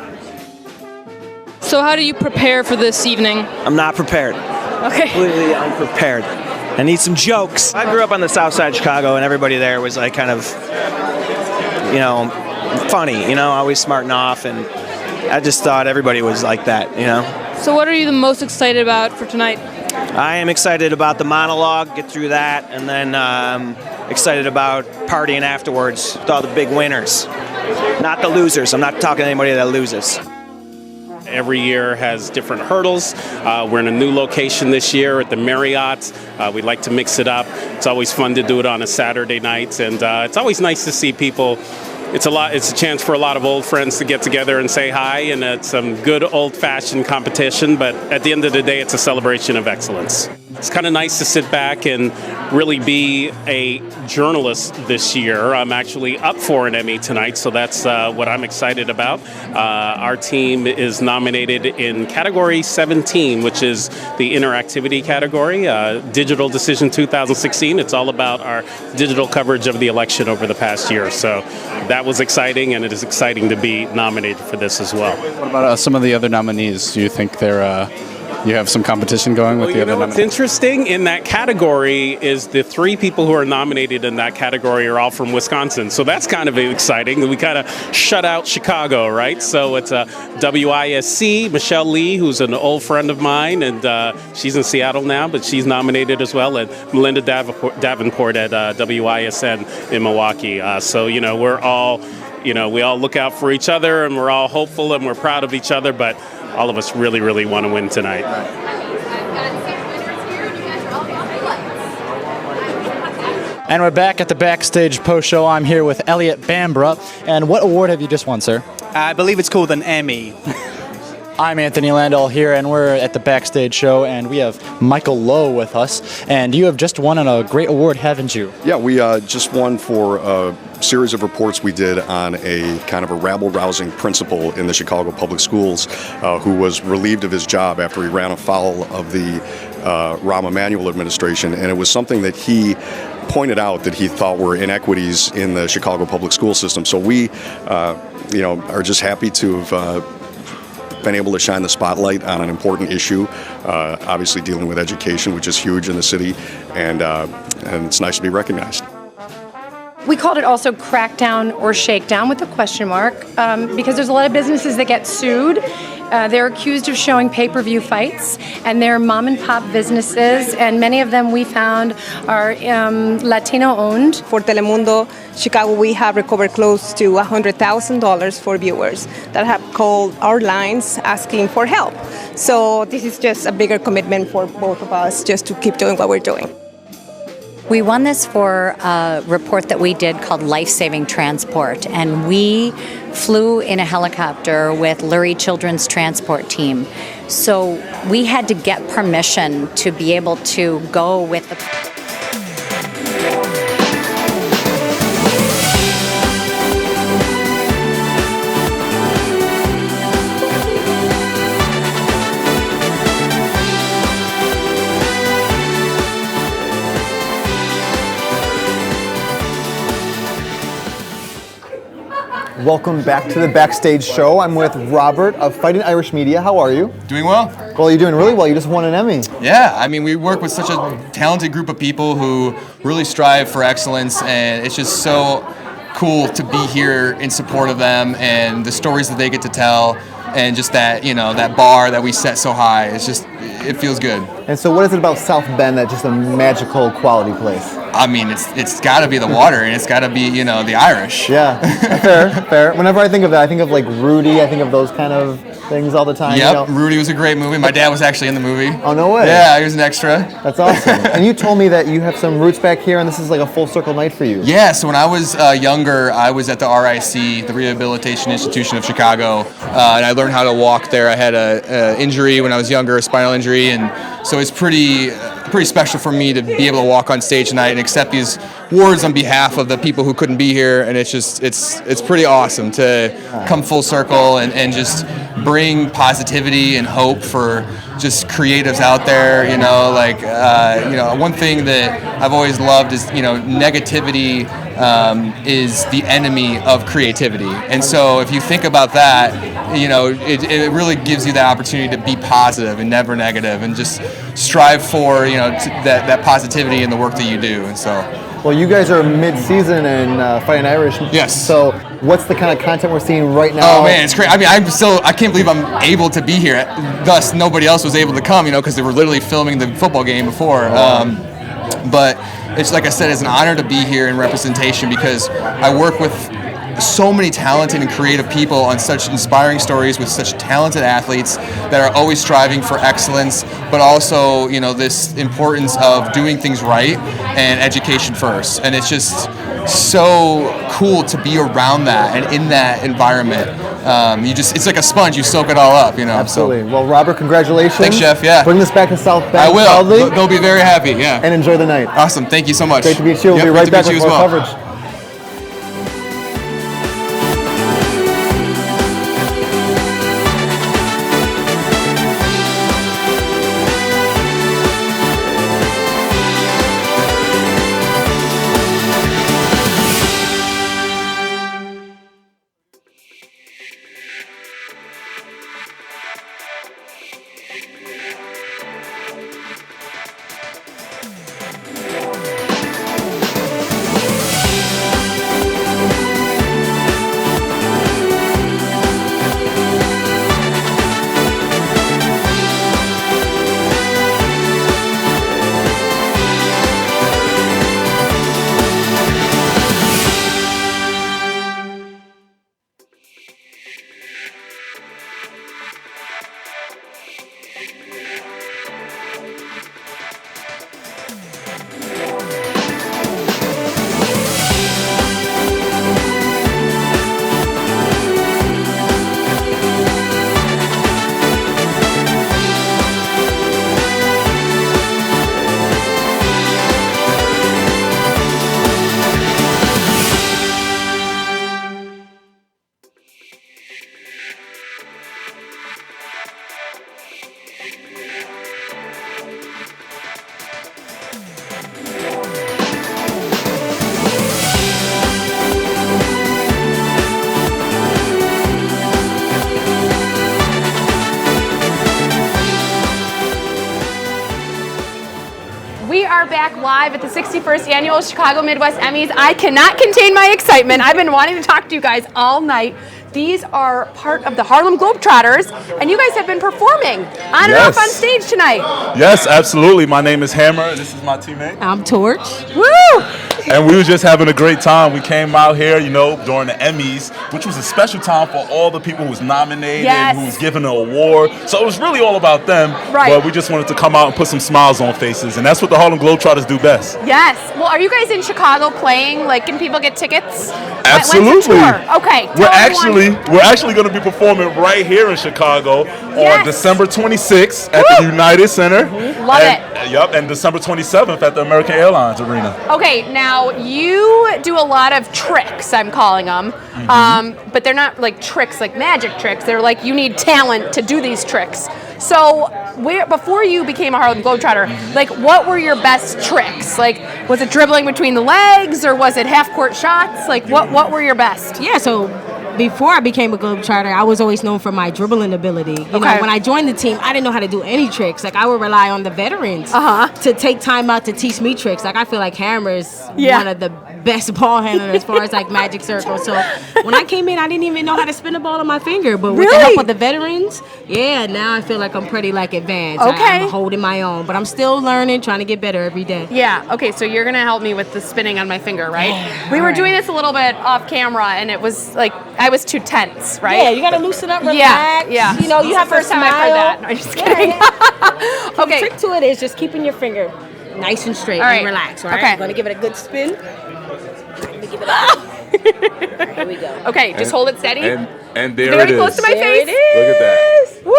So how do you prepare for this evening? I'm not prepared. Okay. Completely unprepared. I need some jokes. I grew up on the south side of Chicago, and everybody there was like kind of, funny, always smarting off, and I just thought everybody was like that, So what are you the most excited about for tonight? I am excited about the monologue, get through that, and then excited about partying afterwards with all the big winners. Not the losers. I'm not talking to anybody that loses. Every year has different hurdles. We're in a new location this year at the Marriott. We like to mix it up. It's always fun to do it on a Saturday night, and it's always nice to see people. It's a chance for a lot of old friends to get together and say hi, and it's some good old-fashioned competition, but at the end of the day, it's a celebration of excellence. It's kind of nice to sit back and really be a journalist this year. I'm actually up for an Emmy tonight, so that's what I'm excited about. Our team is nominated in category 17, which is the interactivity category, Digital Decision 2016. It's all about our digital coverage of the election over the past year. So that was exciting, and it is exciting to be nominated for this as well. What about some of the other nominees? Do you think you have some competition going with the other nominees? What's interesting in that category is the three people who are nominated in that category are all from Wisconsin. So that's kind of exciting. We kind of shut out Chicago, right? So it's WISC, Michelle Lee, who's an old friend of mine, and she's in Seattle now, but she's nominated as well, and Melinda Davenport at WISN in Milwaukee. So, we're all, we all look out for each other, and we're all hopeful, and we're proud of each other, but all of us really, really want to win tonight. And we're back at the Backstage post show. I'm here with Elliot Bambra. And what award have you just won, sir? I believe it's called an Emmy. I'm Anthony Landau here, and we're at the Backstage show, and we have Michael Lowe with us. And you have just won a great award, haven't you? Yeah, we just won for a series of reports we did on a kind of a rabble-rousing principal in the Chicago Public Schools who was relieved of his job after he ran afoul of the Rahm Emanuel administration. And it was something that he pointed out that he thought were inequities in the Chicago public school system. So we, are just happy to have been able to shine the spotlight on an important issue, obviously dealing with education, which is huge in the city, and it's nice to be recognized. We called it also crackdown or shakedown with a question mark because there's a lot of businesses that get sued. They're accused of showing pay-per-view fights, and they're mom-and-pop businesses, and many of them we found are Latino-owned. For Telemundo Chicago, we have recovered close to $100,000 for viewers that have called our lines asking for help. So this is just a bigger commitment for both of us just to keep doing what we're doing. We won this for a report that we did called Life-Saving Transport, and we flew in a helicopter with Lurie Children's Transport Team. So we had to get permission to be able to go with the... Welcome back to the Backstage show. I'm with Robert of Fighting Irish Media. How are you? Doing well. Well, you're doing really well. You just won an Emmy. Yeah, I mean, we work with such a talented group of people who really strive for excellence, and it's just so cool to be here in support of them and the stories that they get to tell, and just that, that bar that we set so high. It feels good. And so what is it about South Bend that's just a magical quality place? I mean, it's got to be the water, and it's got to be, the Irish. Yeah, fair. Whenever I think of that, I think of like Rudy. I think of those kind of things all the time. Yep, Rudy was a great movie. My dad was actually in the movie. Oh, no way. Yeah, he was an extra. That's awesome. And you told me that you have some roots back here, and this is like a full circle night for you. Yeah, so when I was younger, I was at the RIC, the Rehabilitation Institution of Chicago, and I learned how to walk there. I had an injury when I was younger, a spinal injury, and so it's pretty special for me to be able to walk on stage tonight and accept these awards on behalf of the people who couldn't be here, and it's pretty awesome to come full circle and just bring positivity and hope for just creatives out there. One thing that I've always loved is, negativity is the enemy of creativity. And so if you think about that, it really gives you that opportunity to be positive and never negative, and just strive for, that positivity in the work that you do. And so. Well, you guys are mid-season in Fighting Irish. Yes. So what's the kind of content we're seeing right now? Oh man, it's great. I mean, I can't believe I'm able to be here. Thus, nobody else was able to come, because they were literally filming the football game before. But it's, like I said, it's an honor to be here in representation, because I work with so many talented and creative people on such inspiring stories with such talented athletes that are always striving for excellence, but also, this importance of doing things right and education first. And it's just so cool to be around that and in that environment. It's like a sponge, you soak it all up, Absolutely. So. Well, Robert, congratulations. Thanks, Chef, yeah. Bring this back to South Bend. I will. proudly. They'll be very happy, yeah. And enjoy the night. Awesome. Thank you so much. Great to meet you. We'll be right back with more coverage. Back live at the 61st Annual Chicago Midwest Emmys. I cannot contain my excitement. I've been wanting to talk to you guys all night. These are part of the Harlem Globetrotters, and you guys have been performing on and off on stage tonight. Yes, absolutely. My name is Hammer. This is my teammate. I'm Torch. Woo! And we were just having a great time. We came out here, during the Emmys, which was a special time for all the people who was nominated, who was given an award. So it was really all about them. Right. But we just wanted to come out and put some smiles on faces, and that's what the Harlem Globetrotters do best. Yes. Well, are you guys in Chicago playing? Like, can people get tickets? Absolutely. When's the tour? Okay. We're actually going to be performing right here in Chicago on December 26th at the United Center. Love it. Yep, and December 27th at the American Airlines Arena. Okay, now you do a lot of tricks, I'm calling them, but they're not like tricks, like magic tricks. They're like you need talent to do these tricks. So before you became a Harlem Globetrotter, like what were your best tricks? Like was it dribbling between the legs or was it half-court shots? Like what were your best? Yeah, so before I became a Globetrotter, I was always known for my dribbling ability. You know, when I joined the team, I didn't know how to do any tricks. Like, I would rely on the veterans to take time out to teach me tricks. Like, I feel like Hammer is one of the best ball handlers as far as, like, magic circles. So, when I came in, I didn't even know how to spin the ball on my finger. But with the help of the veterans, now I feel like I'm pretty, like, advanced. I'm holding my own. But I'm still learning, trying to get better every day. Yeah. Okay, so you're going to help me with the spinning on my finger, right? We were doing this a little bit off camera, and it was, like, I was too tense, right? Yeah, you got to loosen up, relax. Yeah. You know, you have the first to time smile. I've heard that. No, I'm just kidding. Okay. The trick to it is just keeping your finger nice and straight and relax, right? Okay. I'm going to give it a good spin. Let me give it a Here we go. Okay, just hold it steady. And there Very it is. close to my face. There it is. Look at that. Woo!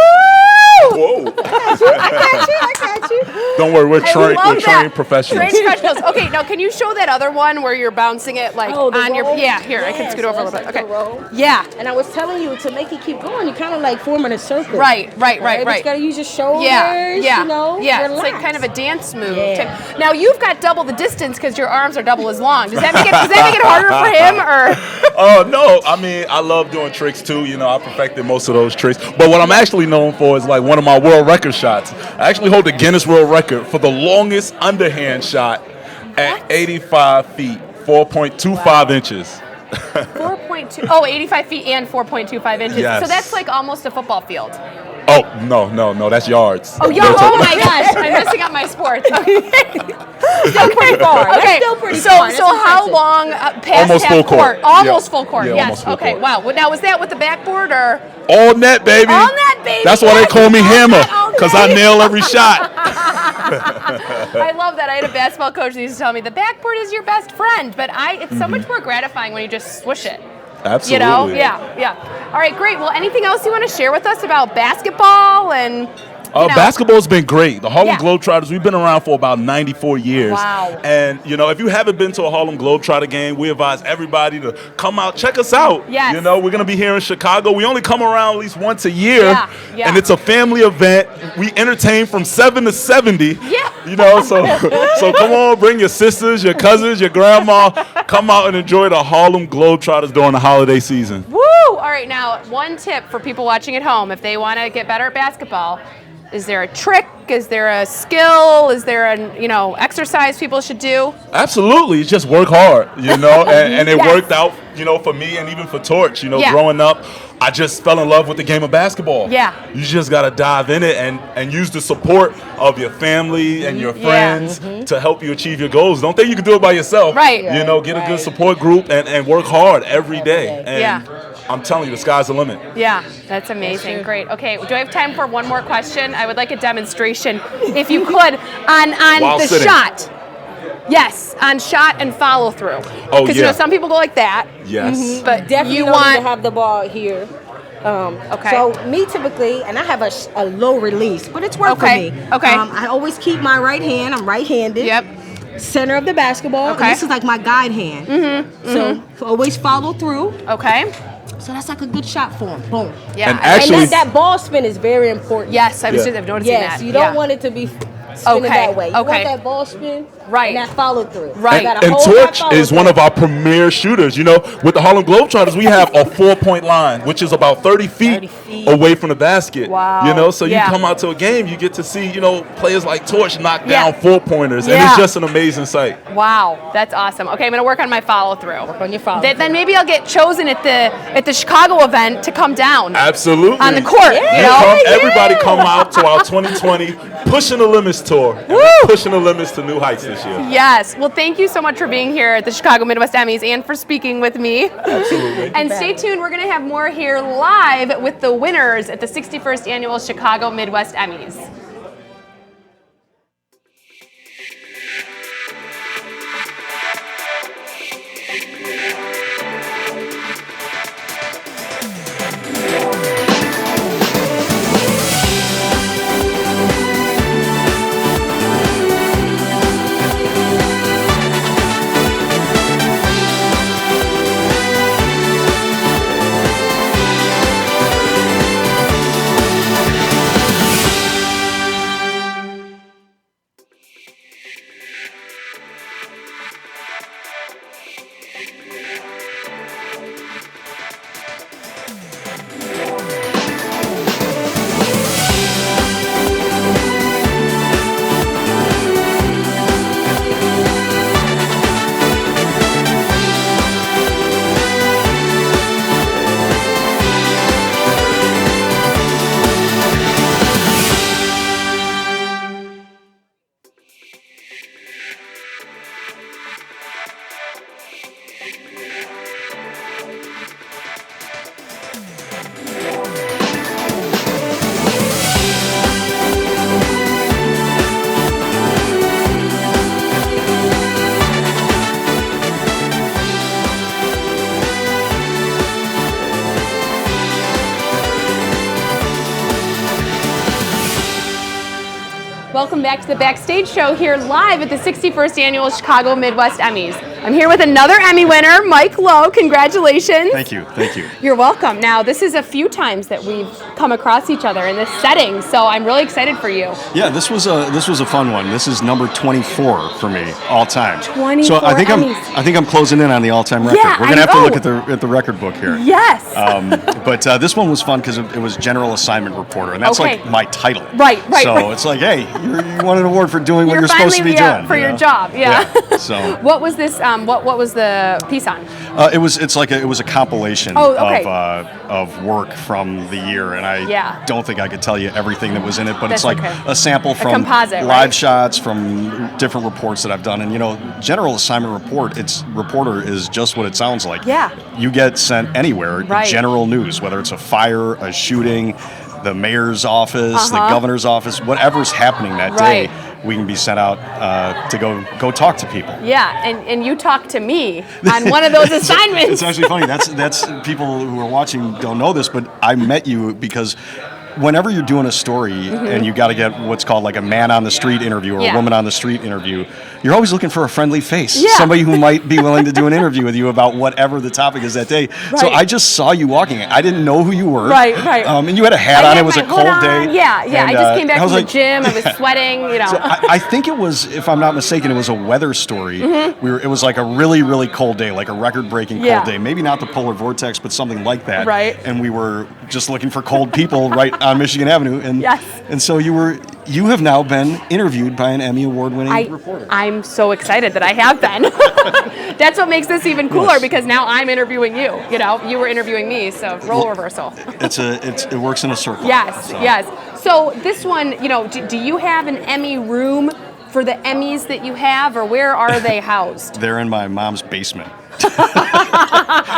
Whoa. I got you. Don't worry, we're trained Trained professionals. professionals. Okay, now can you show that other one where you're bouncing it like on your? Yeah, here I can scoot over a little bit. Okay. Yeah. And I was telling you to make it keep going, you kind of like form in a circle. Right. But you gotta use your shoulders. Yeah. You know. Yeah. Relax. It's like kind of a dance move. Now you've got double the distance because your arms are double as long. Does that make it harder for him or? Oh no! I mean, I love doing tricks too. You know, I perfected most of those tricks. But what I'm actually known for is like one of my world record shots. I actually hold the Guinness World Record for the longest underhand shot at 85 feet, 4.25 inches. 4.2. Oh, 85 feet and 4.25 inches. Yes. So that's like almost a football field. Oh no! That's yards. Oh, yards! Oh my gosh! I'm messing up my sports. Still pretty far. Okay. That's still pretty so far. so how long past Almost half full court. Almost Yeah. full court. Yeah, Yes. almost full Okay. court. Wow. Now was that with the backboard or? All net, baby. All net, baby. That's why they call me Hammer, all net. because I nail every shot. I love that. I had a basketball coach that used to tell me the backboard is your best friend, but it's so much more gratifying when you just swoosh it. Absolutely. You know? Yeah. All right, great. Well, anything else you want to share with us about basketball and? Basketball's been great. The Harlem Yeah. Globetrotters, we've been around for about 94 years. Wow. And, you know, if you haven't been to a Harlem Globetrotter game, we advise everybody to come out, check us out. Yes. You know, we're going to be here in Chicago. We only come around at least once a year. Yeah. And it's a family event. We entertain from 7 to 70. Yeah. You know, so come on, bring your sisters, your cousins, your grandma. Come out and enjoy the Harlem Globetrotters during the holiday season. Woo! All right, now one tip for people watching at home if they want to get better at basketball. Is there a trick? Is there a skill? Is there a exercise people should do? Absolutely, it's just work hard, you know, and it Yes. worked out, you know, for me and even for Torch. You know, Yeah. growing up, I just fell in love with the game of basketball. Yeah. You just gotta dive in it and use the support of your family and your friends to help you achieve your goals. Don't think you can do it by yourself. Right. You know, get a good support group and work hard every day. And Yeah. I'm telling you, the sky's the limit. Yeah, that's amazing. Great. Okay, do I have time for one more question? I would like a demonstration, if you could, on While the sitting. shot. Yes, on shot and follow through. Oh, Because yeah. some people go like that. Yes. But Definitely you don't want need to have the ball here. Okay. So me typically, and I have a low release, but it's worked Okay, for me. okay. I always keep my right hand. I'm right-handed. Yep. Center of the basketball. Okay. And this is like my guide hand. So always follow through. Okay. So that's like a good shot for him. Boom. Yeah. And actually- and that ball spin is very important. Yes, I've Yeah. noticing that. Yes, you don't want it to be spinning Okay, that way. You okay. want that ball spin Right. and that follow through. Right. You gotta And hold that Torch follow is one through. of our premier shooters. You know, with the Harlem Globetrotters, we have a 4-point line, which is about 30 feet away from the basket. Wow. You know, so you Yeah. come out to a game, you get to see, you know, players like Torch knock Yeah. down 4-pointers, and Yeah. it's just an amazing sight. Wow, that's awesome. Okay, I'm gonna work on my follow through. Work on your follow Then maybe I'll get chosen at the Chicago event to come down Absolutely. on the court. You You know? everybody come out to our 2020 Pushing the Limits tour. And we're pushing the limits to new heights this year. Yes. Well, thank you so much for being here at the Chicago Midwest Emmys and for speaking with me. Absolutely. And stay tuned. We're going to have more here live with the winners at the 61st Annual Chicago Midwest Emmys. back to the Backstage show here live at the 61st Annual Chicago Midwest Emmys. I'm here with another Emmy winner, Mike Lowe. Congratulations. Thank you. Thank you. You're welcome. Now, this is a few times that we've come across each other in this setting, so I'm really excited for you. Yeah, this was a fun one. This is number 24 for me all time. 24 So I think Emmys. I'm closing in on the all-time record. Yeah, We're gonna I have to look know. at the record book here. Yes. But this one was fun because it was general assignment reporter, and that's Okay. like my title. Right. So it's like, hey, you won an award for doing what you're supposed to be doing for you your know? job. Yeah. So What was this? What was the piece on? it was a compilation Oh, okay. of work from the year, and I Yeah. don't think I could tell you everything that was in it, but That's it's like okay. a sample from composite, live right? shots from different reports that I've done, and general assignment reporter is just what it sounds like. Yeah. You get sent anywhere, Right. general news, whether it's a fire, a shooting, the mayor's office, the Uh-huh. governor's office, whatever's happening that Right. day, we can be sent out to go talk to people. Yeah, and you talked to me on one of those assignments. It's actually funny. That's people who are watching don't know this, but I met you because whenever you're doing a story and you got to get what's called like a man on the street interview or Yeah. a woman on the street interview, you're always looking for a friendly face, Yeah. somebody who might be willing to do an interview with you about whatever the topic is that day. So Right. I just saw you walking. I didn't know who you were. Right. And you had a hat I on. had It was my a cold hood on. day. Yeah. And, I just came back I was from like- the gym. I was sweating. So I think it was, if I'm not mistaken, it was a weather story. Mhm. It was like a really, really cold day, like a record-breaking Yeah. cold day. Maybe not the polar vortex, but something like that. Right. And we were just looking for cold people right on Michigan Avenue. And Yes. and so you have now been interviewed by an Emmy award-winning reporter. I'm so excited that I have been. That's what makes this even cooler because now I'm interviewing you. You were interviewing me, so role reversal. It works in a circle. Yes, So. yes. So this one, do you have an Emmy room for the Emmys that you have, or where are they housed? They're in my mom's basement.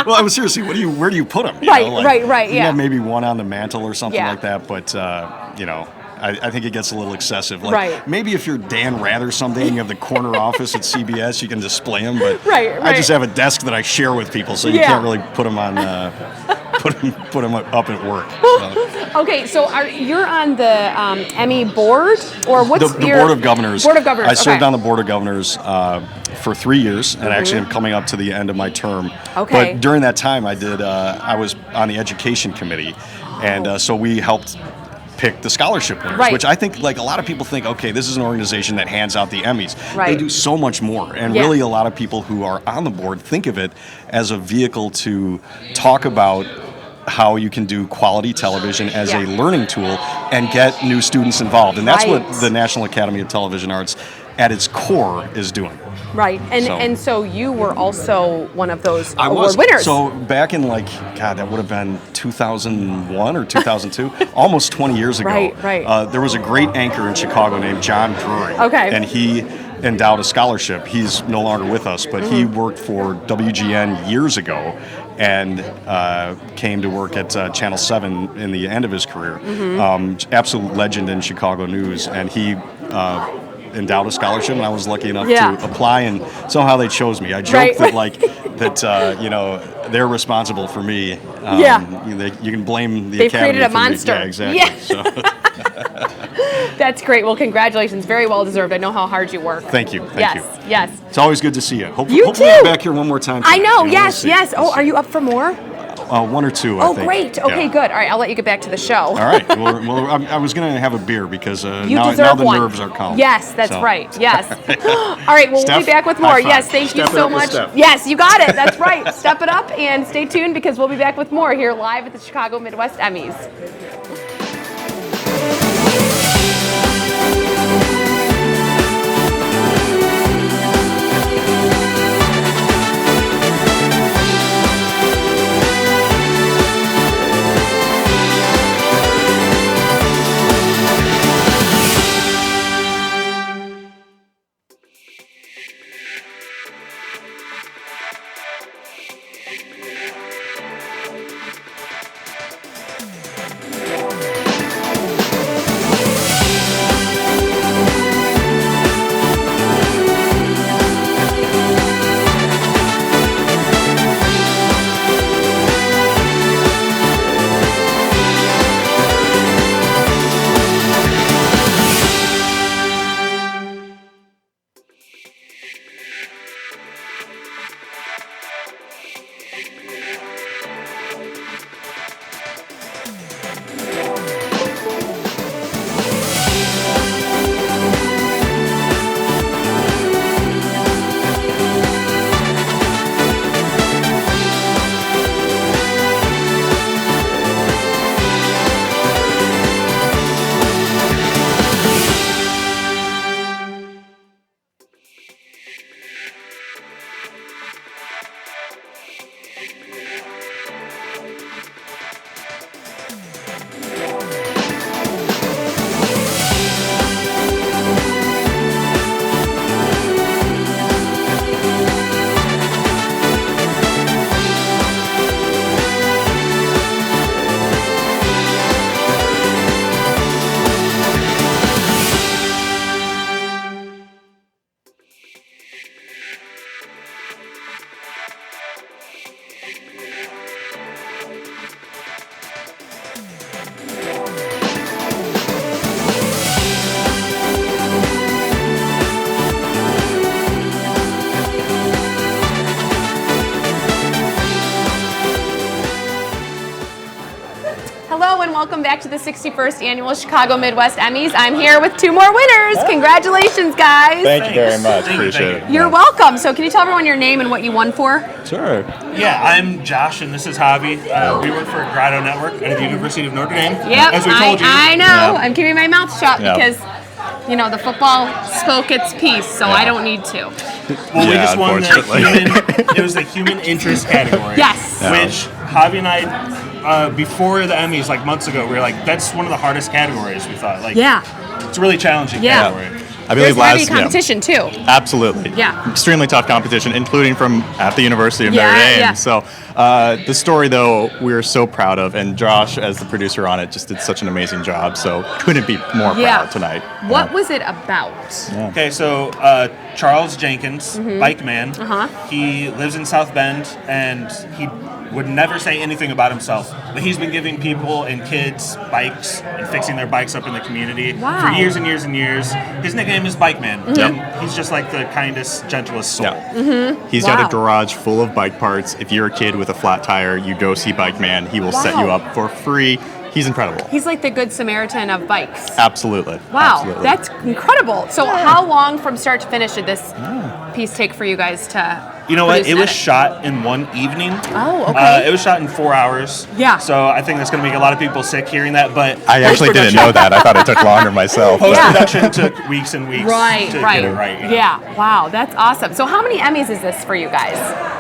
Well, I was seriously, where do you put them? Right, right, You yeah. got maybe one on the mantle or something Yeah. like that, but I think it gets a little excessive. Like, Right. maybe if you're Dan Rather someday and you have the corner office at CBS, you can display them. But Right, I just right. have a desk that I share with people, so you Yeah. can't really put them on. Put them up at work. So. Okay, so you're on the Emmy board, or what's The your Board of Governors. Board of Governors. I served okay. on the Board of Governors for 3 years, and actually I'm coming up to the end of my term. Okay. But during that time, I was on the Education Committee, and so we helped pick the scholarship winners, Right. which I think, like, a lot of people think, okay, this is an organization that hands out the Emmys. Right. They do so much more, and Yeah. really a lot of people who are on the board think of it as a vehicle to talk about how you can do quality television as a Yeah. learning tool and get new students involved. And that's what Right. the National Academy of Television Arts at its core is doing. Right, and so you were also one of those I award was. winners. So back in that would have been 2001 or 2002, almost 20 years ago. Right. There was a great anchor in Chicago named John Drury. Okay. And he endowed a scholarship. He's no longer with us, but he worked for WGN years ago and came to work at Channel 7 in the end of his career. Absolute legend in Chicago news, and he endowed a scholarship, and I was lucky enough Yeah. to apply, and somehow they chose me. I joke Right. that they're responsible for me. Yeah. You can blame the They've Academy created a for me. monster. Yeah, exactly. Yeah. So, That's great. Well, congratulations. Very well deserved. I know how hard you work. thank you. Thank you. Yes. It's always good to see you. Hopefully You we'll too. be back here one more time. I tonight. know. We'll Yes. see. Yes. Oh, are you up for more? One or two, I Oh, think. great. Okay, Yeah. good. All right, I'll let you get back to the show. All right. Well, I was going to have a beer because You now deserve the one. nerves are calm. Yes, that's So. right. Yes. All right, well, we'll Steph, be back with high more. five. Yes, thank you Step it so up with much. Steph. Yes, you got it. That's right. Step it up and stay tuned because we'll be back with more here live at the Chicago Midwest Emmys. welcome back to the 61st Annual Chicago Midwest Emmys. I'm here with 2 more winners. Congratulations, guys. Thank you very much. Appreciate it. You're welcome. So can you tell everyone your name and what you won for? Sure. Yeah, I'm Josh, and this is Javi. We work for Grotto Network at the University of Notre Dame. Yep, as we told you. I know. Yeah. I'm keeping my mouth shut Yeah. because, you know, the football spoke its piece, so I don't need to. Well, we just won it was the human interest category. Yes. Which Javi and I, before the Emmys, like months ago, we were like, that's one of the hardest categories, we thought. Like, yeah. It's a really challenging Yeah. category. I believe There's heavy competition, too. Absolutely. Yeah. Extremely tough competition, including from at the University of Yeah, Notre Dame. yeah. So the story, though, we're so proud of, and Josh, as the producer on it, just did such an amazing job. So couldn't be more proud tonight. What was it about? Okay, so Charles Jenkins, bike man, he lives in South Bend, and he would never say anything about himself, but he's been giving people and kids bikes and fixing their bikes up in the community for years and years and years. His nickname is Bike Man, and he's just like the kindest, gentlest soul. He's got a garage full of bike parts. If you're a kid with a flat tire, you go see Bike Man. He will set you up for free. He's incredible. He's like the good Samaritan of bikes. Absolutely. Wow, Absolutely. that's incredible. So how long from start to finish did this piece take for you guys to You know what? produce It and was edit? shot in one evening. Oh, okay. It was shot in 4 hours. Yeah. So I think that's going to make a lot of people sick hearing that. But I actually didn't know that. I thought it took longer myself. Post-production took weeks and weeks Right, to right. get it right. Yeah, wow, that's awesome. So how many Emmys is this for you guys?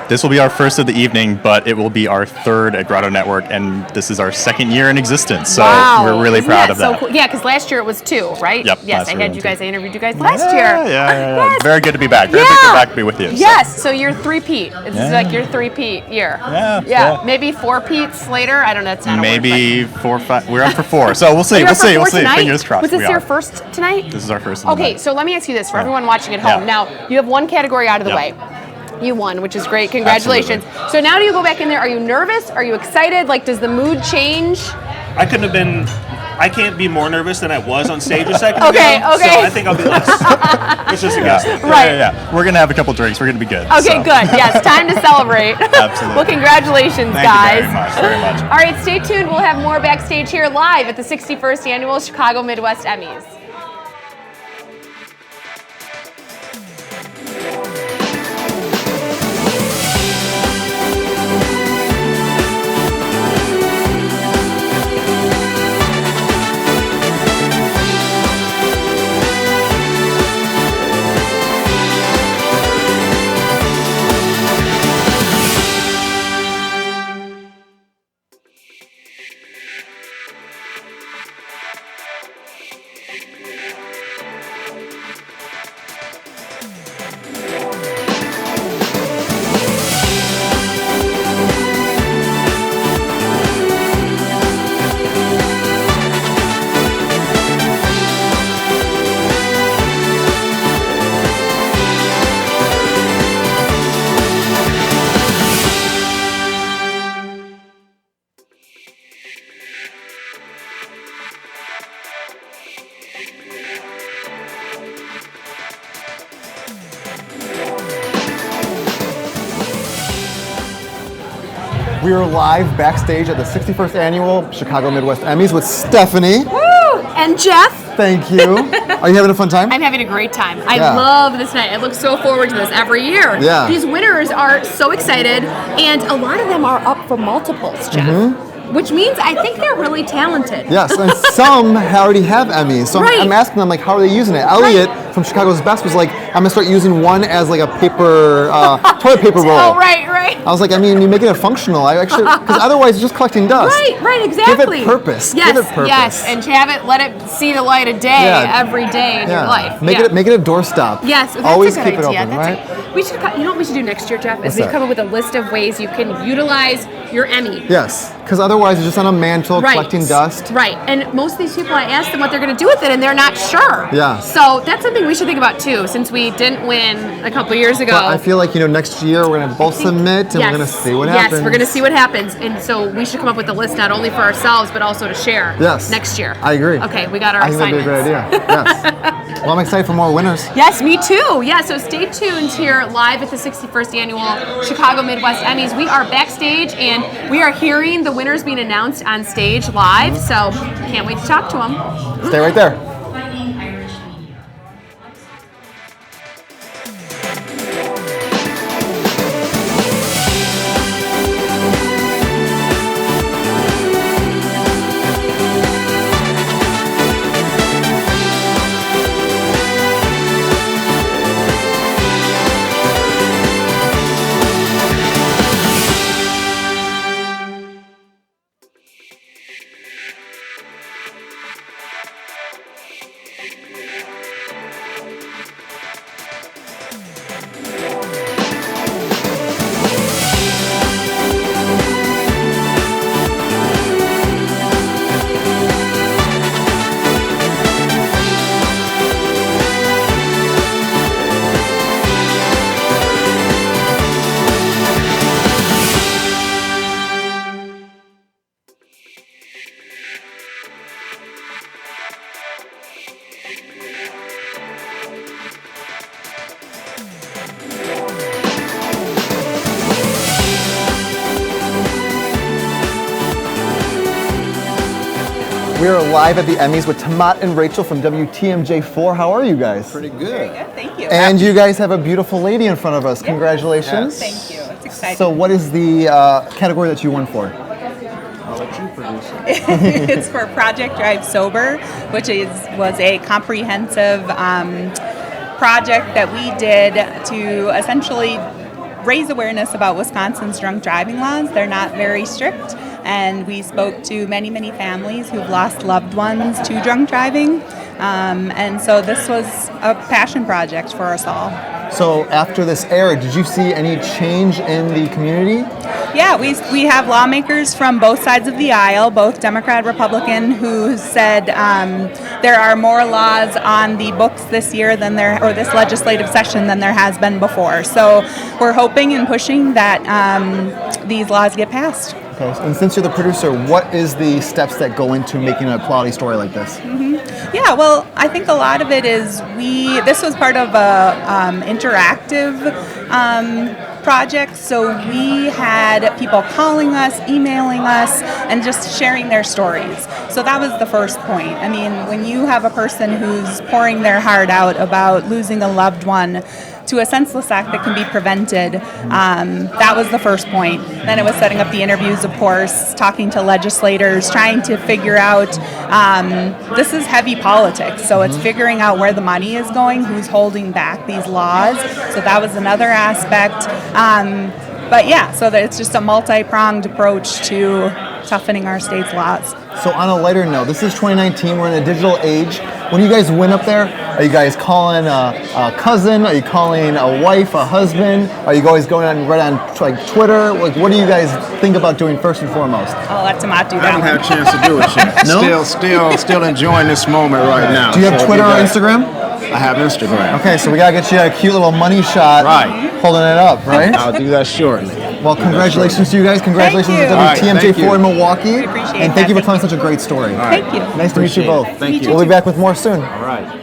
This will be our first of the evening, but it will be our 3rd at Grotto Network, and this is our 2nd year in existence. So we're really Isn't proud of that. So cool? Yeah, because last year it was 2, right? Yep, Yes, last I year had we you won guys. I interviewed you guys last year. Yeah. Very good to be back. Very good to be back to be with you. so. Yes, so you're 3-peat. This is Yeah. like your 3-peat year. Yeah. Maybe 4-peats later. I don't know. That's not a word, Maybe 4 or 5. We're up for 4. So we'll see. You're We'll up for see. We'll 4 see. tonight? Fingers crossed. Was this we your are. first tonight? This is our first. of the Okay, night. so let me ask you this for everyone watching at home. Yeah. Now, you have one category out of the Yeah. way. You won, which is great. Congratulations. So now do you go back in there? Are you nervous? Are you excited? Like, does the mood change? I couldn't have been. I can't be more nervous than I was on stage a second Okay, ago. okay. So I think I'll be less. It's just a guess. Right. Yeah. We're gonna have a couple drinks. We're gonna be good. Okay, so. good. Yes, time to celebrate. Absolutely. Well, congratulations, Thank guys. you very much. Very much. All right, stay tuned. We'll have more Backstage here live at the 61st Annual Chicago Midwest Emmys. We are live backstage at the 61st Annual Chicago Midwest Emmys with Stephanie. Woo! And Jeff. Thank you. Are you having a fun time? I'm having a great time. I Yeah. love this night. I look so forward to this every year. Yeah. These winners are so excited, and a lot of them are up for multiples, Jeff. Which means I think they're really talented. Yes, and some already have Emmys. So Right. I'm asking them, like, how are they using it? Elliot from Chicago's Best was like, I'm gonna start using one as like a paper, toilet paper roll. Oh, right. I was like, I mean, you make it functional. I actually, because otherwise it's just collecting dust. Right, exactly. Give it purpose. Yes, Give it purpose. yes, and to have it, let it see the light of day every day in your life. Make it a doorstop. Yes, that's Always a good keep it idea. open, That's right? We should. You know what we should do next year, Jeff? What's Is we that? come up with a list of ways you can utilize your Emmy. Yes, because otherwise it's just on a mantle collecting dust. Right, and most of these people, I ask them what they're going to do with it, and they're not sure. Yeah. So that's something we should think about too, since we didn't win a couple years ago. But I feel like, next year we're gonna both submit and we're gonna see what happens. Yes, we're going to see what happens, and so we should come up with a list not only for ourselves but also to share. Yes. Next year. I agree. Okay, we got our I think that'd assignments. be a great idea. Yes. Well, I'm excited for more winners. Yes, me too. Yeah, so stay tuned here live at the 61st Annual Chicago Midwest Emmys. We are backstage and we are hearing the winners being announced on stage live, so can't wait to talk to them. Stay right there. We are live at the Emmys with Tamat and Rachel from WTMJ4. How are you guys? Pretty good. Thank you. And you guys have a beautiful lady in front of us. Congratulations. Thank you. It's exciting. So what is the category that you won for? I'll let you produce it. It's for Project Drive Sober, which was a comprehensive project that we did to essentially raise awareness about Wisconsin's drunk driving laws. They're not very strict, and we spoke to many, many families who've lost loved ones to drunk driving, and so this was a passion project for us all. So after this aired, did you see any change in the community? Yeah, we have lawmakers from both sides of the aisle, both Democrat, Republican, who said there are more laws on the books this year or this legislative session than there has been before. So we're hoping and pushing that these laws get passed. Okay. And since you're the producer, what is the steps that go into making a quality story like this? Yeah, well, I think a lot of it is this was part of a interactive project, so we had people calling us, emailing us, and just sharing their stories. So that was the first point. I mean, when you have a person who's pouring their heart out about losing a loved one to a senseless act that can be prevented, that was the first point. Then it was setting up the interviews, of course, talking to legislators, trying to figure out, this is heavy politics, so it's figuring out where the money is going, who's holding back these laws. So that was another aspect. But yeah, so that it's just a multi-pronged approach to toughening our state's laws. So on a lighter note, this is 2019, we're in a digital age. When you guys win up there, are you guys calling a cousin? Are you calling a wife, a husband? Are you guys going on right on like Twitter? Like, what do you guys think about doing first and foremost? I'll let Tamat do that. I haven't had a chance to do it yet. No? Still enjoying this moment right now. Do you have Twitter or Instagram? I have Instagram. Okay, so we gotta get you a cute little money shot, holding it up, right? I'll do that shortly. Well, congratulations to you guys. Congratulations to WTMJ4 in Milwaukee. And thank you for telling such a great story. Thank you. Nice to meet you both. Thank you. We'll be back with more soon. All right.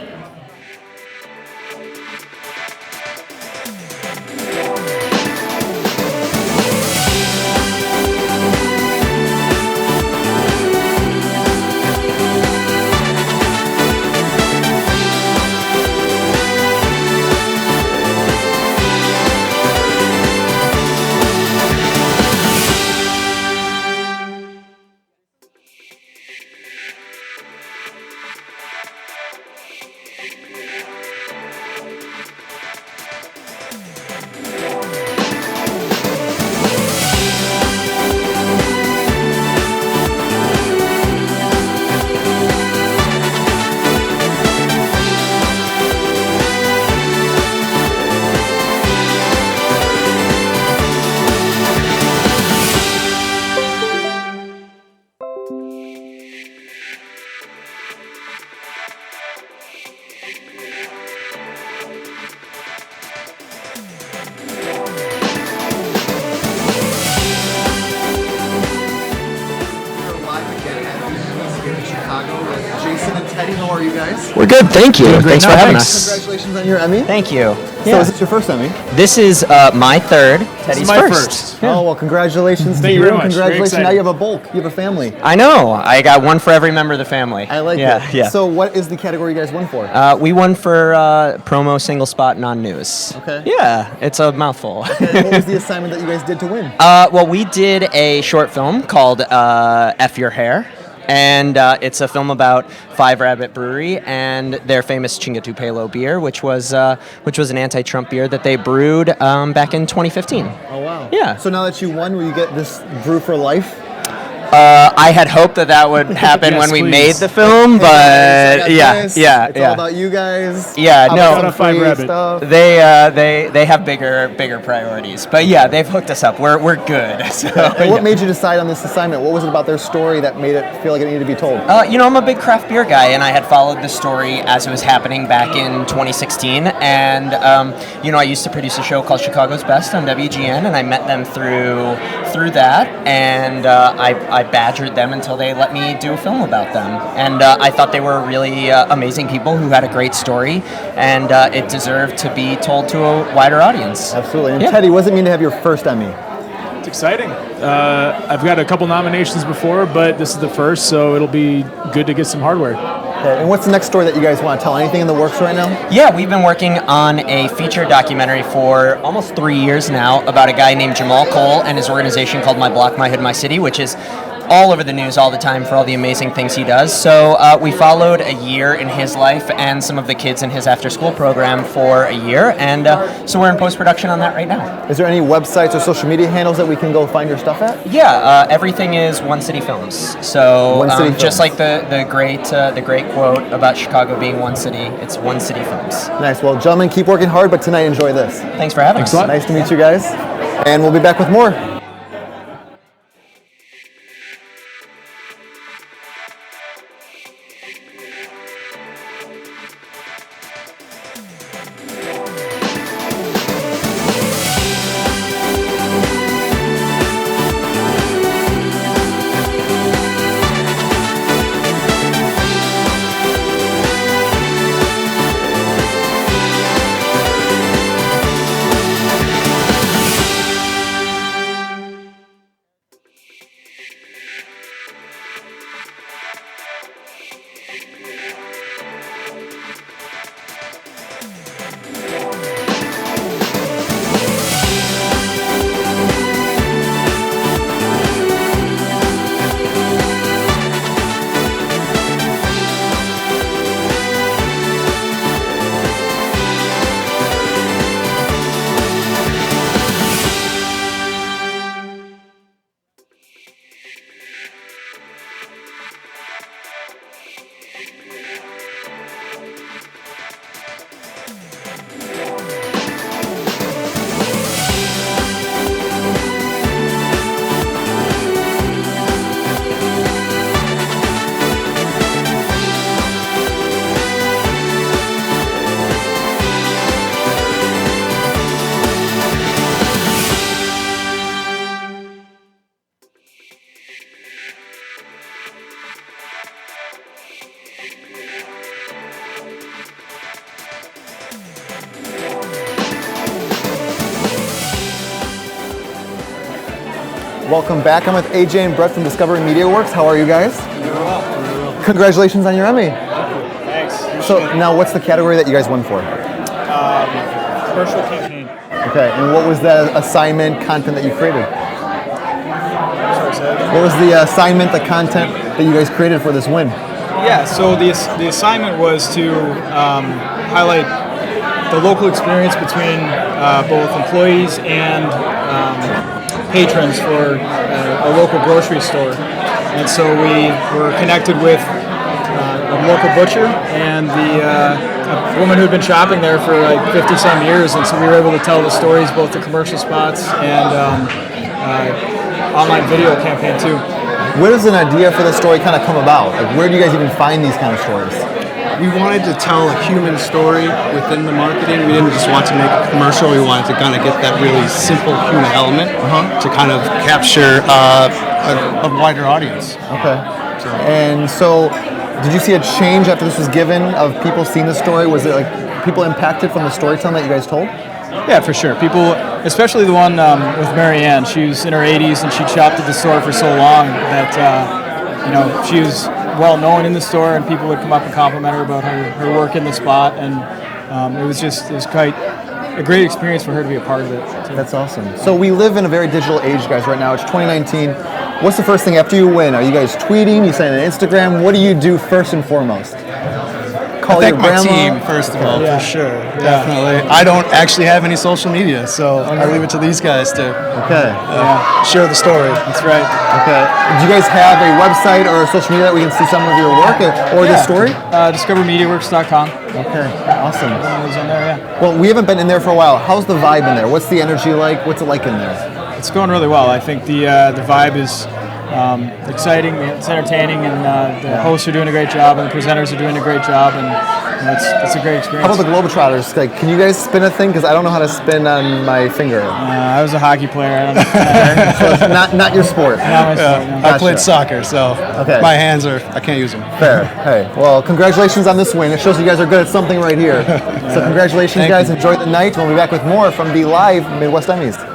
Jason and Teddy, how are you guys? We're good, thank you. Thanks for having us. Congratulations on your Emmy. Thank you. So is this your first Emmy? This is my third. Teddy's my first. Oh, well, congratulations to Thank you very much. Very Congratulations. excited. Now you have a bulk. You have a family. I know. I got one for every member of the family. I like it. Yeah. So what is the category you guys won for? We won for promo single spot non-news. Okay. Yeah, it's a mouthful. And what was the assignment that you guys did to win? Well, we did a short film called F Your Hair. And it's a film about Five Rabbit Brewery and their famous Chingatupelo beer, which was an anti-Trump beer that they brewed back in 2015. Oh, wow. Yeah. So now that you won, will you get this brew for life? I had hoped that would happen when we made the film, but It's yeah. all about you guys. Yeah, How no, about some free stuff? they have bigger priorities, but yeah, they've hooked us up. We're good. So, And what made you decide on this assignment? What was it about their story that made it feel like it needed to be told? I'm a big craft beer guy, and I had followed the story as it was happening back in 2016. And I used to produce a show called Chicago's Best on WGN, and I met them through that, and I badgered them until they let me do a film about them. And I thought they were really amazing people who had a great story, and it deserved to be told to a wider audience. Absolutely. And Teddy, what does it mean to have your first Emmy? It's exciting. I've got a couple nominations before, but this is the first, so it'll be good to get some hardware. Okay. And what's the next story that you guys want to tell? Anything in the works right now? Yeah, we've been working on a feature documentary for almost 3 years now about a guy named Jamal Cole and his organization called My Block, My Hood, My City, which is all over the news all the time for all the amazing things he does. So we followed a year in his life and some of the kids in his after-school program for a year, and so we're in post-production on that right now. Is there any websites or social media handles that we can go find your stuff at? Yeah, everything is One City Films. So One City just Films. like the great quote about Chicago being one city, it's One City Films. Nice. Well, gentlemen, keep working hard, but tonight enjoy this. Thanks for having us. Nice to meet you guys, and we'll be back with more. Welcome back. I'm with AJ and Brett from Discovery Media Works. How are you guys? Congratulations on your Emmy. Thanks. So now what's the category that you guys won for? Commercial campaign. Okay, and what was the assignment content that you created? Sorry, say that again? What was the assignment, the content that you guys created for this win? Yeah, so the assignment was to highlight the local experience between both employees and patrons for a local grocery store. And so we were connected with a local butcher and a woman who had been shopping there for like 50 some years, and so we were able to tell the stories, both the commercial spots and online video campaign too. Where does an idea for the story kind of come about? Like, where do you guys even find these kind of stories? We wanted to tell a human story within the marketing. We didn't just want to make a commercial. We wanted to kind of get that really simple human element to kind of capture a wider audience. Okay. And so, did you see a change after this was given of people seeing the story? Was it like people impacted from the storytelling that you guys told? Yeah, for sure. People, especially the one with Mary Ann, she was in her 80s and she shopped at the store for so long that, she was well known in the store and people would come up and compliment her about her work in the spot. And it was quite a great experience for her to be a part of it. Too. That's awesome. So we live in a very digital age, guys, right now. It's 2019. What's the first thing after you win? Are you guys tweeting? You sign on Instagram? What do you do first and foremost? Call I thank your my grandma? team, first of all, for sure. Definitely. I don't actually have any social media, so I leave it to these guys to share the story. That's right. Okay. Do you guys have a website or a social media that we can see some of your work or the story? DiscoverMediaWorks.com. Okay, awesome. It's in there, yeah. Well, we haven't been in there for a while. How's the vibe in there? What's the energy like? What's it like in there? It's going really well. I think the vibe is exciting, it's entertaining, and the hosts are doing a great job, and the presenters are doing a great job, and it's a great experience. How about the Globetrotters? Like, can you guys spin a thing? Because I don't know how to spin on my finger. I was a hockey player. I don't know. So it's not your sport. Not my sport, no. I played soccer, so my hands I can't use them. Fair. Hey, well, congratulations on this win. It shows you guys are good at something right here. So congratulations, guys. Enjoy the night. We'll be back with more from the live Midwest Emmys.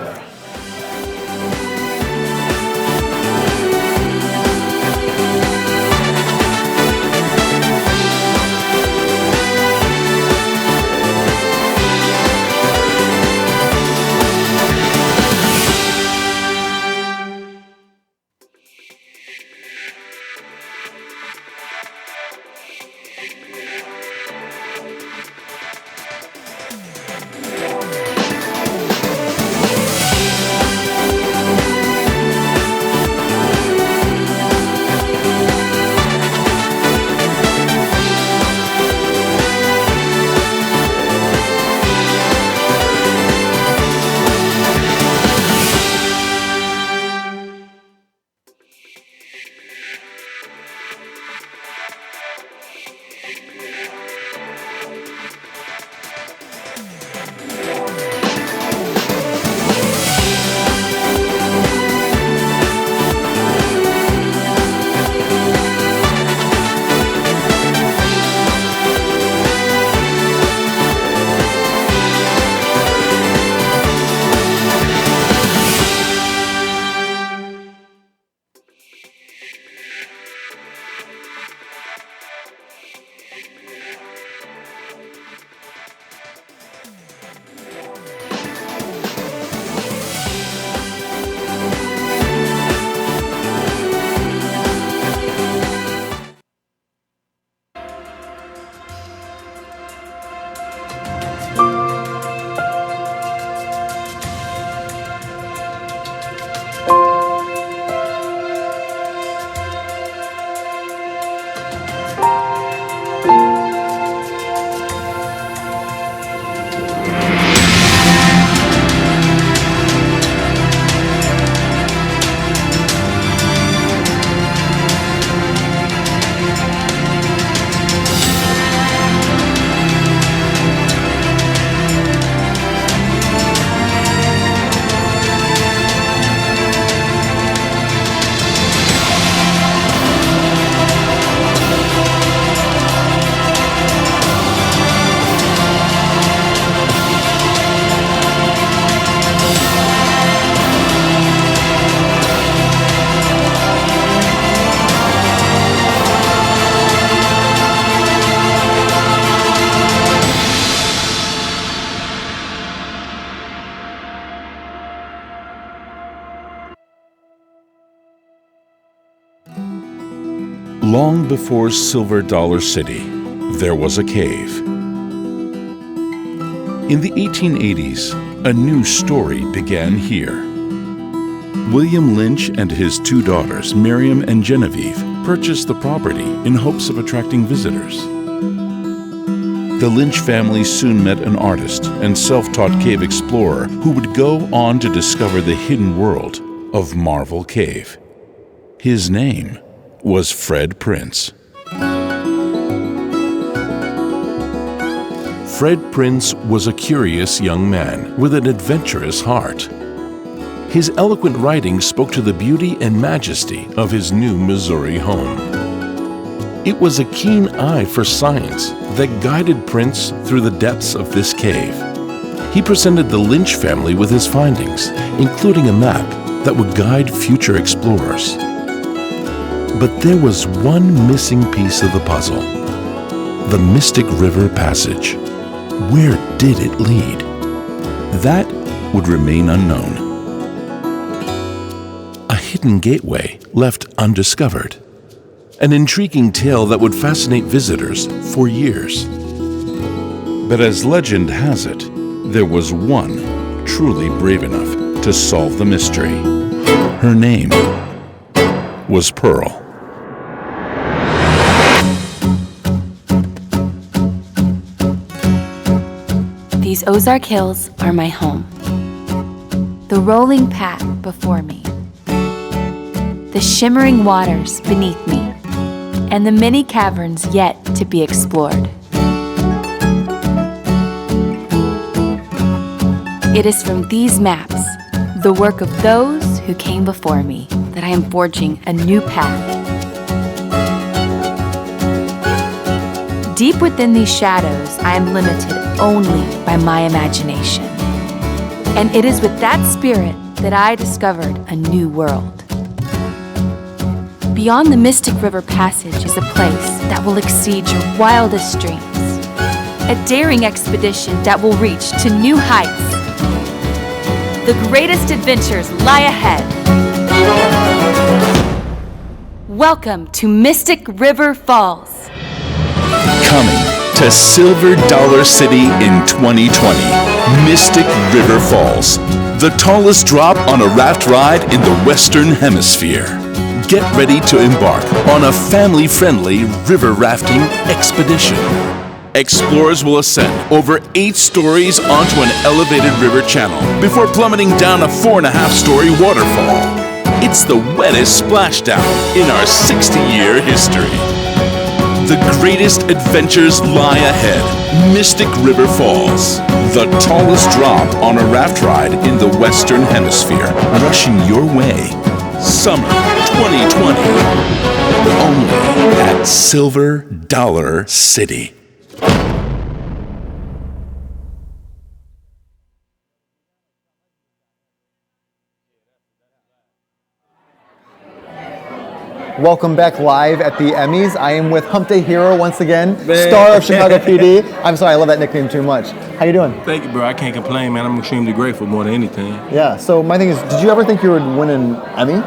Long before Silver Dollar City, there was a cave. In the 1880s, a new story began here. William Lynch and his two daughters, Miriam and Genevieve, purchased the property in hopes of attracting visitors. The Lynch family soon met an artist and self-taught cave explorer who would go on to discover the hidden world of Marvel Cave. His name was Fred Prince. Fred Prince was a curious young man with an adventurous heart. His eloquent writing spoke to the beauty and majesty of his new Missouri home. It was a keen eye for science that guided Prince through the depths of this cave. He presented the Lynch family with his findings, including a map that would guide future explorers. But there was one missing piece of the puzzle: the Mystic River Passage. Where did it lead? That would remain unknown. A hidden gateway left undiscovered. An intriguing tale that would fascinate visitors for years. But as legend has it, there was one truly brave enough to solve the mystery. Her name was Pearl. These Ozark Hills are my home. The rolling path before me. The shimmering waters beneath me. And the many caverns yet to be explored. It is from these maps, the work of those who came before me, that I am forging a new path. Deep within these shadows, I am limited only by my imagination. And it is with that spirit that I discovered a new world. Beyond the Mystic River Passage is a place that will exceed your wildest dreams. A daring expedition that will reach to new heights. The greatest adventures lie ahead. Welcome to Mystic River Falls. Coming to Silver Dollar City in 2020, Mystic River Falls, the tallest drop on a raft ride in the Western Hemisphere. Get ready to embark on a family-friendly river rafting expedition. Explorers will ascend over 8 stories onto an elevated river channel before plummeting down a 4.5-story waterfall. It's the wettest splashdown in our 60-year history. The greatest adventures lie ahead. Mystic River Falls, the tallest drop on a raft ride in the Western Hemisphere, rushing your way. Summer 2020, only at Silver Dollar City. Welcome back live at the Emmys. I am with Hump Day Hero once again, star of Chicago PD. I'm sorry, I love that nickname too much. How you doing? Thank you, bro. I can't complain, man. I'm extremely grateful more than anything. Yeah, so my thing is, did you ever think you would win an Emmy?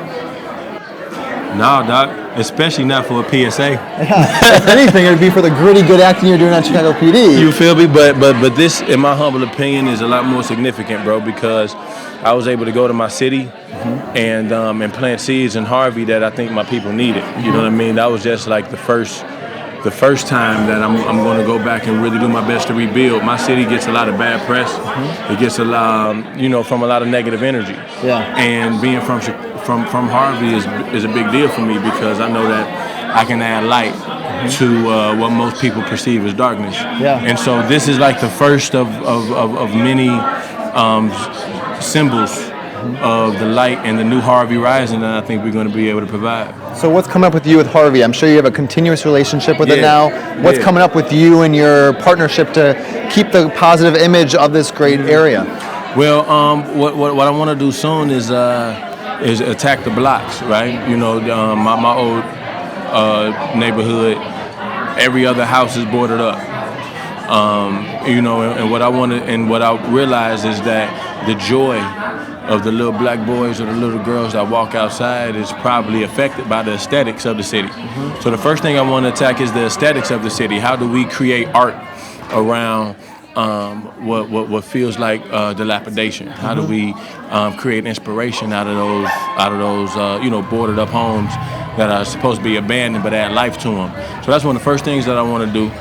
No, doc. Especially not for a PSA. Yeah, if anything, it would be for the gritty good acting you're doing on Chicago PD. You feel me? But this, in my humble opinion, is a lot more significant, bro, because I was able to go to my city and plant seeds in Harvey that I think my people needed. You know what I mean? That was just like the first time that I'm going to go back and really do my best to rebuild. My city gets a lot of bad press. It gets a lot, from a lot of negative energy. Yeah. And being from Harvey is a big deal for me because I know that I can add light to what most people perceive as darkness. Yeah. And so this is like the first of many symbols of the light and the new Harvey rising that I think we're going to be able to provide. So what's coming up with you with Harvey? I'm sure you have a continuous relationship with it now. What's coming up with you and your partnership to keep the positive image of this great area? Well, what I want to do soon is attack the blocks, right? My old neighborhood, every other house is boarded up. And what I realize is that the joy of the little black boys or the little girls that walk outside is probably affected by the aesthetics of the city. So the first thing I want to attack is the aesthetics of the city. How do we create art around what feels like dilapidation? How do we create inspiration out of those boarded up homes that are supposed to be abandoned but add life to them? So that's one of the first things that I want to do.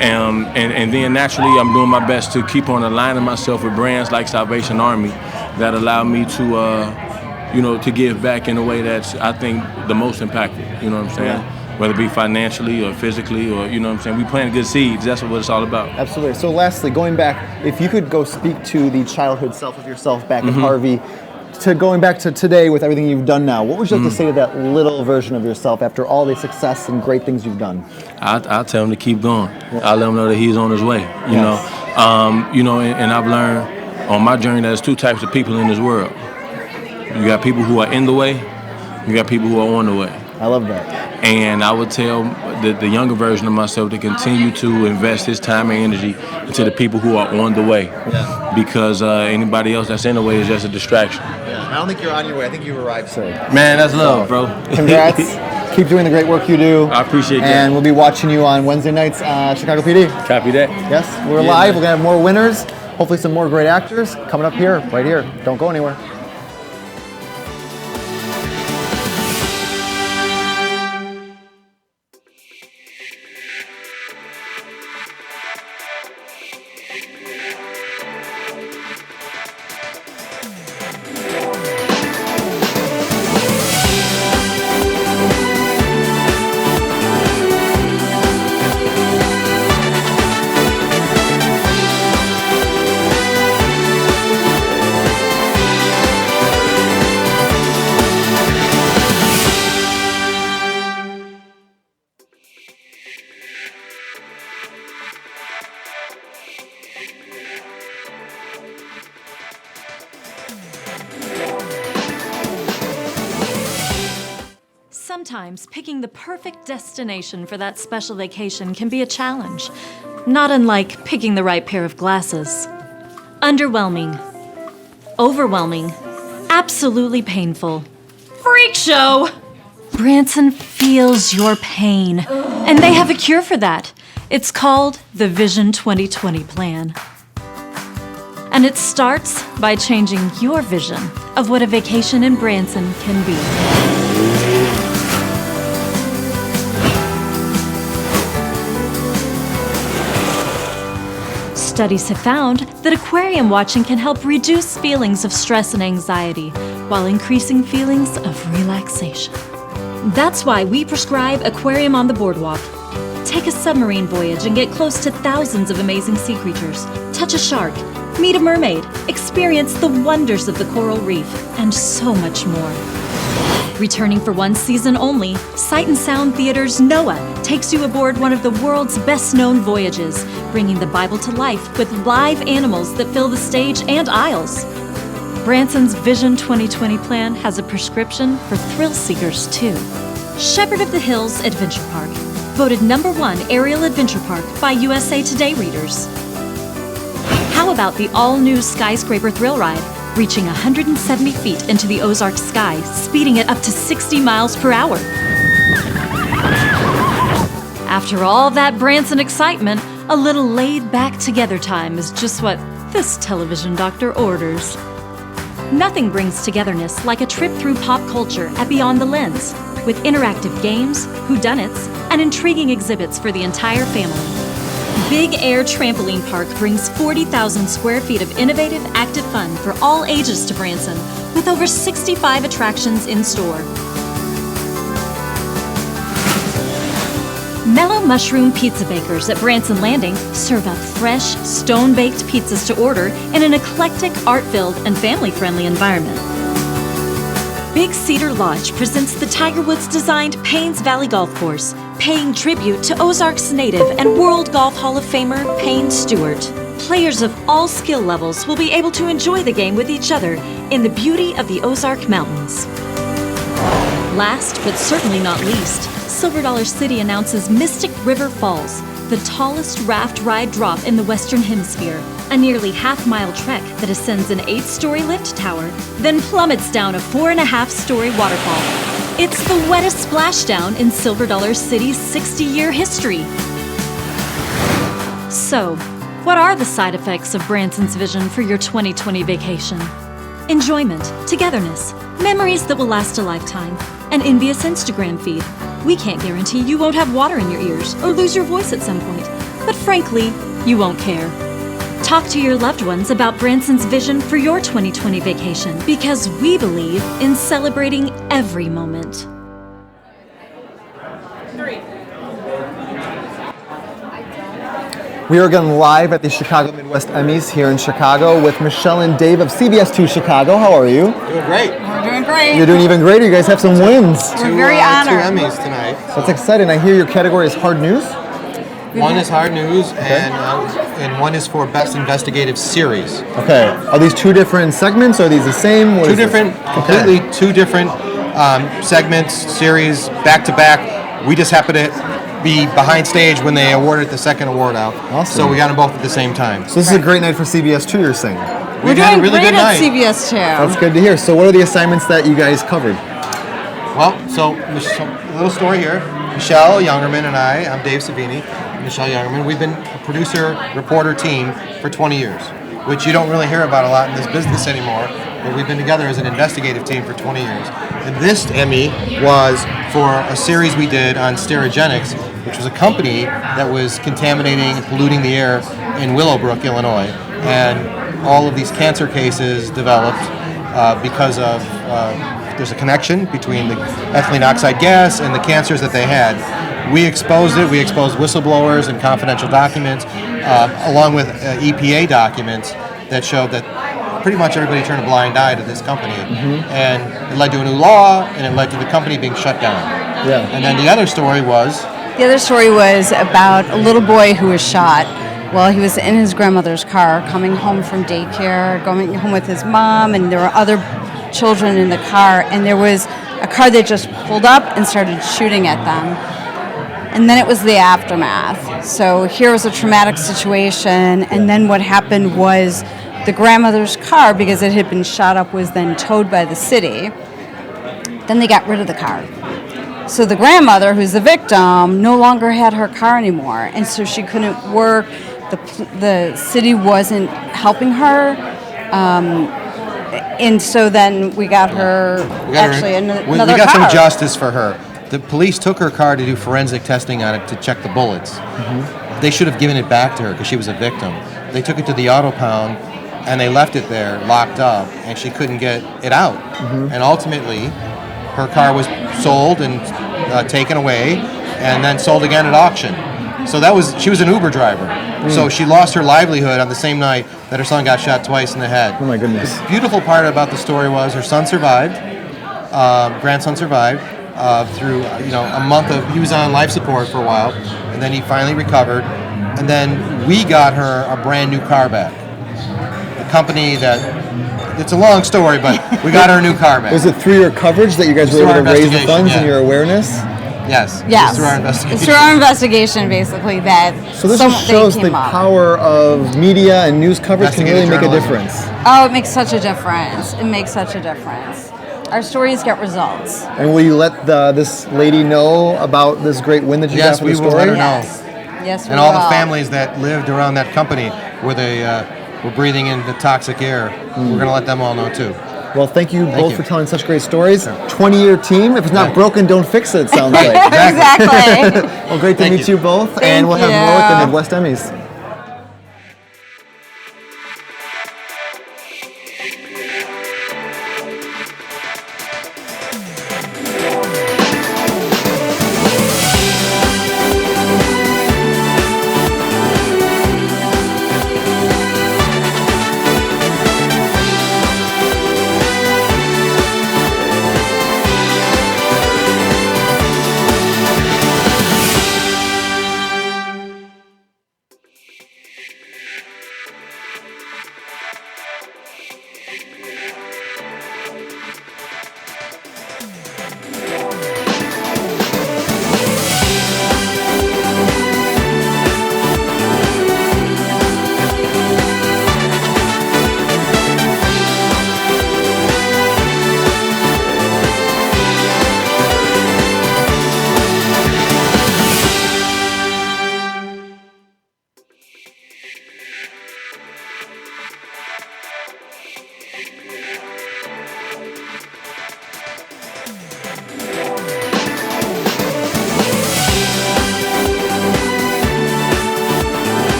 And then naturally I'm doing my best to keep on aligning myself with brands like Salvation Army that allow me to give back in a way that's, I think, the most impactful. You know what I'm saying? Yeah. Whether it be financially or physically or, you know what I'm saying? We plant good seeds. That's what it's all about. Absolutely. So lastly, going back, if you could go speak to the childhood self of yourself back in Harvey, to going back to today with everything you've done now, what would you like to say to that little version of yourself after all the success and great things you've done? I'll tell him to keep going. I'll let him know that he's on his way. You know, and I've learned on my journey there's two types of people in this world. You got people who are in the way. You got people who are on the way. I love that. And I would tell the younger version of myself to continue to invest his time and energy into the people who are on the way. Yeah. Because anybody else that's in the way is just a distraction. Yeah. I don't think you're on your way. I think you've arrived, sir. Man, that's love, bro. Congrats. Keep doing the great work you do. I appreciate that. And we'll be watching you on Wednesday nights, Chicago PD. Copy that. Yes, we're live. We're going to have more winners. Hopefully some more great actors coming up here, right here. Don't go anywhere. Sometimes picking the perfect destination for that special vacation can be a challenge, not unlike picking the right pair of glasses. Underwhelming, overwhelming, absolutely painful. Freak show! Branson feels your pain, and they have a cure for that. It's called the Vision 2020 Plan. And it starts by changing your vision of what a vacation in Branson can be. Studies have found that aquarium watching can help reduce feelings of stress and anxiety while increasing feelings of relaxation. That's why we prescribe Aquarium on the Boardwalk. Take a submarine voyage and get close to thousands of amazing sea creatures. Touch a shark, meet a mermaid, experience the wonders of the coral reef, and so much more. Returning for one season only, Sight and Sound Theater's Noah takes you aboard one of the world's best-known voyages, bringing the Bible to life with live animals that fill the stage and aisles. Branson's Vision 2020 Plan has a prescription for thrill seekers, too. Shepherd of the Hills Adventure Park, voted #1 aerial adventure park by USA Today readers. How about the all-new Skyscraper Thrill Ride, reaching 170 feet into the Ozark sky, speeding it up to 60 miles per hour. After all that Branson excitement, a little laid-back together time is just what this television doctor orders. Nothing brings togetherness like a trip through pop culture at Beyond the Lens, with interactive games, whodunits, and intriguing exhibits for the entire family. Big Air Trampoline Park brings 40,000 square feet of innovative, active fun for all ages to Branson, with over 65 attractions in store. Mellow Mushroom Pizza Bakers at Branson Landing serve up fresh, stone-baked pizzas to order in an eclectic, art-filled, and family-friendly environment. Big Cedar Lodge presents the Tiger Woods-designed Paynes Valley Golf Course, paying tribute to Ozark's native and World Golf Hall of Famer Payne Stewart. Players of all skill levels will be able to enjoy the game with each other in the beauty of the Ozark Mountains. Last, but certainly not least, Silver Dollar City announces Mystic River Falls, the tallest raft ride drop in the Western Hemisphere, a nearly half-mile trek that ascends an 8-story lift tower, then plummets down a 4.5-story waterfall. It's the wettest splashdown in Silver Dollar City's 60-year history. So, what are the side effects of Branson's vision for your 2020 vacation? Enjoyment, togetherness, memories that will last a lifetime, an envious Instagram feed. We can't guarantee you won't have water in your ears or lose your voice at some point, but frankly, you won't care. Talk to your loved ones about Branson's vision for your 2020 vacation, because we believe in celebrating every moment. We are again live at the Chicago Midwest Emmys here in Chicago with Michelle and Dave of CBS 2 Chicago. How are you? Doing great. We're doing great. You're doing even greater. You guys have some wins. We're very honored. 2 Emmys tonight. That's exciting. I hear your category is hard news. One is hard news, and one is for best investigative series. Okay. Are these 2 different segments? Or are these the same? What Two is this? different, completely 2 different segments, series, back to back. We just happen to be behind stage when they awarded the second award out. Awesome. So we got them both at the same time. So this is a great night for CBS 2, you're saying? We had a really good night. CBS 2. That's good to hear. So what are the assignments that you guys covered? Well, so a little story here. Michelle Youngerman and I'm Dave Savini. Michelle Youngerman. We've been a producer-reporter team for 20 years, which you don't really hear about a lot in this business anymore, but we've been together as an investigative team for 20 years. And this Emmy was for a series we did on Sterigenics, which was a company that was contaminating and polluting the air in Willowbrook, Illinois. And all of these cancer cases developed because of there's a connection between the ethylene oxide gas and the cancers that they had. We exposed it. We exposed whistleblowers and confidential documents, along with EPA documents that showed that pretty much everybody turned a blind eye to this company. And it led to a new law, and it led to the company being shut down. Yeah. And then the other story was... The other story was about a little boy who was shot while he was in his grandmother's car, coming home from daycare, going home with his mom, and there were other children in the car, and there was a car that just pulled up and started shooting at them. And then it was the aftermath. So here was a traumatic situation, and then what happened was the grandmother's car, because it had been shot up, was then towed by the city. Then they got rid of the car. So the grandmother, who's the victim, no longer had her car anymore, and so she couldn't work. The city wasn't helping her, and so then we got her another car. We got some justice for her. The police took her car to do forensic testing on it to check the bullets. They should have given it back to her because she was a victim. They took it to the auto pound, and they left it there locked up, and she couldn't get it out. And ultimately, her car was sold and taken away, and then sold again at auction. So she was an Uber driver. So she lost her livelihood on the same night that her son got shot twice in the head. Oh my goodness. The beautiful part about the story was her son survived, grandson survived through a month of, he was on life support for a while, and then he finally recovered, and then we got her a brand new car back. The company it's a long story, but we got her a new car back. Was it through your coverage that you guys were able to raise the funds and your awareness? Yes. Yes. It's through our investigation. It's through our investigation, basically, that So this just shows the power of media and news coverage can really make a difference. Oh, it makes such a difference. It makes such a difference. Our stories get results. And will you let this lady know about this great win that you got for the story? Yes, we will let her know. Yes, we and all will. the families that lived around that company where they were breathing in the toxic air, we're going to let them all know too. Well, thank you both for telling such great stories. 20-year team. If it's not broken, don't fix it, sounds like. Exactly. Well, great to meet you both. And we'll have more at the Midwest Emmys.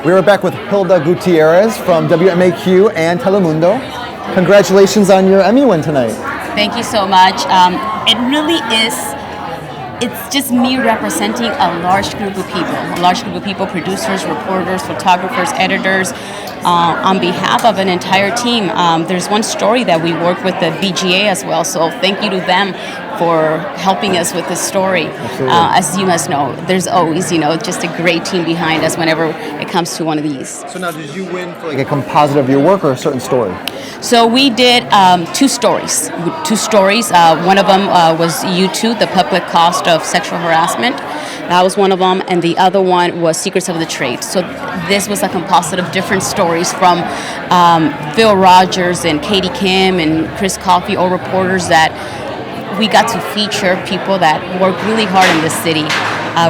We are back with Hilda Gutierrez from WMAQ and Telemundo. Congratulations on your Emmy win tonight. Thank you so much. It really is, it's just me representing a large group of people, producers, reporters, photographers, editors, on behalf of an entire team. There's one story that we work with the BGA as well, so thank you to them for helping us with this story. As you must know, there's always, just a great team behind us whenever it comes to one of these. So now, did you win for like a composite of your work or a certain story? So we did two stories. One of them was U2, the public cost of sexual harassment. That was one of them, and the other one was Secrets of the Trade. So this was a composite of different stories from Phil Rogers and Katie Kim and Chris Coffey, all reporters that we got to feature people that work really hard in this city.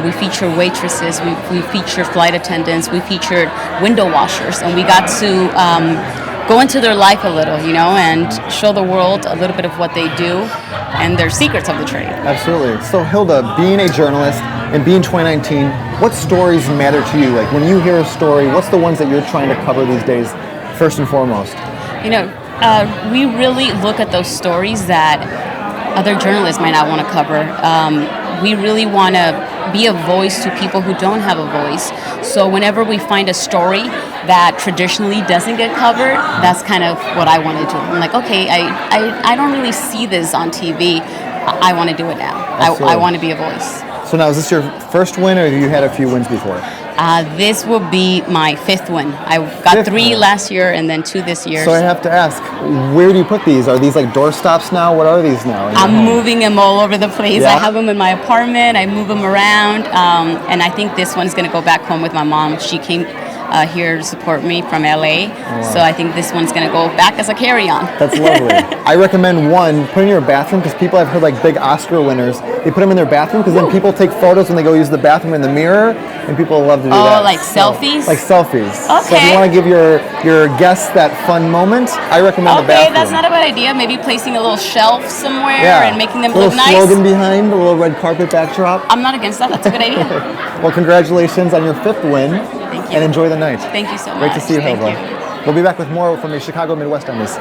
We featured waitresses, we featured flight attendants, we featured window washers, and we got to go into their life a little, and show the world a little bit of what they do and their secrets of the trade. Absolutely. So Hilda, being a journalist and being 2019, what stories matter to you? Like when you hear a story, what's the ones that you're trying to cover these days, first and foremost? We really look at those stories that other journalists might not want to cover. We really want to be a voice to people who don't have a voice. So whenever we find a story that traditionally doesn't get covered, that's kind of what I want to do. I'm like, okay, I don't really see this on TV. I want to do it now. I want to be a voice. So now, is this your first win, or have you had a few wins before? This will be my fifth win. I got three last year and then two this year. So I have to ask, where do you put these? Are these like doorstops now? What are these now? I'm moving them all over the place. Yeah? I have them in my apartment. I move them around. And I think this one's going to go back home with my mom. She came here to support me from LA. So I think this one's going to go back as a carry-on. That's lovely. I recommend one, put in your bathroom, because people, I've heard like big Oscar winners, they put them in their bathroom because then people take photos when they go use the bathroom in the mirror, and people love to do that. Oh, like selfies? Like selfies. Okay. So if you want to give your guests that fun moment, I recommend the bathroom. Okay, that's not a bad idea. Maybe placing a little shelf somewhere and making them look look nice. Slogan behind, a little red carpet backdrop. I'm not against that. That's a good idea. Well, congratulations on your fifth win. Thank you. And enjoy the night. Thank you so much. Great to see you, Thank Hilda. We'll be back with more from the Chicago Midwest Emmys.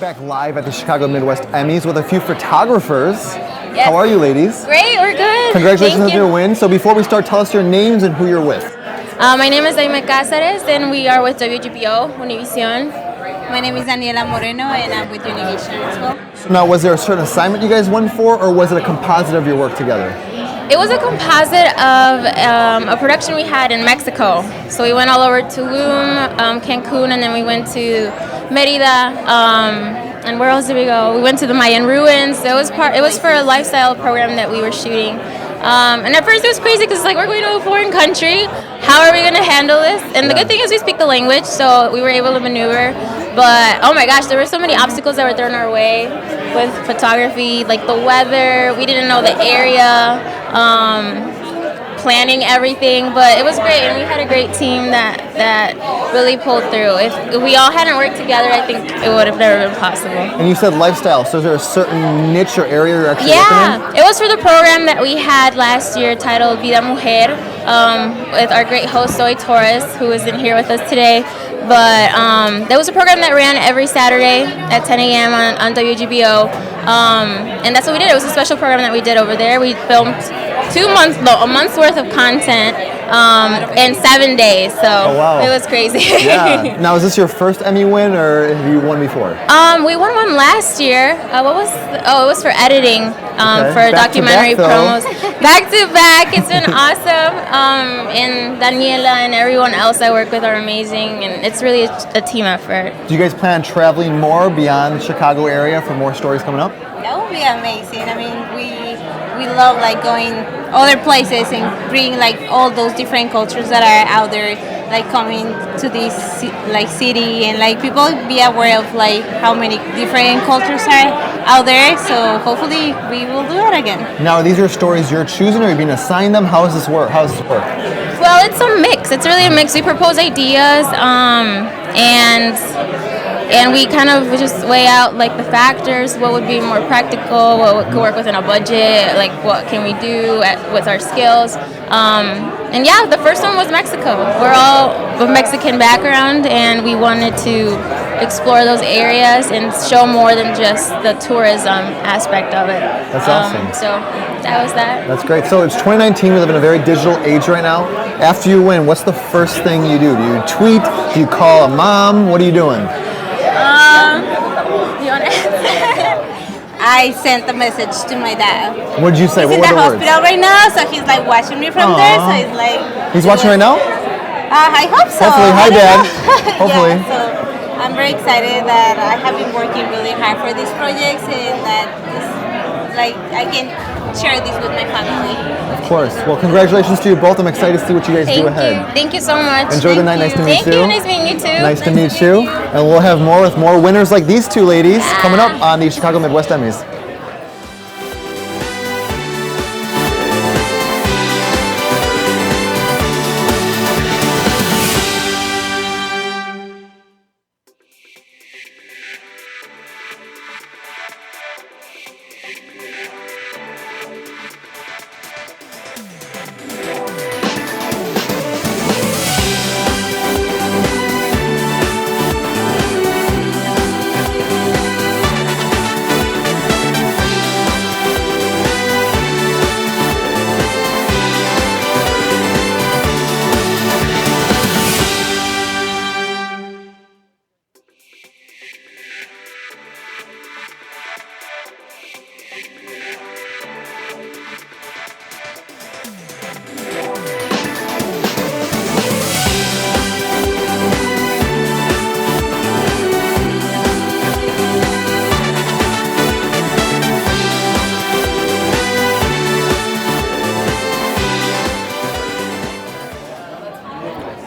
Back live at the Chicago Midwest Emmys with a few photographers. Yes. How are you, ladies? Great, we're good. Congratulations Thank on your win. So before we start, tell us your names and who you're with. My name is Aime Cáceres, and we are with WGPO, Univision. My name is Daniela Moreno, and I'm with Univision as well. So now, was there a certain assignment you guys won for, or was it a composite of your work together? It was a composite of a production we had in Mexico. So we went all over Tulum, Cancun, and then we went to Merida. And where else did we go? We went to the Mayan ruins. It was for a lifestyle program that we were shooting And at first it was crazy because like we're going to a foreign country. How are we going to handle this? And the good thing is we speak the language, so we were able to maneuver. But oh my gosh, there were so many obstacles that were thrown our way with photography, like the weather. We didn't know the area. Planning everything, but it was great, and we had a great team that really pulled through. If we all hadn't worked together, I think it would have never been possible. And you said lifestyle, so is there a certain niche or area you're actually working in? It was for the program that we had last year titled Vida Mujer, with our great host Zoe Torres, who isn't here with us today. But there was a program that ran every Saturday at 10 a.m. on WGBO, and that's what we did. It was a special program that we did over there. We filmed a month's worth of content in 7 days, so it was crazy. Yeah. Now, is this your first Emmy win, or have you won before? We won one last year. It was for editing, for documentary promos. Back to back. It's been awesome. And Daniela and everyone else I work with are amazing, and it's really a team effort. Do you guys plan on traveling more beyond the Chicago area for more stories coming up? That would be amazing. I mean, we love like going other places and bring like all those different cultures that are out there, like coming to this like city, and like people be aware of like how many different cultures are out there. So hopefully we will do it again. Now, are these your stories you're choosing, or are you being assigned them? How does this work? Well, it's a mix. It's really a mix. We propose ideas, and we kind of just weigh out like the factors, what would be more practical, what could work within a budget, like what can we do with our skills. And yeah, the first one was Mexico. We're all of Mexican background, and we wanted to explore those areas and show more than just the tourism aspect of it. That's awesome. So that was that. That's great. So it's 2019. We live in a very digital age right now. After you win, what's the first thing you do? Do you tweet? Do you call a mom? What are you doing? Do you want to I sent a message to my dad. What did you say? He's What in were the the words? hospital right now, so he's like watching me from there. So he's like. He's watching right now? I hope so. Hopefully. Hi, I don't Dad. know. Hopefully. Yeah, so I'm very excited that I have been working really hard for these projects, and that like I can share this with my family. Of course. Well, congratulations to you both. I'm excited to see what you guys do ahead. Thank you so much. Enjoy the night. Nice to meet you. Thank you. Nice meeting you too. Nice to meet you. And we'll have more with more winners like these two ladies coming up on the Chicago Midwest Emmys.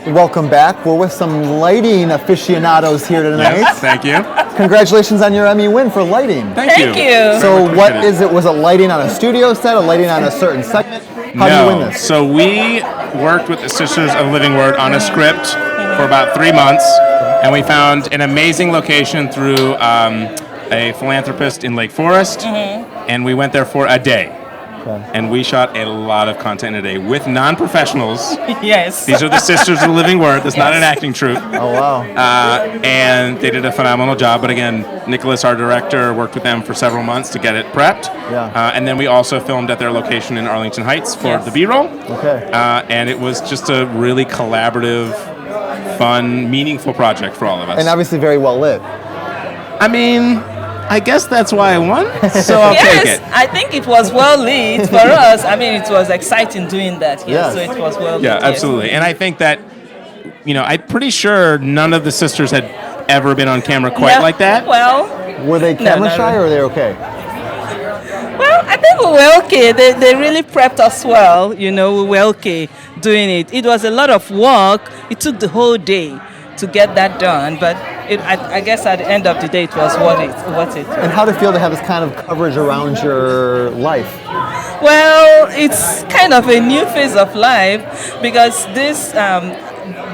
Welcome back. We're with some lighting aficionados here tonight. Yes, thank you. Congratulations on your Emmy win for lighting. Thank you. So what is it? Was it lighting on a studio set, or lighting on a certain segment? How do you win this? So we worked with the Sisters of Living Word on a script for about 3 months, and we found an amazing location through a philanthropist in Lake Forest, and we went there for a day. And we shot a lot of content in a day with non-professionals. Yes. These are the Sisters of the Living Word. That's not an acting troupe. Oh, wow. And they did a phenomenal job. But again, Nicholas, our director, worked with them for several months to get it prepped. Yeah. And then we also filmed at their location in Arlington Heights for the B-roll. Okay. And it was just a really collaborative, fun, meaningful project for all of us. And obviously very well lit. I mean, I guess that's why I won, so I'll take it. I think it was well lit for us. I mean, it was exciting doing that. Yes. So it was well lit. Yeah, absolutely. And I think that, I'm pretty sure none of the sisters had ever been on camera quite like that. Well, were they camera shy, or were they okay? Well, I think think we were okay. They really prepped us well. You know, we were okay doing it. It was a lot of work. It took the whole day to get that done, but I guess at the end of the day, it was worth it. And how did it feel to have this kind of coverage around your life? Well, it's kind of a new phase of life because this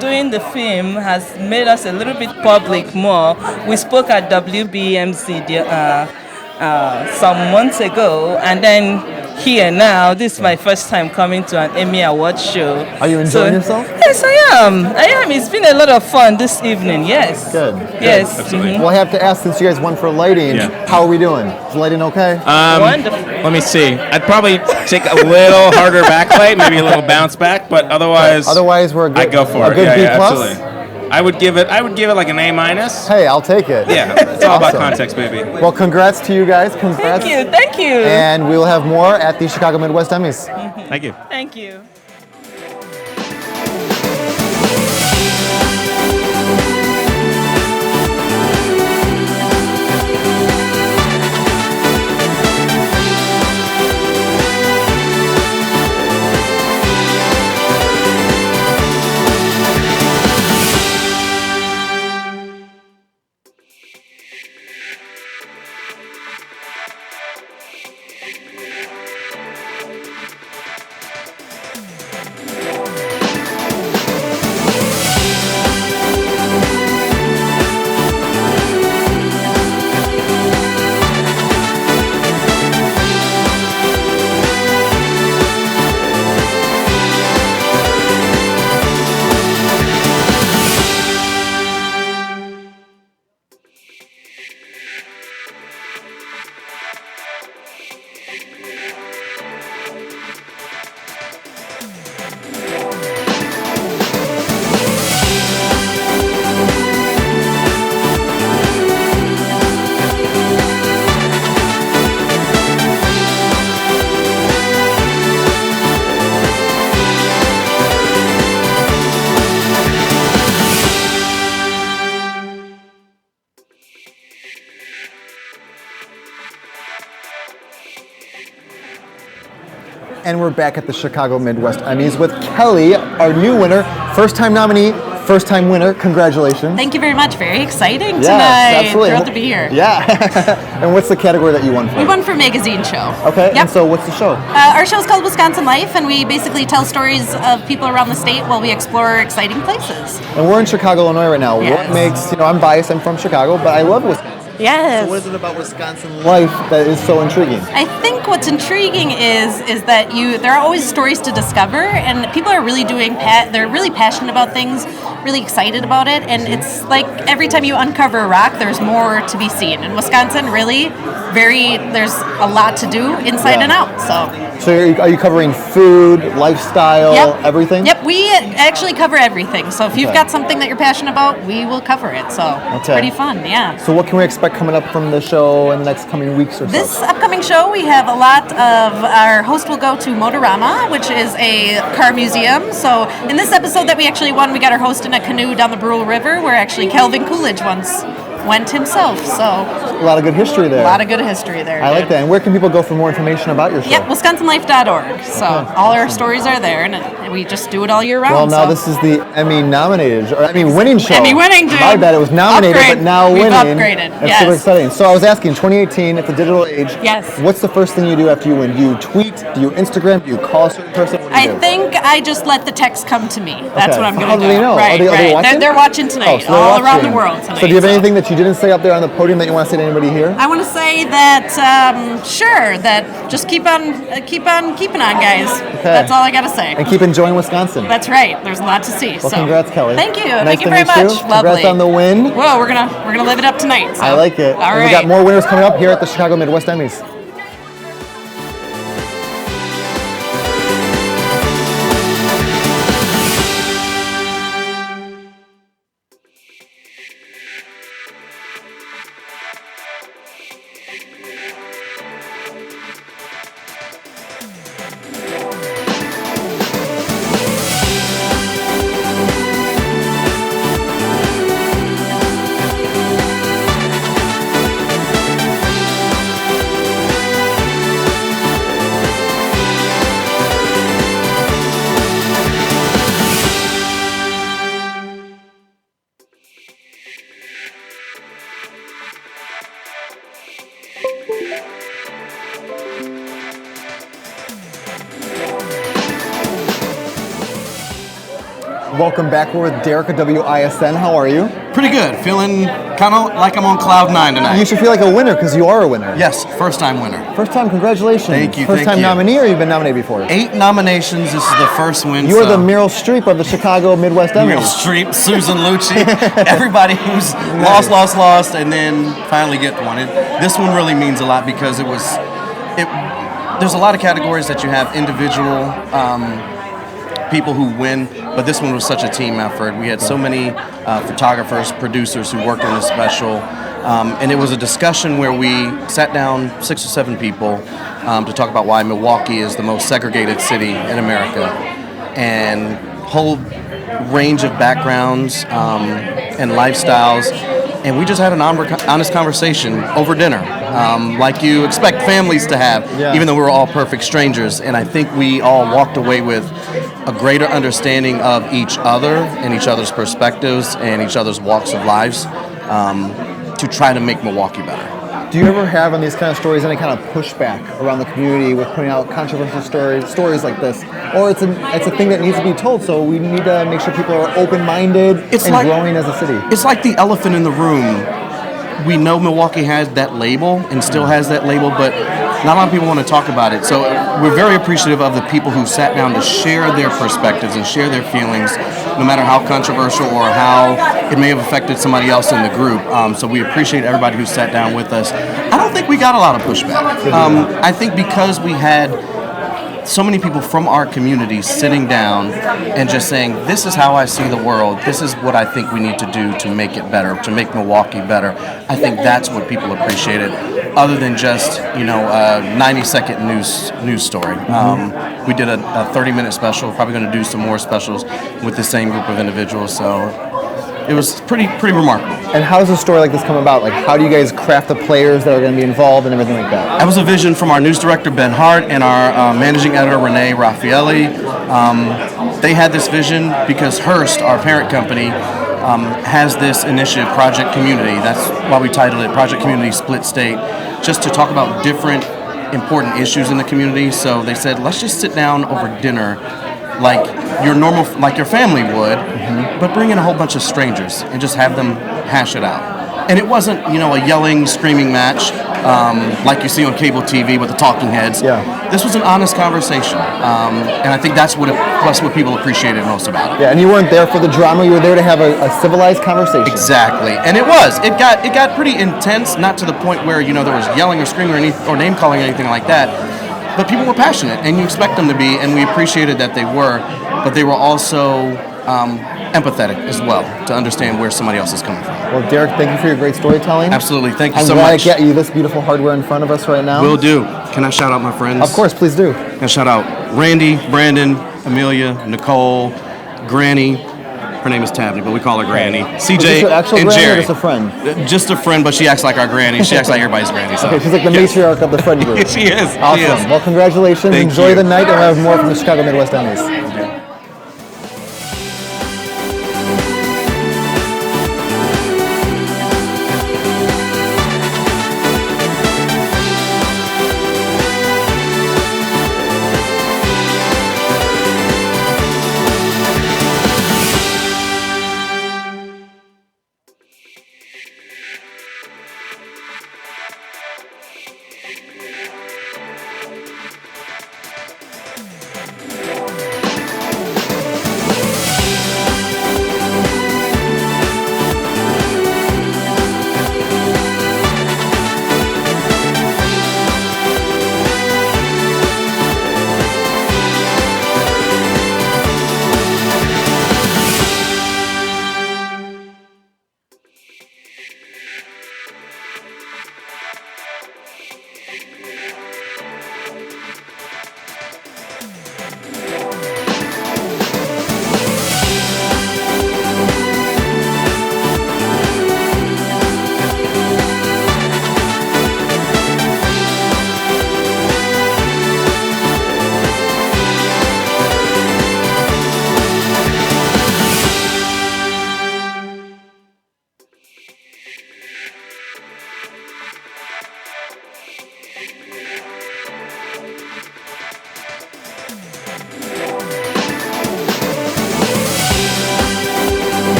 doing the film has made us a little bit public more. We spoke at WBMC some months ago, and then here now, this is my first time coming to an Emmy Award show. Are you enjoying yourself? Yes, I am. It's been a lot of fun this evening, yes. Good. Yes. Absolutely. Well, I have to ask, since you guys won for lighting, how are we doing? Is lighting okay? Wonderful. Let me see. I'd probably take a little harder backlight, maybe a little bounce back, but otherwise we're good. I'd go for a it. good B+? Absolutely. I would give it like an A-. Hey, I'll take it. Yeah, it's all about context, baby. Well, congrats to you guys. Congrats. Thank you. And we will have more at the Chicago Midwest Emmys. Thank you. Thank you. And we're back at the Chicago Midwest Emmys with Kelly, our new winner, first-time nominee, first-time winner. Congratulations. Thank you very much. Very exciting Yes, tonight. absolutely. Thrilled to be here. Yeah. And what's the category that you won for? We won for magazine show. Okay, Yep. and so what's the show? Our show is called Wisconsin Life, and we basically tell stories of people around the state while we explore exciting places. And we're in Chicago, Illinois right now. Yes. What makes, I'm biased, I'm from Chicago, but I love Wisconsin. Yes. So what is it about Wisconsin life that is so intriguing? I think what's intriguing is that there are always stories to discover, and people are really they're really passionate about things, really excited about it, and it's like every time you uncover a rock, there's more to be seen. In Wisconsin, really, there's a lot to do inside and out. So are you covering food, lifestyle, everything? Yep, we actually cover everything. So if you've Okay. got something that you're passionate about, we will cover it. So it's Okay. pretty fun, yeah. So what can we expect coming up from the show in the next coming weeks or so? This upcoming show, we have a lot of, our host will go to Motorama, which is a car museum. So in this episode that we actually won, we got our host in a canoe down the Brule River, where actually Calvin Coolidge once went himself. So A lot of good history there. a lot of good history there. I like that. And where can people go for more information about your show? Yep, wisconsinlife.org. So all our stories are there, and we just do it all year round. Well, now so. this is the Emmy nominated, or Emmy winning show. Emmy winning, dude. My bad, it was nominated, Upgrade. but now We've winning. upgraded, That's yes. super exciting. So I was asking, 2018, at the digital age, Yes. what's the first thing you do after you win? Do you tweet? Do you Instagram? Do you call a certain person? What do you I do? think I just let the text come to me. That's Okay. what I'm So going how to do do. they know? Right, Are they right. watching? They're watching tonight, so they're all around the watching. world tonight. So do you have anything that you didn't say up there on the podium that you want to say to anybody here? I want to say that, sure, that just keep on keeping on, guys. That's all I got to say. And keep enjoying Wisconsin. That's right. There's a lot to see. Well, so. congrats, Kelly. Thank you. Nice Thank you to very meet much. you. Lovely. Congrats on the win. Whoa, we're gonna live it up tonight. So. I like it. All and right. we got more winners coming up here at the Chicago Midwest Emmys. Welcome back. We're with Derek at WISN. How are you? Pretty good. Feeling kind of like I'm on cloud 9 tonight. You should feel like a winner because you are a winner. Yes, first time winner. First time, congratulations. Thank you. First time nominee, or you've been nominated before? 8 nominations. This is the first win. You are the Meryl Streep of the Chicago Midwest Emmys. Meryl Streep, Susan Lucci, everybody who's lost, and then finally get one. This one really means a lot because there's a lot of categories that you have individual people who win, but this one was such a team effort. We had so many photographers, producers who worked on this special, and it was a discussion where we sat down 6 or 7 people to talk about why Milwaukee is the most segregated city in America, and whole range of backgrounds and lifestyles. And we just had an honest conversation over dinner, like you expect families to have, even though we were all perfect strangers. And I think we all walked away with a greater understanding of each other and each other's perspectives and each other's walks of lives to try to make Milwaukee better. Do you ever have on these kind of stories any kind of pushback around the community with putting out controversial stories like this? Or it's a thing that needs to be told, so we need to make sure people are open-minded and growing as a city? It's like the elephant in the room. We know Milwaukee has that label and still has that label, but not a lot of people want to talk about it. So we're very appreciative of the people who sat down to share their perspectives and share their feelings, no matter how controversial or how it may have affected somebody else in the group. So we appreciate everybody who sat down with us. I don't think we got a lot of pushback. I think because we had so many people from our community sitting down and just saying, this is how I see the world, this is what I think we need to do to make it better, to make Milwaukee better. I think that's what people appreciated, other than just, a 90-second news story. We did a 30-minute special, probably going to do some more specials with the same group of individuals, so it was pretty remarkable. And how does a story like this come about? Like, how do you guys craft the players that are going to be involved and everything like that? That was a vision from our news director, Ben Hart, and our managing editor, Renee Raffaelli. They had this vision because Hearst, our parent company, has this initiative, Project Community. That's why we titled it Project Community Split State, just to talk about different important issues in the community. So they said, let's just sit down over dinner like your family would, but bring in a whole bunch of strangers and just have them hash it out. And it wasn't, a yelling, screaming match like you see on cable TV with the talking heads. This was an honest conversation, and I think that's what people appreciated most about it. Yeah, and you weren't there for the drama. You were there to have a civilized conversation. Exactly, and it was. It got pretty intense, not to the point where there was yelling or screaming or name calling or anything like that. But people were passionate, and you expect them to be, and we appreciated that they were, but they were also empathetic as well, to understand where somebody else is coming from. Well, Derek, thank you for your great storytelling. Absolutely, thank you so much. I'm glad much. I get you this beautiful hardware in front of us right now. Will do. Can I shout out my friends? Of course, please do. Can I shout out Randy, Brandon, Amelia, Nicole, Granny. Her name is Tabney, but we call her Granny. CJ and Jerry. Or just a friend? Just a friend, but she acts like our granny. She acts like everybody's granny. So. Okay, she's like the matriarch of the friend group. She is. Awesome. She is. Well, congratulations. Thank Enjoy you. the night, and we'll have more from the Chicago Midwest Emmys.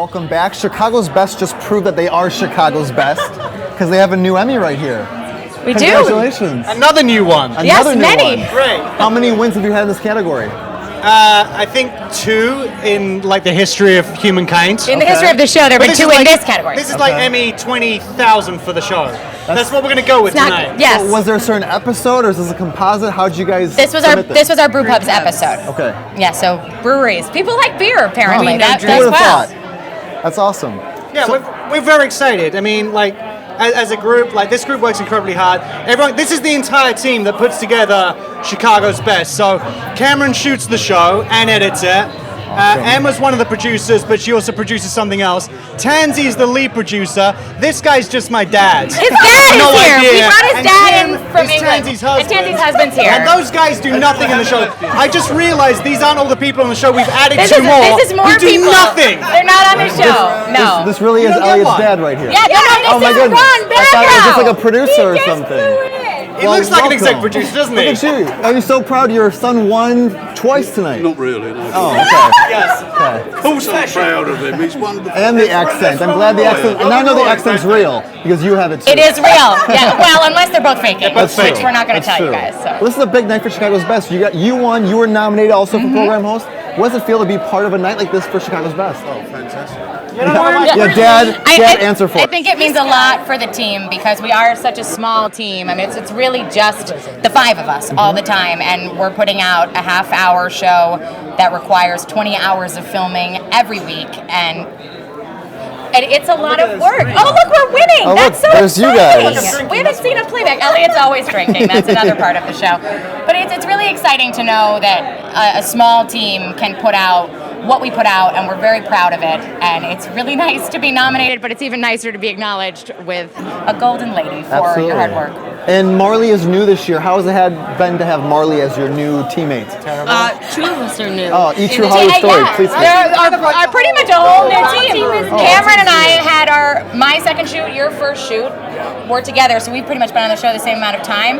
welcome back. Chicago's Best just proved that they are Chicago's best because they have a new Emmy right here. We do. Congratulations. Another new one. Another new many. one. Great. How many wins have you had in this category? I think 2 in like the history of humankind. In the history of the show, there But were this 2 is in like- this category. This is like Emmy 20,000 for the show. That's what we're gonna go with It's not- tonight. yes. So was there a certain episode, or is this a composite? How did you guys? This was our brew pubs episode. Okay. Yeah, so breweries. People like beer apparently. Who That's would have well. thought? That's awesome. Yeah, we're very excited. I mean, like, as a group, like, this group works incredibly hard. This is the entire team that puts together Chicago's Best. So Cameron shoots the show and edits it. Emma's one of the producers, but she also produces something else. Tansy's the lead producer. This guy's just my dad. His dad is here. Idea. We brought his And dad Tim in from is England. Tansy's And husband. Tansy's husband's here. And those guys do nothing in the show. I just realized these aren't all the people on the show. We've added This 2 is- more. this is more who do people. nothing. They're not on the show. No. This really is You don't get Elliot's one. dad right here. Yeah, no, Oh my this is goodness. Ron I thought it was just like a Barrow. producer or something. He looks like an exec welcome. producer, doesn't Look he? at you. Are you so proud your son won twice tonight? Not really. No. Oh, okay. Yes. Okay. Of course I'm proud of him. He's wonderful. And the accent. I'm glad the accent. And I know the accent's real because you have it too. It is real. Yeah. Well, unless they're both faking, That's which true. we're not going to That's tell you true. guys. So. Well, this is a big night for Chicago's Best. You won. You were nominated also for program host. What does it feel to be part of a night like this for Chicago's Best? Oh, fantastic. Yeah, Dad, answer for I it. think it means a lot for the team because we are such a small team. I mean, it's really just the 5 of us all the time, and we're putting out a half-hour show that requires 20 hours of filming every week, and it's a lot of work. Oh, look, we're winning! Oh, That's look, so there's you exciting. guys. We haven't seen a playback. Elliot's always drinking. That's another part of the show. But it's really exciting to know that a small team can put out what we put out, and we're very proud of it. And it's really nice to be nominated, but it's even nicer to be acknowledged with a golden lady for your hard work. And Marley is new this year. How has it been to have Marley as your new teammate? 2 of us are new. Oh, each your Hollywood story, please. They're are pretty much a whole new team. Cameron and I had my second shoot, your first shoot. We're together, so we've pretty much been on the show the same amount of time.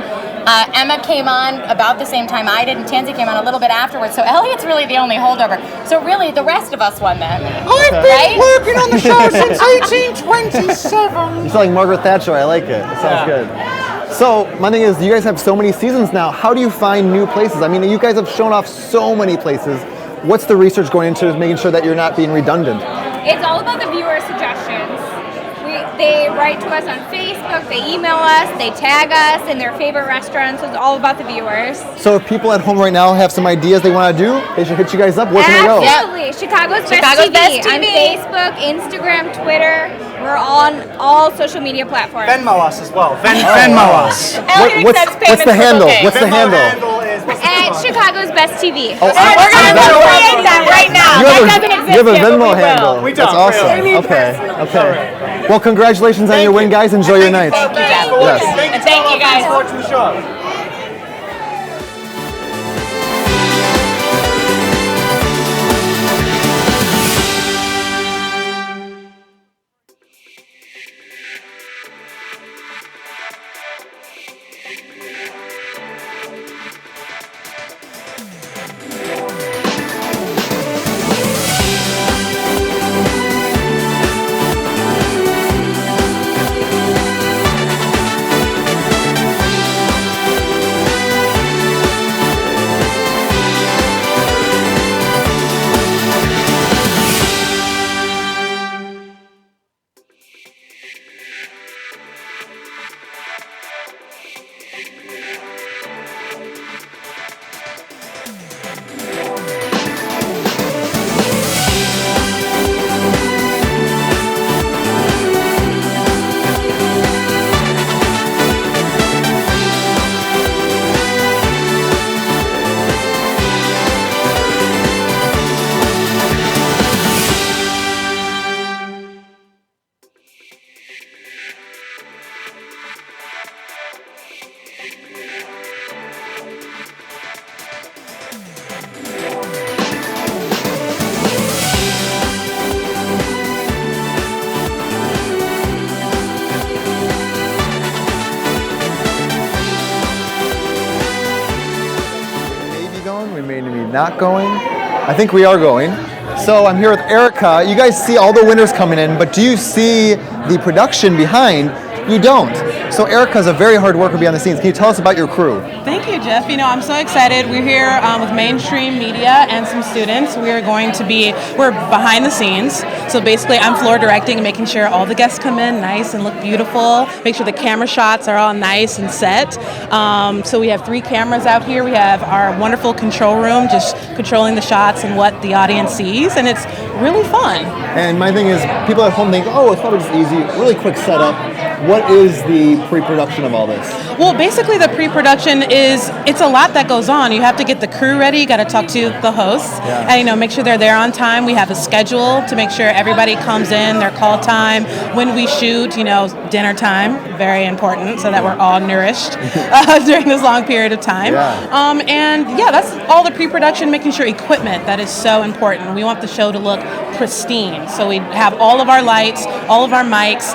Emma came on about the same time I did, and Tansy came on a little bit afterwards. So Elliot's really the only holdover. So really, the rest of us won that. I've been working on the show since 1827. You sound like Margaret Thatcher. I like it. It sounds good. So my thing is, you guys have so many seasons now. How do you find new places? I mean, you guys have shown off so many places. What's the research going into making sure that you're not being redundant? It's all about the viewer suggestions. They write to us on Facebook, they email us, they tag us in their favorite restaurants. It's all about the viewers. So if people at home right now have some ideas they want to do, they should hit you guys up. Where can they go? Absolutely. Chicago's Chicago's Best Best TV. On TV. Facebook, Instagram, Twitter. We're on all social media platforms. Venmo us as well. Venmo us. What's the handle? What's the handle? At Chicago's Best TV. Oh, we're going to create that right now. You That have doesn't exist you have a yet, but Venmo we will. handle. We That's don't, awesome. really. Okay. Well, congratulations on your win, guys. Enjoy your night. Thank you, Jeff. Yes. And thank you guys. for watching the show. Not going. I think we are going. So I'm here with Erica. You guys see all the winners coming in, but do you see the production behind? You don't. So Erica's a very hard worker behind the scenes. Can you tell us about your crew? Thank you, Jeff. I'm so excited. We're here with mainstream media and some students. We're behind the scenes. So basically, I'm floor directing, making sure all the guests come in nice and look beautiful. Make sure the camera shots are all nice and set. So we have 3 cameras out here. We have our wonderful control room, just controlling the shots and what the audience sees, and it's really fun. And my thing is, people at home think, oh, it's probably just easy, really quick setup. What is the pre-production of all this? Well, basically the pre-production it's a lot that goes on. You have to get the crew ready, you got to talk to the hosts, and make sure they're there on time. We have a schedule to make sure everybody comes in, their call time, when we shoot, dinner time, very important, so that we're all nourished during this long period of time. That's all the pre-production, making sure equipment, that is so important. We want the show to look pristine, so we have all of our lights, all of our mics,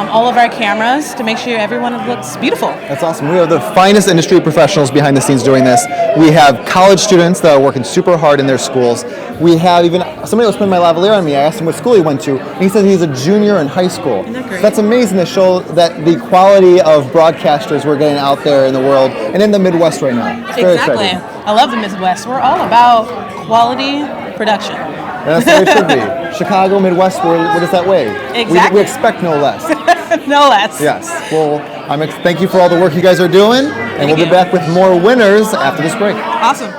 all of our cameras to make sure everyone looks beautiful. That's awesome. We have the finest industry professionals behind the scenes doing this. We have college students that are working super hard in their schools. We have even somebody was putting my lavalier on me. I asked him what school he went to, and he said he's a junior in high school. Isn't that great? So that's amazing to show that the quality of broadcasters we're getting out there in the world and in the Midwest right now. It's very Exactly. exciting. I love the Midwest. We're all about quality production. And that's how it should be. Chicago, Midwest, we're just that way. Exactly. We expect no less. No less. Yes. Well, thank you for all the work you guys are doing, and we'll be back with more winners after this break. Awesome.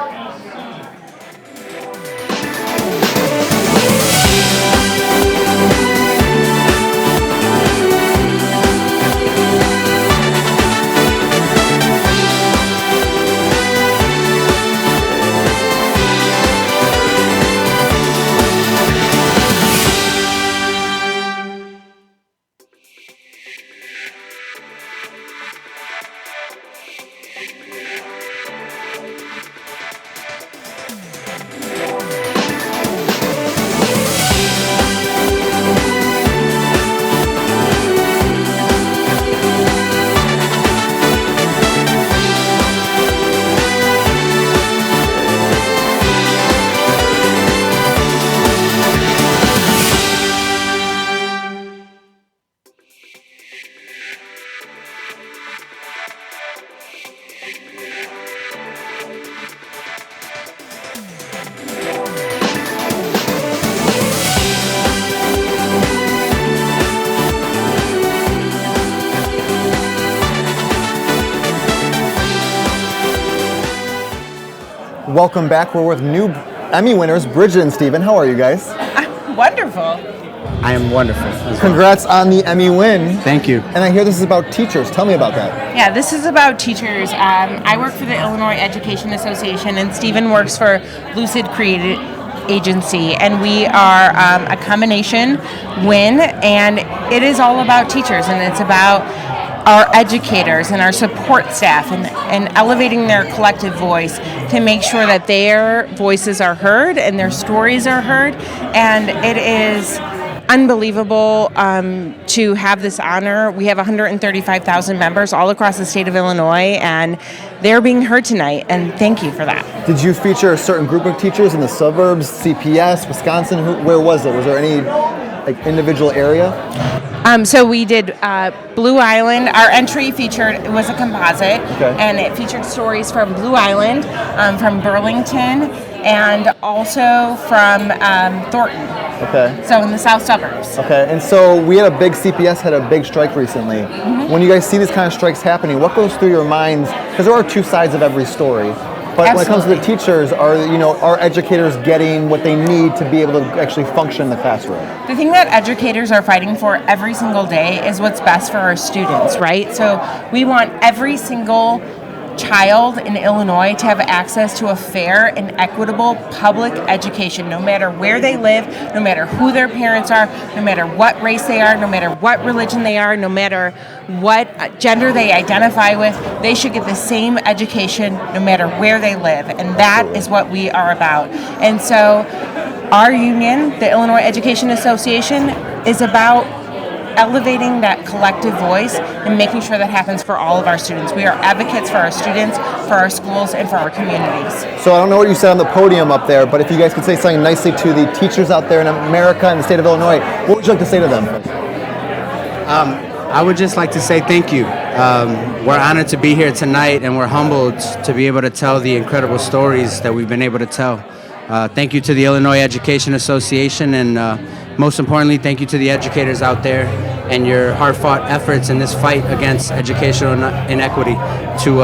Welcome back. We're with new Emmy winners, Bridget and Steven. How are you guys? Wonderful. I am wonderful. Congrats on the Emmy win. Thank you. And I hear this is about teachers. Tell me about that. Yeah, this is about teachers. I work for the Illinois Education Association, and Steven works for Lucid Creative Agency, and we are a combination win, and it is all about teachers, and it's about our educators and our support staff and elevating their collective voice to make sure that their voices are heard and their stories are heard. And it is unbelievable to have this honor. We have 135,000 members all across the state of Illinois, and they're being heard tonight, and thank you for that. Did you feature a certain group of teachers in the suburbs, CPS, Wisconsin? Where was it? Was there any individual area? So we did Blue Island. Our entry was a composite, and it featured stories from Blue Island, from Burlington, and also from Thornton. Okay. So in the south suburbs. Okay, and so we had a big CPS had a big strike recently. Mm-hmm. When you guys see these kind of strikes happening, what goes through your minds? Because there are two sides of every story. But when it comes to the teachers, are educators getting what they need to be able to actually function in the classroom? The thing that educators are fighting for every single day is what's best for our students, right? So we want every single child in Illinois to have access to a fair and equitable public education, no matter where they live, no matter who their parents are, no matter what race they are, no matter what religion they are, no matter what gender they identify with. They should get the same education no matter where they live, and that is what we are about. And so our union, the Illinois Education Association, is about elevating that collective voice and making sure that happens for all of our students. We are advocates for our students, for our schools, and for our communities. So I don't know what you said on the podium up there, but if you guys could say something nicely to the teachers out there in America and the state of Illinois, what would you like to say to them? I would just like to say thank you. We're honored to be here tonight, and we're humbled to be able to tell the incredible stories that we've been able to tell. Thank you to the Illinois Education Association, and most importantly, thank you to the educators out there and your hard-fought efforts in this fight against educational inequity. To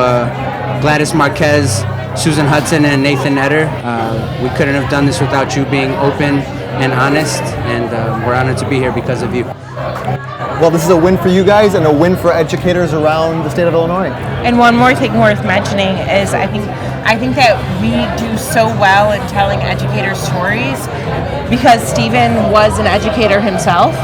Gladys Marquez, Susan Hudson, and Nathan Etter, we couldn't have done this without you being open and honest, and we're honored to be here because of you. Well, this is a win for you guys and a win for educators around the state of Illinois. And one more thing worth mentioning is I think that we do so well in telling educator stories because Stephen was an educator himself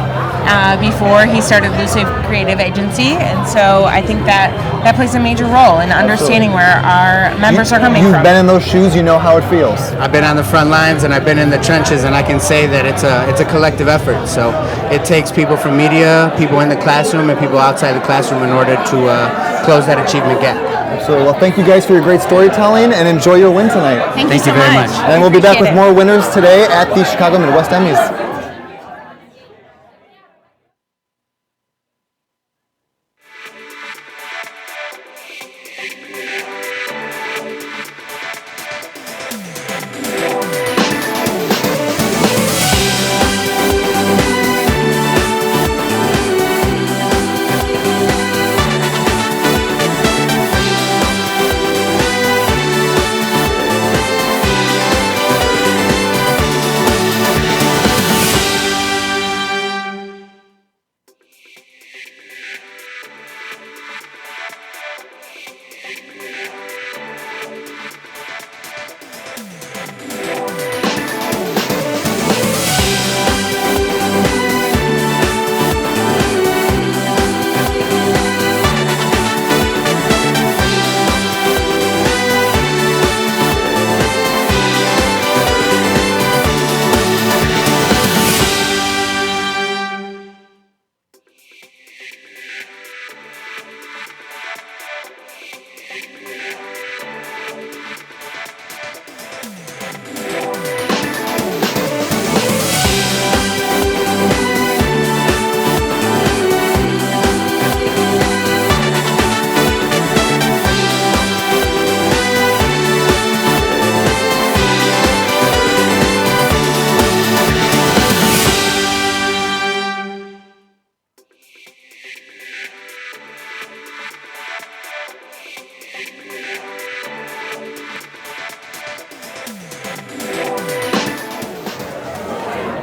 before he started Lucid Creative Agency, and so I think that plays a major role in understanding where our members are coming from. You've been in those shoes, you know how it feels. I've been on the front lines and I've been in the trenches, and I can say that it's a collective effort. So it takes people from media, people in the classroom, and people outside the classroom in order to close that achievement gap. Absolutely. Well, thank you guys for your great storytelling and enjoy your win tonight. Thank you so very much. And we'll be back with more winners today at the Chicago Midwest Emmys.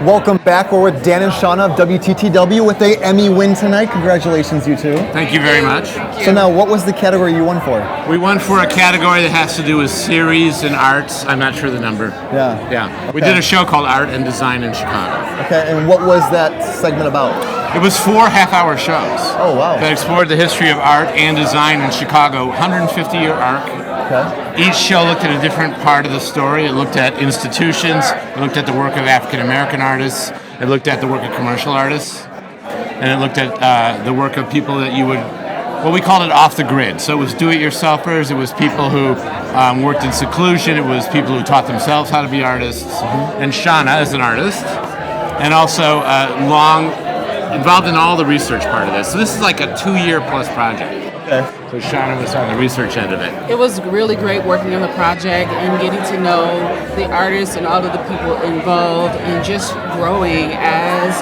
Welcome back. We're with Dan and Shauna of WTTW with a Emmy win tonight. Congratulations, you two. Thank you very much. So now, what was the category you won for? We won for a category that has to do with series and arts. I'm not sure the number. Yeah. Yeah. We Okay. did a show called Art and Design in Chicago. Okay, and what was that segment about? It was 4 half-hour shows. Oh, wow. That explored the history of art and design in Chicago, 150-year arc. Okay. Each show looked at a different part of the story. It looked at institutions, it looked at the work of African-American artists, it looked at the work of commercial artists, and it looked at the work of people that you would, well, we called it off the grid. So it was do-it-yourselfers, it was people who worked in seclusion, it was people who taught themselves how to be artists, and Shauna is an artist, and also involved in all the research part of this. So this is like a 2-year plus project. Okay. So Shauna was on the research end of it. It was really great working on the project and getting to know the artists and all of the people involved and just growing as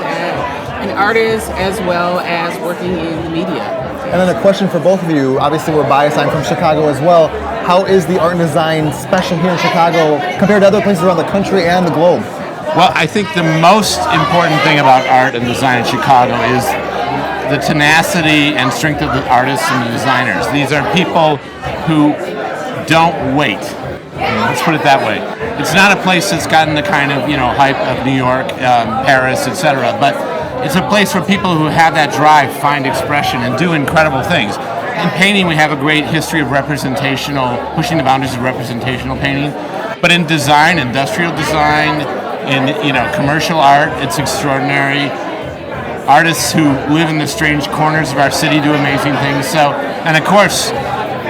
an artist as well as working in the media. And then a question for both of you. Obviously, we're biased. I'm from Chicago as well. How is the art and design special here in Chicago compared to other places around the country and the globe? Well, I think the most important thing about art and design in Chicago is the tenacity and strength of the artists and the designers. These are people who don't wait. Let's put it that way. It's not a place that's gotten the kind of hype of New York, Paris, etc. But it's a place for people who have that drive, find expression, and do incredible things. In painting, we have a great history of pushing the boundaries of representational painting. But in design, industrial design, in commercial art, it's extraordinary. artists who live in the strange corners of our city do amazing things. So, and of course,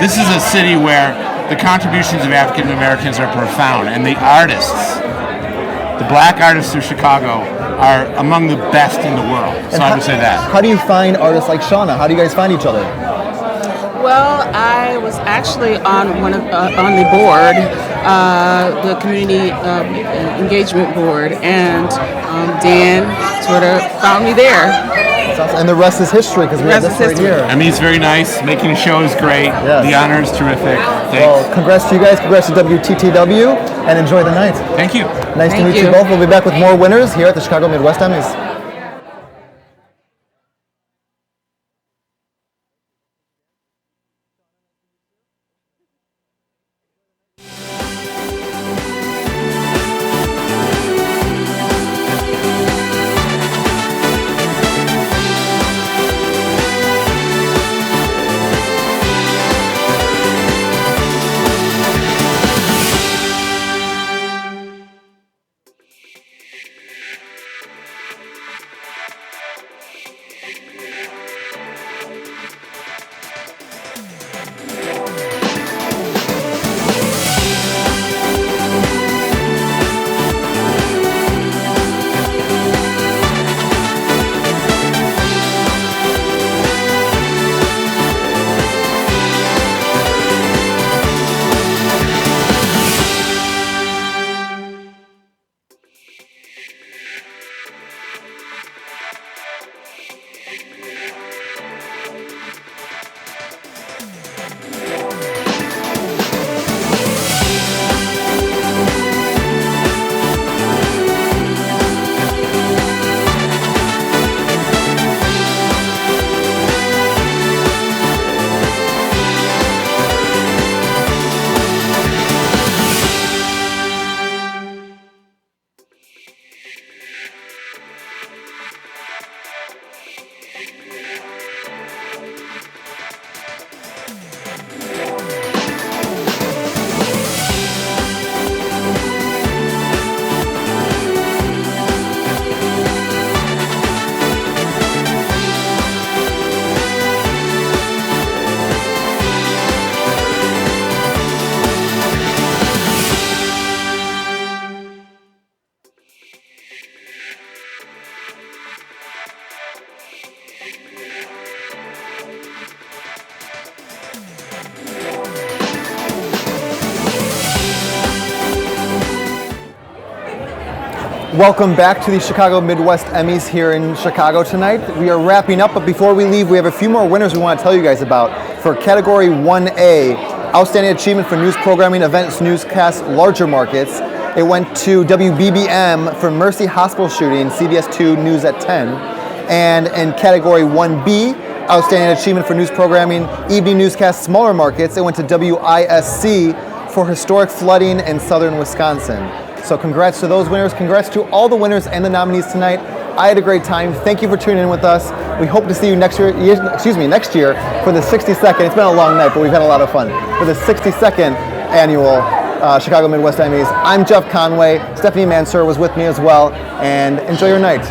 this is a city where the contributions of African Americans are profound, and the artists, the black artists of Chicago, are among the best in the world. So I would say that. How do you find artists like Shauna? How do you guys find each other? Well, I was actually on on the board, the community engagement board, and Dan sort of found me there. And the rest is history because we have this right here. Emmy's very nice. Making shows great. Yes. The honor is terrific. Thanks. Well, congrats to you guys. Congrats to WTTW, and enjoy the night. Thank you. Nice to meet you both. We'll be back with more winners here at the Chicago Midwest Emmys. Welcome back to the Chicago Midwest Emmys here in Chicago tonight. We are wrapping up, but before we leave, we have a few more winners we want to tell you guys about. For Category 1A, Outstanding Achievement for News Programming, Events, Newscasts, Larger Markets, it went to WBBM for Mercy Hospital Shooting, CBS 2 News at 10. And in Category 1B, Outstanding Achievement for News Programming, Evening Newscasts, Smaller Markets, it went to WISC for Historic Flooding in Southern Wisconsin. So congrats to those winners. Congrats to all the winners and the nominees tonight. I had a great time. Thank you for tuning in with us. We hope to see you next year next year for the 62nd. It's been a long night, but we've had a lot of fun. For the 62nd annual Chicago Midwest Emmys. I'm Jeff Conway. Stephanie Mansur was with me as well. And enjoy your night.